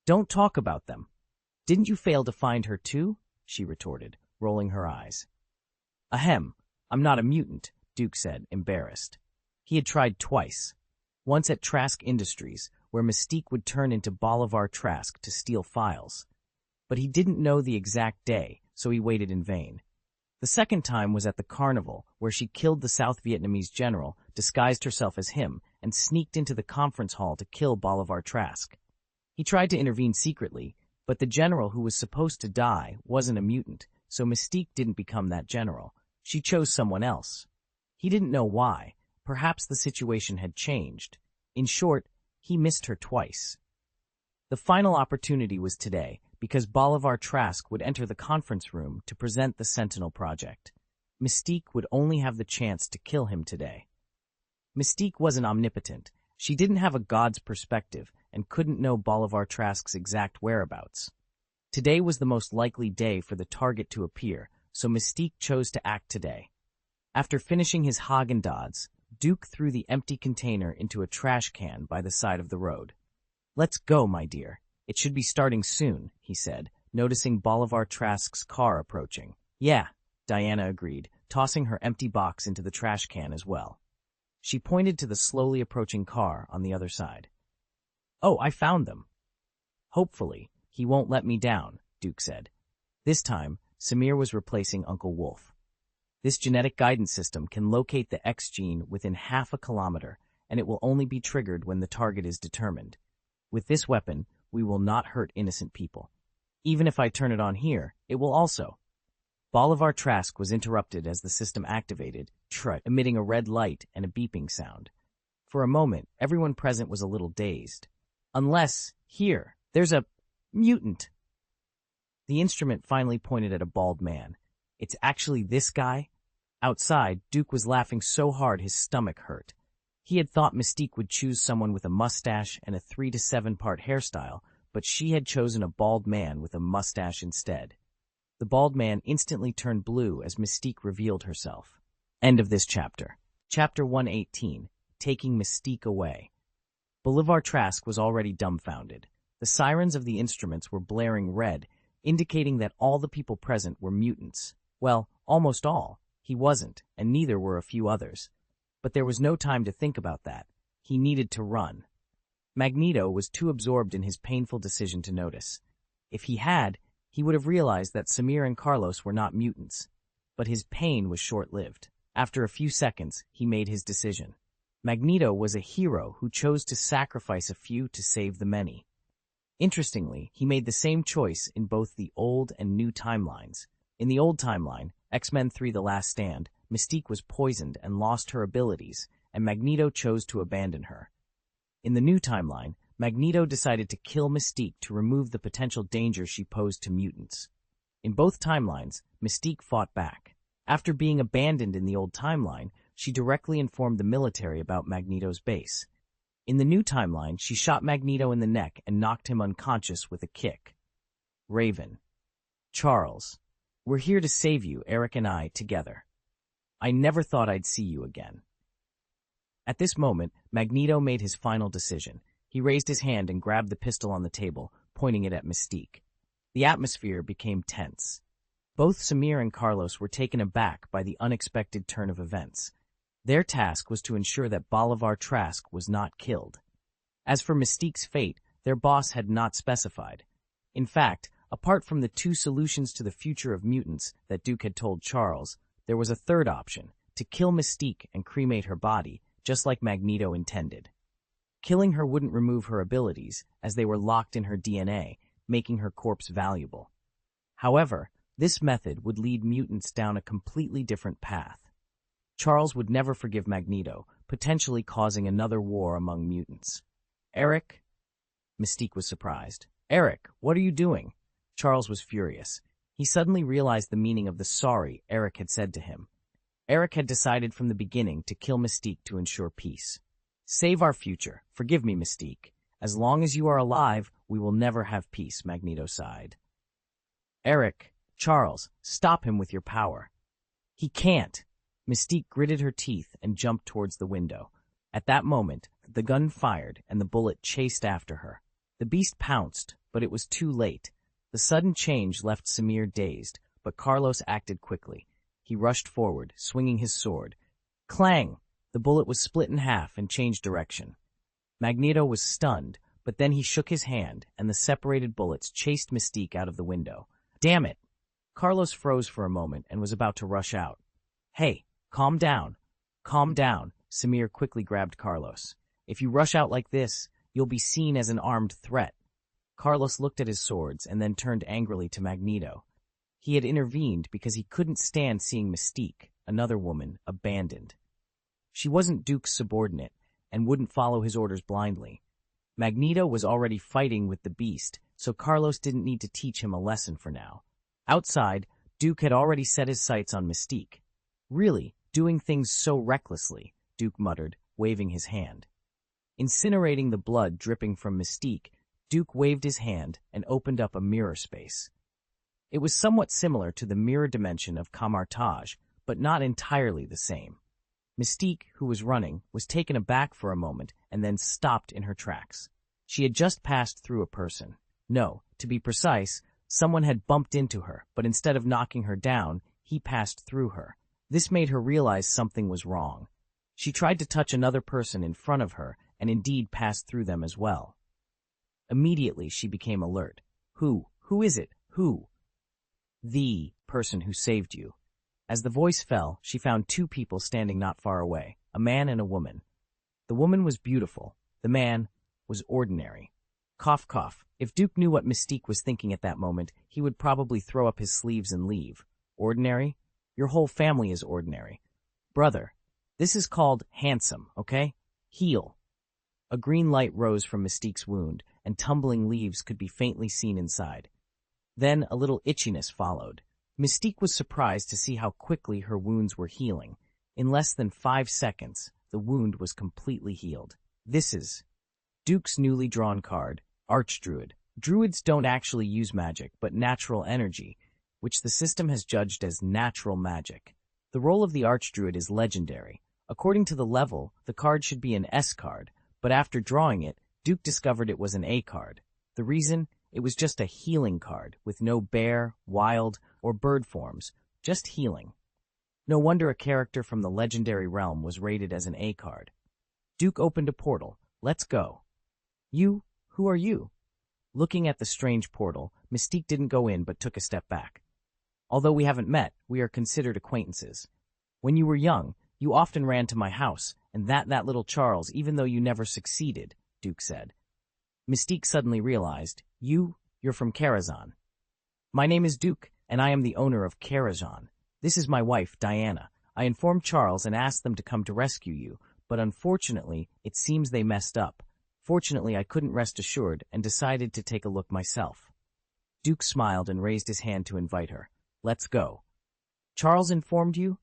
Don't talk about them. Didn't you fail to find her too? She retorted, rolling her eyes. Ahem, I'm not a mutant, Duke said, embarrassed. He had tried twice. Once at Trask Industries, where Mystique would turn into Bolivar Trask to steal files. But he didn't know the exact day, so he waited in vain. The second time was at the carnival, where she killed the South Vietnamese general, disguised herself as him, and sneaked into the conference hall to kill Bolivar Trask. He tried to intervene secretly, but the general who was supposed to die wasn't a mutant, so Mystique didn't become that general. She chose someone else. He didn't know why. Perhaps the situation had changed. In short, he missed her twice. The final opportunity was today, because Bolivar Trask would enter the conference room to present the Sentinel project. Mystique would only have the chance to kill him today. Mystique wasn't omnipotent. She didn't have a god's perspective and couldn't know Bolivar Trask's exact whereabouts. Today was the most likely day for the target to appear, so Mystique chose to act today. After finishing his Haagen-Dazs, Duke threw the empty container into a trash can by the side of the road. Let's go, my dear. It should be starting soon, he said, noticing Bolivar Trask's car approaching. Yeah, Diana agreed, tossing her empty box into the trash can as well. She pointed to the slowly approaching car on the other side. Oh, I found them. Hopefully, he won't let me down, Duke said. This time, Samir was replacing Uncle Wolf. This genetic guidance system can locate the X gene within half a kilometer, and it will only be triggered when the target is determined. With this weapon, we will not hurt innocent people. Even if I turn it on here, it will also. Bolivar Trask was interrupted as the system activated, emitting a red light and a beeping sound. For a moment, everyone present was a little dazed. Unless, here, there's a mutant. The instrument finally pointed at a bald man. It's actually this guy? Outside, Duke was laughing so hard his stomach hurt. He had thought Mystique would choose someone with a mustache and a 3 to 7 part hairstyle, but she had chosen a bald man with a mustache instead. The bald man instantly turned blue as Mystique revealed herself. End of this chapter. Chapter 118, Taking Mystique Away. Bolivar Trask was already dumbfounded. The sirens of the instruments were blaring red, indicating that all the people present were mutants. Well, almost all. He wasn't, and neither were a few others. But there was no time to think about that. He needed to run. Magneto was too absorbed in his painful decision to notice. If he had, he would have realized that Samir and Carlos were not mutants. But his pain was short-lived. After a few seconds, he made his decision. Magneto was a hero who chose to sacrifice a few to save the many. Interestingly, he made the same choice in both the old and new timelines. In the old timeline, X-Men 3: The Last Stand, Mystique was poisoned and lost her abilities, and Magneto chose to abandon her. In the new timeline, Magneto decided to kill Mystique to remove the potential danger she posed to mutants. In both timelines, Mystique fought back. After being abandoned in the old timeline, she directly informed the military about Magneto's base. In the new timeline, she shot Magneto in the neck and knocked him unconscious with a kick. Raven. Charles. We're here to save you, Eric and I, together. I never thought I'd see you again. At this moment, Magneto made his final decision. He raised his hand and grabbed the pistol on the table, pointing it at Mystique. The atmosphere became tense. Both Samir and Carlos were taken aback by the unexpected turn of events. Their task was to ensure that Bolivar Trask was not killed. As for Mystique's fate, their boss had not specified. In fact, apart from the 2 solutions to the future of mutants that Duke had told Charles, there was a third option, to kill Mystique and cremate her body, just like Magneto intended. Killing her wouldn't remove her abilities, as they were locked in her DNA, making her corpse valuable. However, this method would lead mutants down a completely different path. Charles would never forgive Magneto, potentially causing another war among mutants. Eric? Mystique was surprised. Eric, what are you doing? Charles was furious. He suddenly realized the meaning of the sorry Eric had said to him. Eric had decided from the beginning to kill Mystique to ensure peace. Save our future. Forgive me, Mystique. As long as you are alive, we will never have peace, Magneto sighed. Eric, Charles, stop him with your power. He can't. Mystique gritted her teeth and jumped towards the window. At that moment, the gun fired and the bullet chased after her. The beast pounced, but it was too late. The sudden change left Samir dazed, but Carlos acted quickly. He rushed forward, swinging his sword. Clang! The bullet was split in half and changed direction. Magneto was stunned, but then he shook his hand, and the separated bullets chased Mystique out of the window. Damn it! Carlos froze for a moment and was about to rush out. Hey, calm down. Calm down, Samir quickly grabbed Carlos. If you rush out like this, you'll be seen as an armed threat. Carlos looked at his swords and then turned angrily to Magneto. He had intervened because he couldn't stand seeing Mystique, another woman, abandoned. She wasn't Duke's subordinate and wouldn't follow his orders blindly. Magneto was already fighting with the beast, so Carlos didn't need to teach him a lesson for now. Outside, Duke had already set his sights on Mystique. Really, doing things so recklessly, Duke muttered, waving his hand. Incinerating the blood dripping from Mystique, Duke waved his hand and opened up a mirror space. It was somewhat similar to the mirror dimension of Camartage, but not entirely the same. Mystique, who was running, was taken aback for a moment and then stopped in her tracks. She had just passed through a person. No, to be precise, someone had bumped into her, but instead of knocking her down, he passed through her. This made her realize something was wrong. She tried to touch another person in front of her and indeed passed through them as well. Immediately, she became alert. Who is it? Who? The person who saved you. As the voice fell, she found two people standing not far away, a man and a woman. The woman was beautiful. The man was ordinary. Cough, cough. If Duke knew what Mystique was thinking at that moment, he would probably throw up his sleeves and leave. Ordinary? Your whole family is ordinary. Brother, this is called handsome, okay? Heal. A green light rose from Mystique's wound, and tumbling leaves could be faintly seen inside. Then a little itchiness followed. Mystique was surprised to see how quickly her wounds were healing. In less than 5 seconds, the wound was completely healed. This is Duke's newly drawn card, Archdruid. Druids don't actually use magic, but natural energy, which the system has judged as natural magic. The role of the Archdruid is legendary. According to the level, the card should be an S card, but after drawing it, Duke discovered it was an A card. The reason? It was just a healing card, with no bear, wild, or bird forms, just healing. No wonder a character from the legendary realm was rated as an A card. Duke opened a portal. Let's go. You? Who are you? Looking at the strange portal, Mystique didn't go in but took a step back. Although we haven't met, we are considered acquaintances. When you were young, you often ran to my house, and that little Charles, even though you never succeeded, Duke said. Mystique suddenly realized, you're from Karazhan. My name is Duke, and I am the owner of Karazhan. This is my wife, Diana. I informed Charles and asked them to come to rescue you, but unfortunately, it seems they messed up. Fortunately, I couldn't rest assured and decided to take a look myself. Duke smiled and raised his hand to invite her. Let's go. Charles informed you?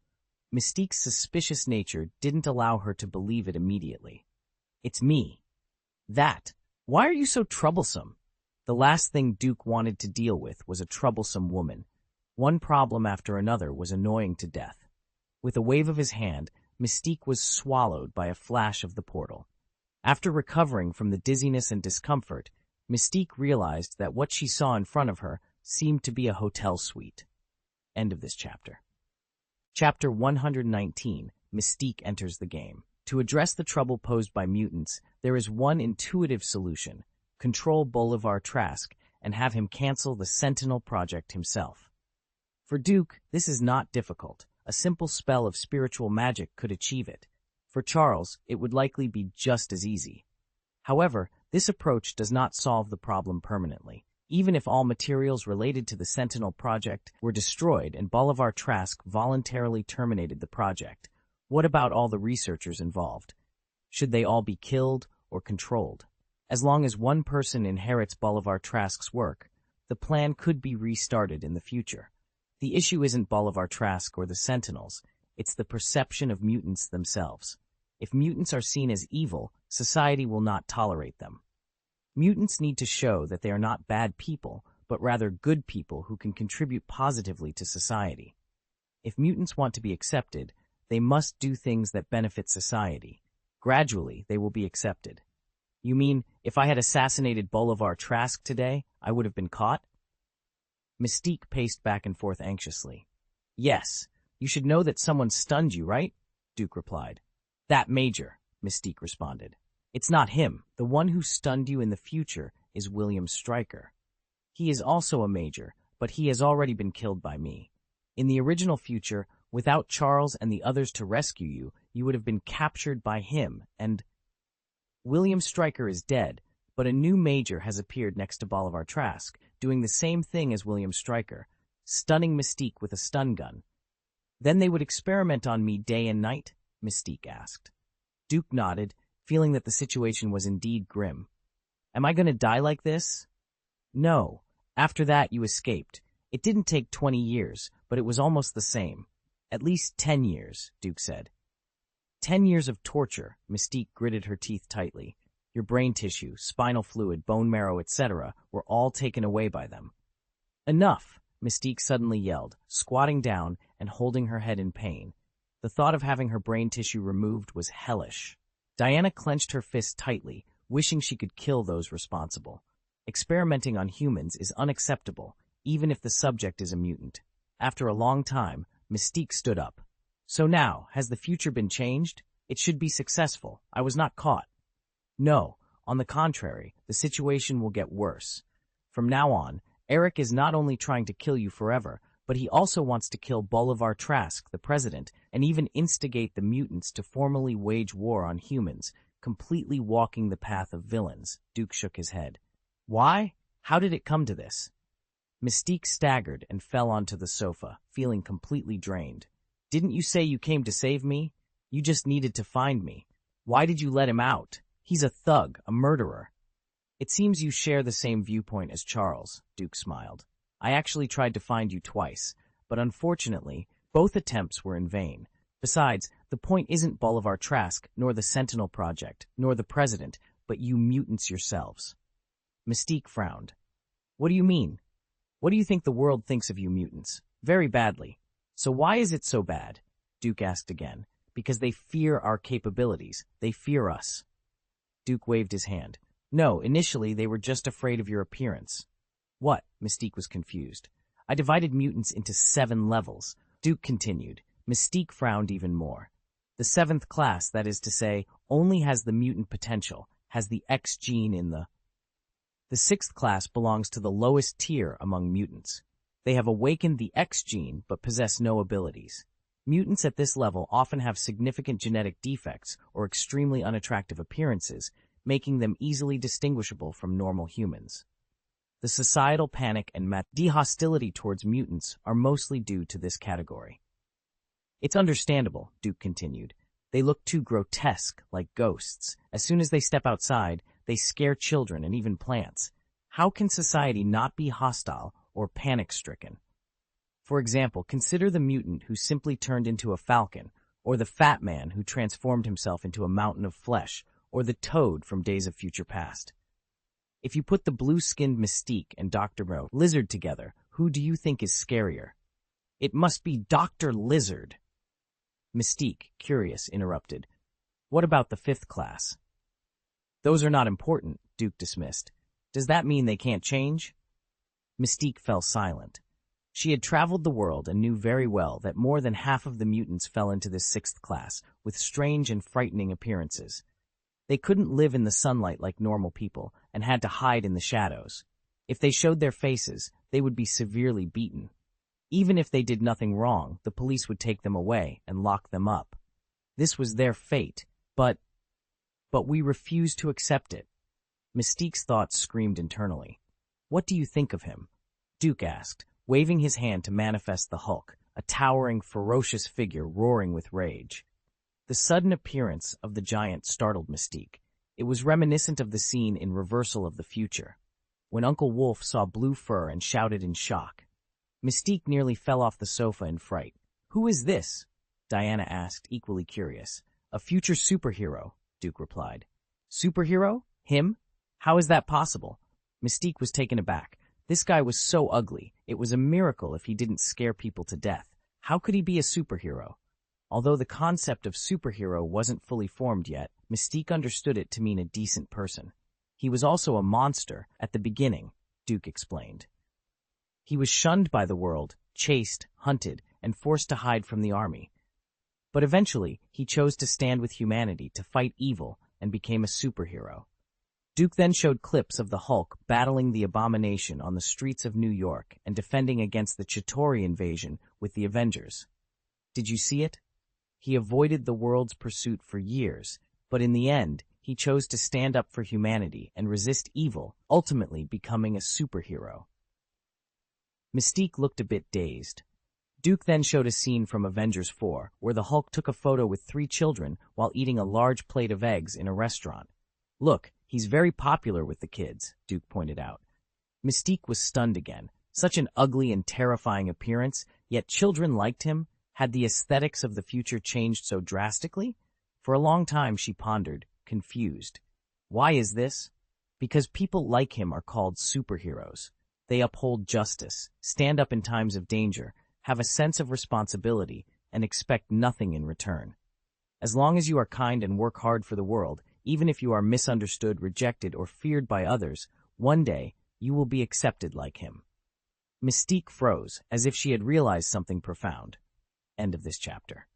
Mystique's suspicious nature didn't allow her to believe it immediately. It's me. That. Why are you so troublesome? The last thing Duke wanted to deal with was a troublesome woman. One problem after another was annoying to death. With a wave of his hand, Mystique was swallowed by a flash of the portal. After recovering from the dizziness and discomfort, Mystique realized that what she saw in front of her seemed to be a hotel suite. End of this chapter. Chapter 119, Mystique enters the game. To address the trouble posed by mutants, there is one intuitive solution: control Bolivar Trask and have him cancel the Sentinel project himself. For Duke, this is not difficult. A simple spell of spiritual magic could achieve it. For Charles, it would likely be just as easy. However, this approach does not solve the problem permanently. Even if all materials related to the Sentinel project were destroyed and Bolivar Trask voluntarily terminated the project, what about all the researchers involved? Should they all be killed or controlled? As long as one person inherits Bolivar Trask's work, the plan could be restarted in the future. The issue isn't Bolivar Trask or the Sentinels, It's the perception of mutants themselves. If mutants are seen as evil, society will not tolerate them. Mutants need to show that they are not bad people, but rather good people who can contribute positively to society. If mutants want to be accepted, they must do things that benefit society. Gradually, they will be accepted. You mean, if I had assassinated Bolivar Trask today, I would have been caught? Mystique paced back and forth anxiously. Yes, you should know that someone stunned you, right? Duke replied. That Major, Mystique responded. It's not him. The one who stunned you in the future is William Stryker. He is also a Major, but he has already been killed by me. In the original future, without Charles and the others to rescue you, you would have been captured by him, and William Stryker is dead, but a new Major has appeared next to Bolivar Trask, doing the same thing as William Stryker, stunning Mystique with a stun gun. Then they would experiment on me day and night? Mystique asked. Duke nodded, feeling that the situation was indeed grim. Am I going to die like this? No. After that, you escaped. It didn't take 20 years, but it was almost the same. At least 10 years, Duke said. 10 years of torture, Mystique gritted her teeth tightly. Your brain tissue, spinal fluid, bone marrow, etc. were all taken away by them. Enough, Mystique suddenly yelled, squatting down and holding her head in pain. The thought of having her brain tissue removed was hellish. Diana clenched her fist tightly, wishing she could kill those responsible. Experimenting on humans is unacceptable, even if the subject is a mutant. After a long time, Mystique stood up. So now, has the future been changed? It should be successful. I was not caught. No, on the contrary, the situation will get worse. From now on, Eric is not only trying to kill you forever, but he also wants to kill Bolivar Trask, the president, and even instigate the mutants to formally wage war on humans, completely walking the path of villains. Duke shook his head. Why? How did it come to this? Mystique staggered and fell onto the sofa, feeling completely drained. Didn't you say you came to save me? You just needed to find me. Why did you let him out? He's a thug, a murderer. It seems you share the same viewpoint as Charles, Duke smiled. I actually tried to find you twice, but unfortunately, both attempts were in vain. Besides, the point isn't Bolivar Trask, nor the Sentinel Project, nor the President, but you mutants yourselves. Mystique frowned. What do you mean? What do you think the world thinks of you mutants? Very badly. So why is it so bad? Duke asked again. Because they fear our capabilities. They fear us. Duke waved his hand. No, initially they were just afraid of your appearance. What? Mystique was confused. I divided mutants into 7 levels. Duke continued. Mystique frowned even more. The 7th class, that is to say, only has the mutant potential, has the X gene in the 6th class belongs to the lowest tier among mutants. They have awakened the X gene but possess no abilities. Mutants at this level often have significant genetic defects or extremely unattractive appearances, making them easily distinguishable from normal humans. The societal panic and hostility towards mutants are mostly due to this category. It's understandable, Duke continued. They look too grotesque, like ghosts. As soon as they step outside, they scare children and even plants. How can society not be hostile or panic-stricken? For example, consider the mutant who simply turned into a falcon, or the fat man who transformed himself into a mountain of flesh, or the toad from Days of Future Past. If you put the blue-skinned Mystique and Dr. Lizard together, who do you think is scarier? It must be Dr. Lizard. Mystique, curious, interrupted. What about the 5th class? Those are not important, Duke dismissed. Does that mean they can't change? Mystique fell silent. She had traveled the world and knew very well that more than half of the mutants fell into this 6th class, with strange and frightening appearances. They couldn't live in the sunlight like normal people and had to hide in the shadows. If they showed their faces, they would be severely beaten. Even if they did nothing wrong, the police would take them away and lock them up. This was their fate, but we refused to accept it. Mystique's thoughts screamed internally. What do you think of him? Duke asked, waving his hand to manifest the Hulk, a towering, ferocious figure roaring with rage. The sudden appearance of the giant startled Mystique. It was reminiscent of the scene in Reversal of the Future, when Uncle Wolf saw blue fur and shouted in shock. Mystique nearly fell off the sofa in fright. Who is this? Diana asked, equally curious. A future superhero, Duke replied. Superhero? Him? How is that possible? Mystique was taken aback. This guy was so ugly. It was a miracle if he didn't scare people to death. How could he be a superhero? Although the concept of superhero wasn't fully formed yet, Mystique understood it to mean a decent person. He was also a monster at the beginning, Duke explained. He was shunned by the world, chased, hunted, and forced to hide from the army. But eventually, he chose to stand with humanity to fight evil and became a superhero. Duke then showed clips of the Hulk battling the Abomination on the streets of New York and defending against the Chitauri invasion with the Avengers. Did you see it? He avoided the world's pursuit for years, but in the end, he chose to stand up for humanity and resist evil, ultimately becoming a superhero. Mystique looked a bit dazed. Duke then showed a scene from Avengers 4, where the Hulk took a photo with 3 children while eating a large plate of eggs in a restaurant. Look, he's very popular with the kids, Duke pointed out. Mystique was stunned again. Such an ugly and terrifying appearance, yet children liked him. Had the aesthetics of the future changed so drastically? For a long time she pondered, confused. Why is this? Because people like him are called superheroes. They uphold justice, stand up in times of danger, have a sense of responsibility, and expect nothing in return. As long as you are kind and work hard for the world, even if you are misunderstood, rejected, or feared by others, one day you will be accepted like him. Mystique froze, as if she had realized something profound. End of this chapter.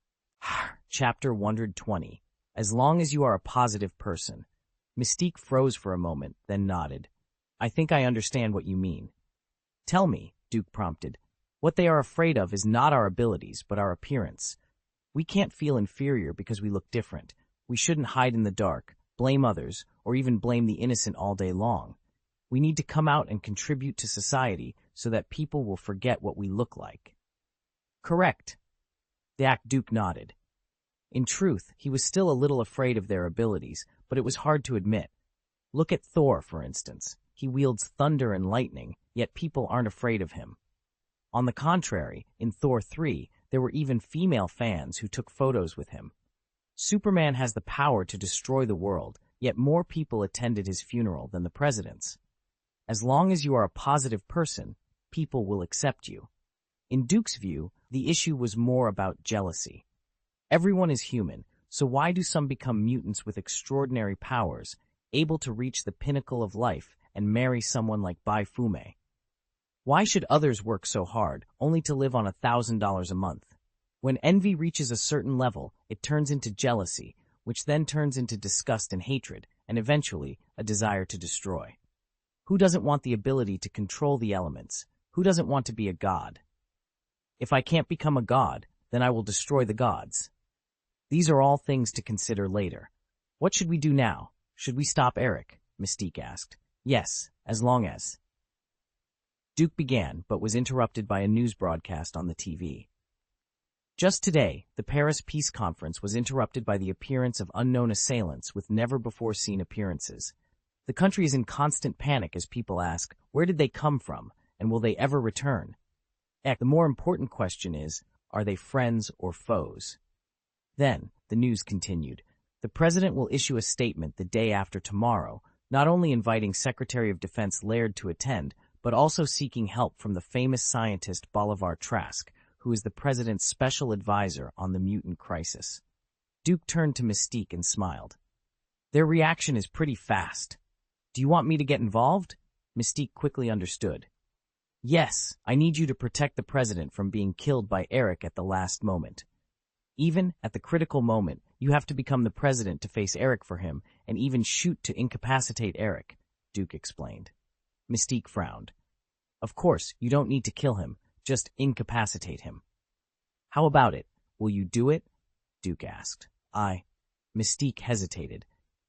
Chapter 120. As long as you are a positive person. Mystique froze for a moment, then nodded. I think I understand what you mean. Tell me, Duke prompted. What they are afraid of is not our abilities, but our appearance. We can't feel inferior because we look different. We shouldn't hide in the dark, blame others, or even blame the innocent all day long. We need to come out and contribute to society so that people will forget what we look like. Correct. Duke nodded. In truth, he was still a little afraid of their abilities, but it was hard to admit. Look at Thor, for instance. He wields thunder and lightning, yet people aren't afraid of him. On the contrary, in Thor 3, there were even female fans who took photos with him. Superman has the power to destroy the world, yet more people attended his funeral than the president's. As long as you are a positive person, people will accept you. In Duke's view, the issue was more about jealousy. Everyone is human, so why do some become mutants with extraordinary powers, able to reach the pinnacle of life and marry someone like Bai Fume? Why should others work so hard, only to live on $1,000 a month? When envy reaches a certain level, it turns into jealousy, which then turns into disgust and hatred, and eventually a desire to destroy. Who doesn't want the ability to control the elements? Who doesn't want to be a god? If I can't become a god, then I will destroy the gods. These are all things to consider later. What should we do now? Should we stop Eric? Mystique asked. Yes, as long as... Duke began, but was interrupted by a news broadcast on the TV. Just today, the Paris Peace Conference was interrupted by the appearance of unknown assailants with never-before-seen appearances. The country is in constant panic as people ask, where did they come from, and will they ever return? The more important question is, are they friends or foes? Then, the news continued. The president will issue a statement the day after tomorrow, not only inviting Secretary of Defense Laird to attend, but also seeking help from the famous scientist Bolivar Trask, who is the president's special advisor on the mutant crisis. Duke turned to Mystique and smiled. Their reaction is pretty fast. Do you want me to get involved? Mystique quickly understood. Yes, I need you to protect the president from being killed by Eric at the last moment. Even at the critical moment, you have to become the president to face Eric for him and even shoot to incapacitate Eric, Duke explained. Mystique frowned. Of course, you don't need to kill him, just incapacitate him. How about it? Will you do it? Duke asked. Mystique hesitated.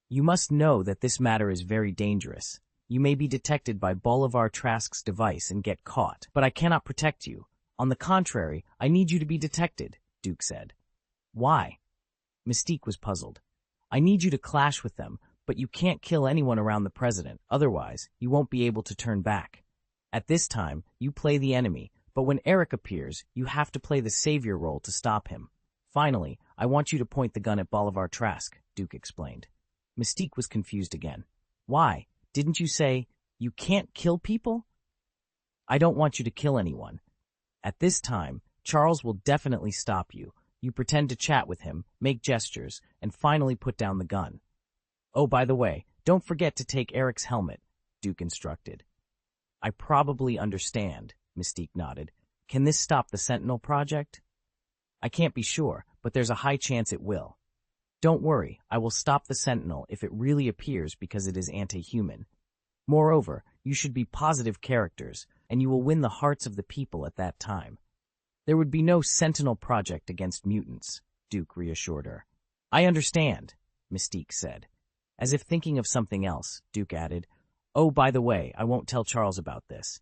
You must know that this matter is very dangerous. You may be detected by Bolivar Trask's device and get caught, but I cannot protect you. On the contrary, I need you to be detected, Duke said. Why? Mystique was puzzled. I need you to clash with them, but you can't kill anyone around the president, otherwise you won't be able to turn back. At this time, you play the enemy, but when Eric appears, you have to play the savior role to stop him. Finally, I want you to point the gun at Bolivar Trask, Duke explained. Mystique was confused again. Why? Didn't you say, you can't kill people? I don't want you to kill anyone. At this time, Charles will definitely stop you. You pretend to chat with him, make gestures, and finally put down the gun. Oh, by the way, don't forget to take Eric's helmet, Duke instructed. I probably understand, Mystique nodded. Can this stop the Sentinel project? I can't be sure, but there's a high chance it will. Don't worry, I will stop the Sentinel if it really appears because it is anti-human. Moreover, you should be positive characters, and you will win the hearts of the people at that time. There would be no Sentinel project against mutants, Duke reassured her. I understand, Mystique said. As if thinking of something else, Duke added, Oh, by the way, I won't tell Charles about this.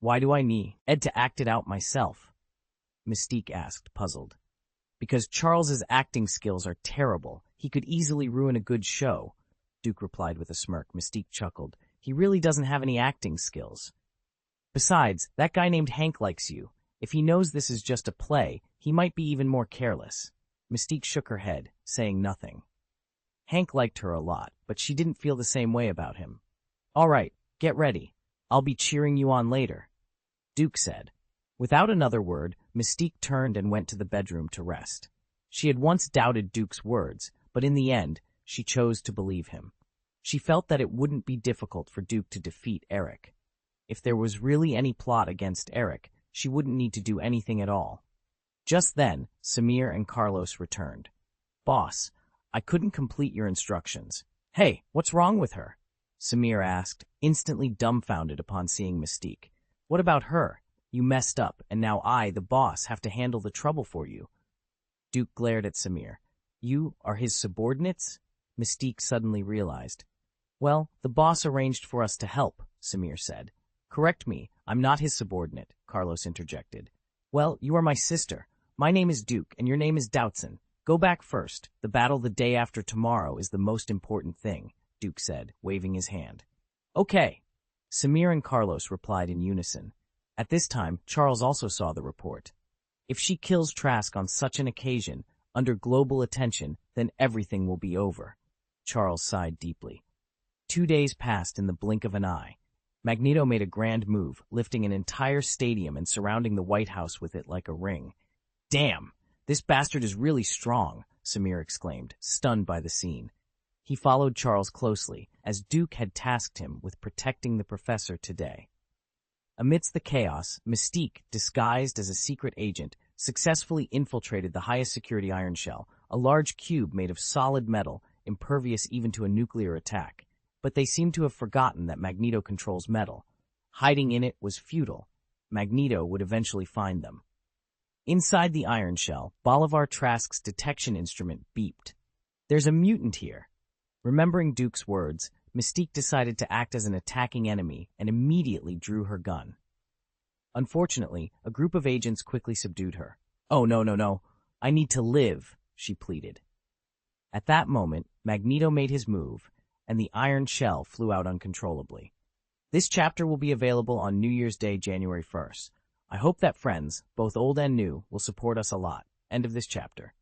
Why do I need Ed to act it out myself? Mystique asked, puzzled. Because Charles's acting skills are terrible. He could easily ruin a good show, Duke replied with a smirk. Mystique chuckled. He really doesn't have any acting skills. Besides, that guy named Hank likes you. If he knows this is just a play, he might be even more careless. Mystique shook her head, saying nothing. Hank liked her a lot, but she didn't feel the same way about him. All right, get ready. I'll be cheering you on later, Duke said. Without another word, Mystique turned and went to the bedroom to rest. She had once doubted Duke's words, but in the end, she chose to believe him. She felt that it wouldn't be difficult for Duke to defeat Eric. If there was really any plot against Eric, she wouldn't need to do anything at all. Just then, Samir and Carlos returned. Boss, I couldn't complete your instructions. Hey, what's wrong with her? Samir asked, instantly dumbfounded upon seeing Mystique. What about her? You messed up, and now I, the boss, have to handle the trouble for you. Duke glared at Samir. You are his subordinates? Mystique suddenly realized. Well, the boss arranged for us to help, Samir said. Correct me, I'm not his subordinate, Carlos interjected. Well, you are my sister. My name is Duke, and your name is Doubtson. Go back first. The battle the day after tomorrow is the most important thing, Duke said, waving his hand. Okay. Samir and Carlos replied in unison. At this time, Charles also saw the report. If she kills Trask on such an occasion, under global attention, then everything will be over. Charles sighed deeply. 2 days passed in the blink of an eye. Magneto made a grand move, lifting an entire stadium and surrounding the White House with it like a ring. Damn! This bastard is really strong, Samir exclaimed, stunned by the scene. He followed Charles closely, as Duke had tasked him with protecting the professor today. Amidst the chaos, Mystique, disguised as a secret agent, successfully infiltrated the highest security iron shell, a large cube made of solid metal, impervious even to a nuclear attack. But they seemed to have forgotten that Magneto controls metal. Hiding in it was futile. Magneto would eventually find them. Inside the iron shell, Bolivar Trask's detection instrument beeped. There's a mutant here. Remembering Duke's words, Mystique decided to act as an attacking enemy and immediately drew her gun. Unfortunately, a group of agents quickly subdued her. Oh, no. I need to live, she pleaded. At that moment, Magneto made his move, and the iron shell flew out uncontrollably. This chapter will be available on New Year's Day, January 1st. I hope that friends, both old and new, will support us a lot. End of this chapter.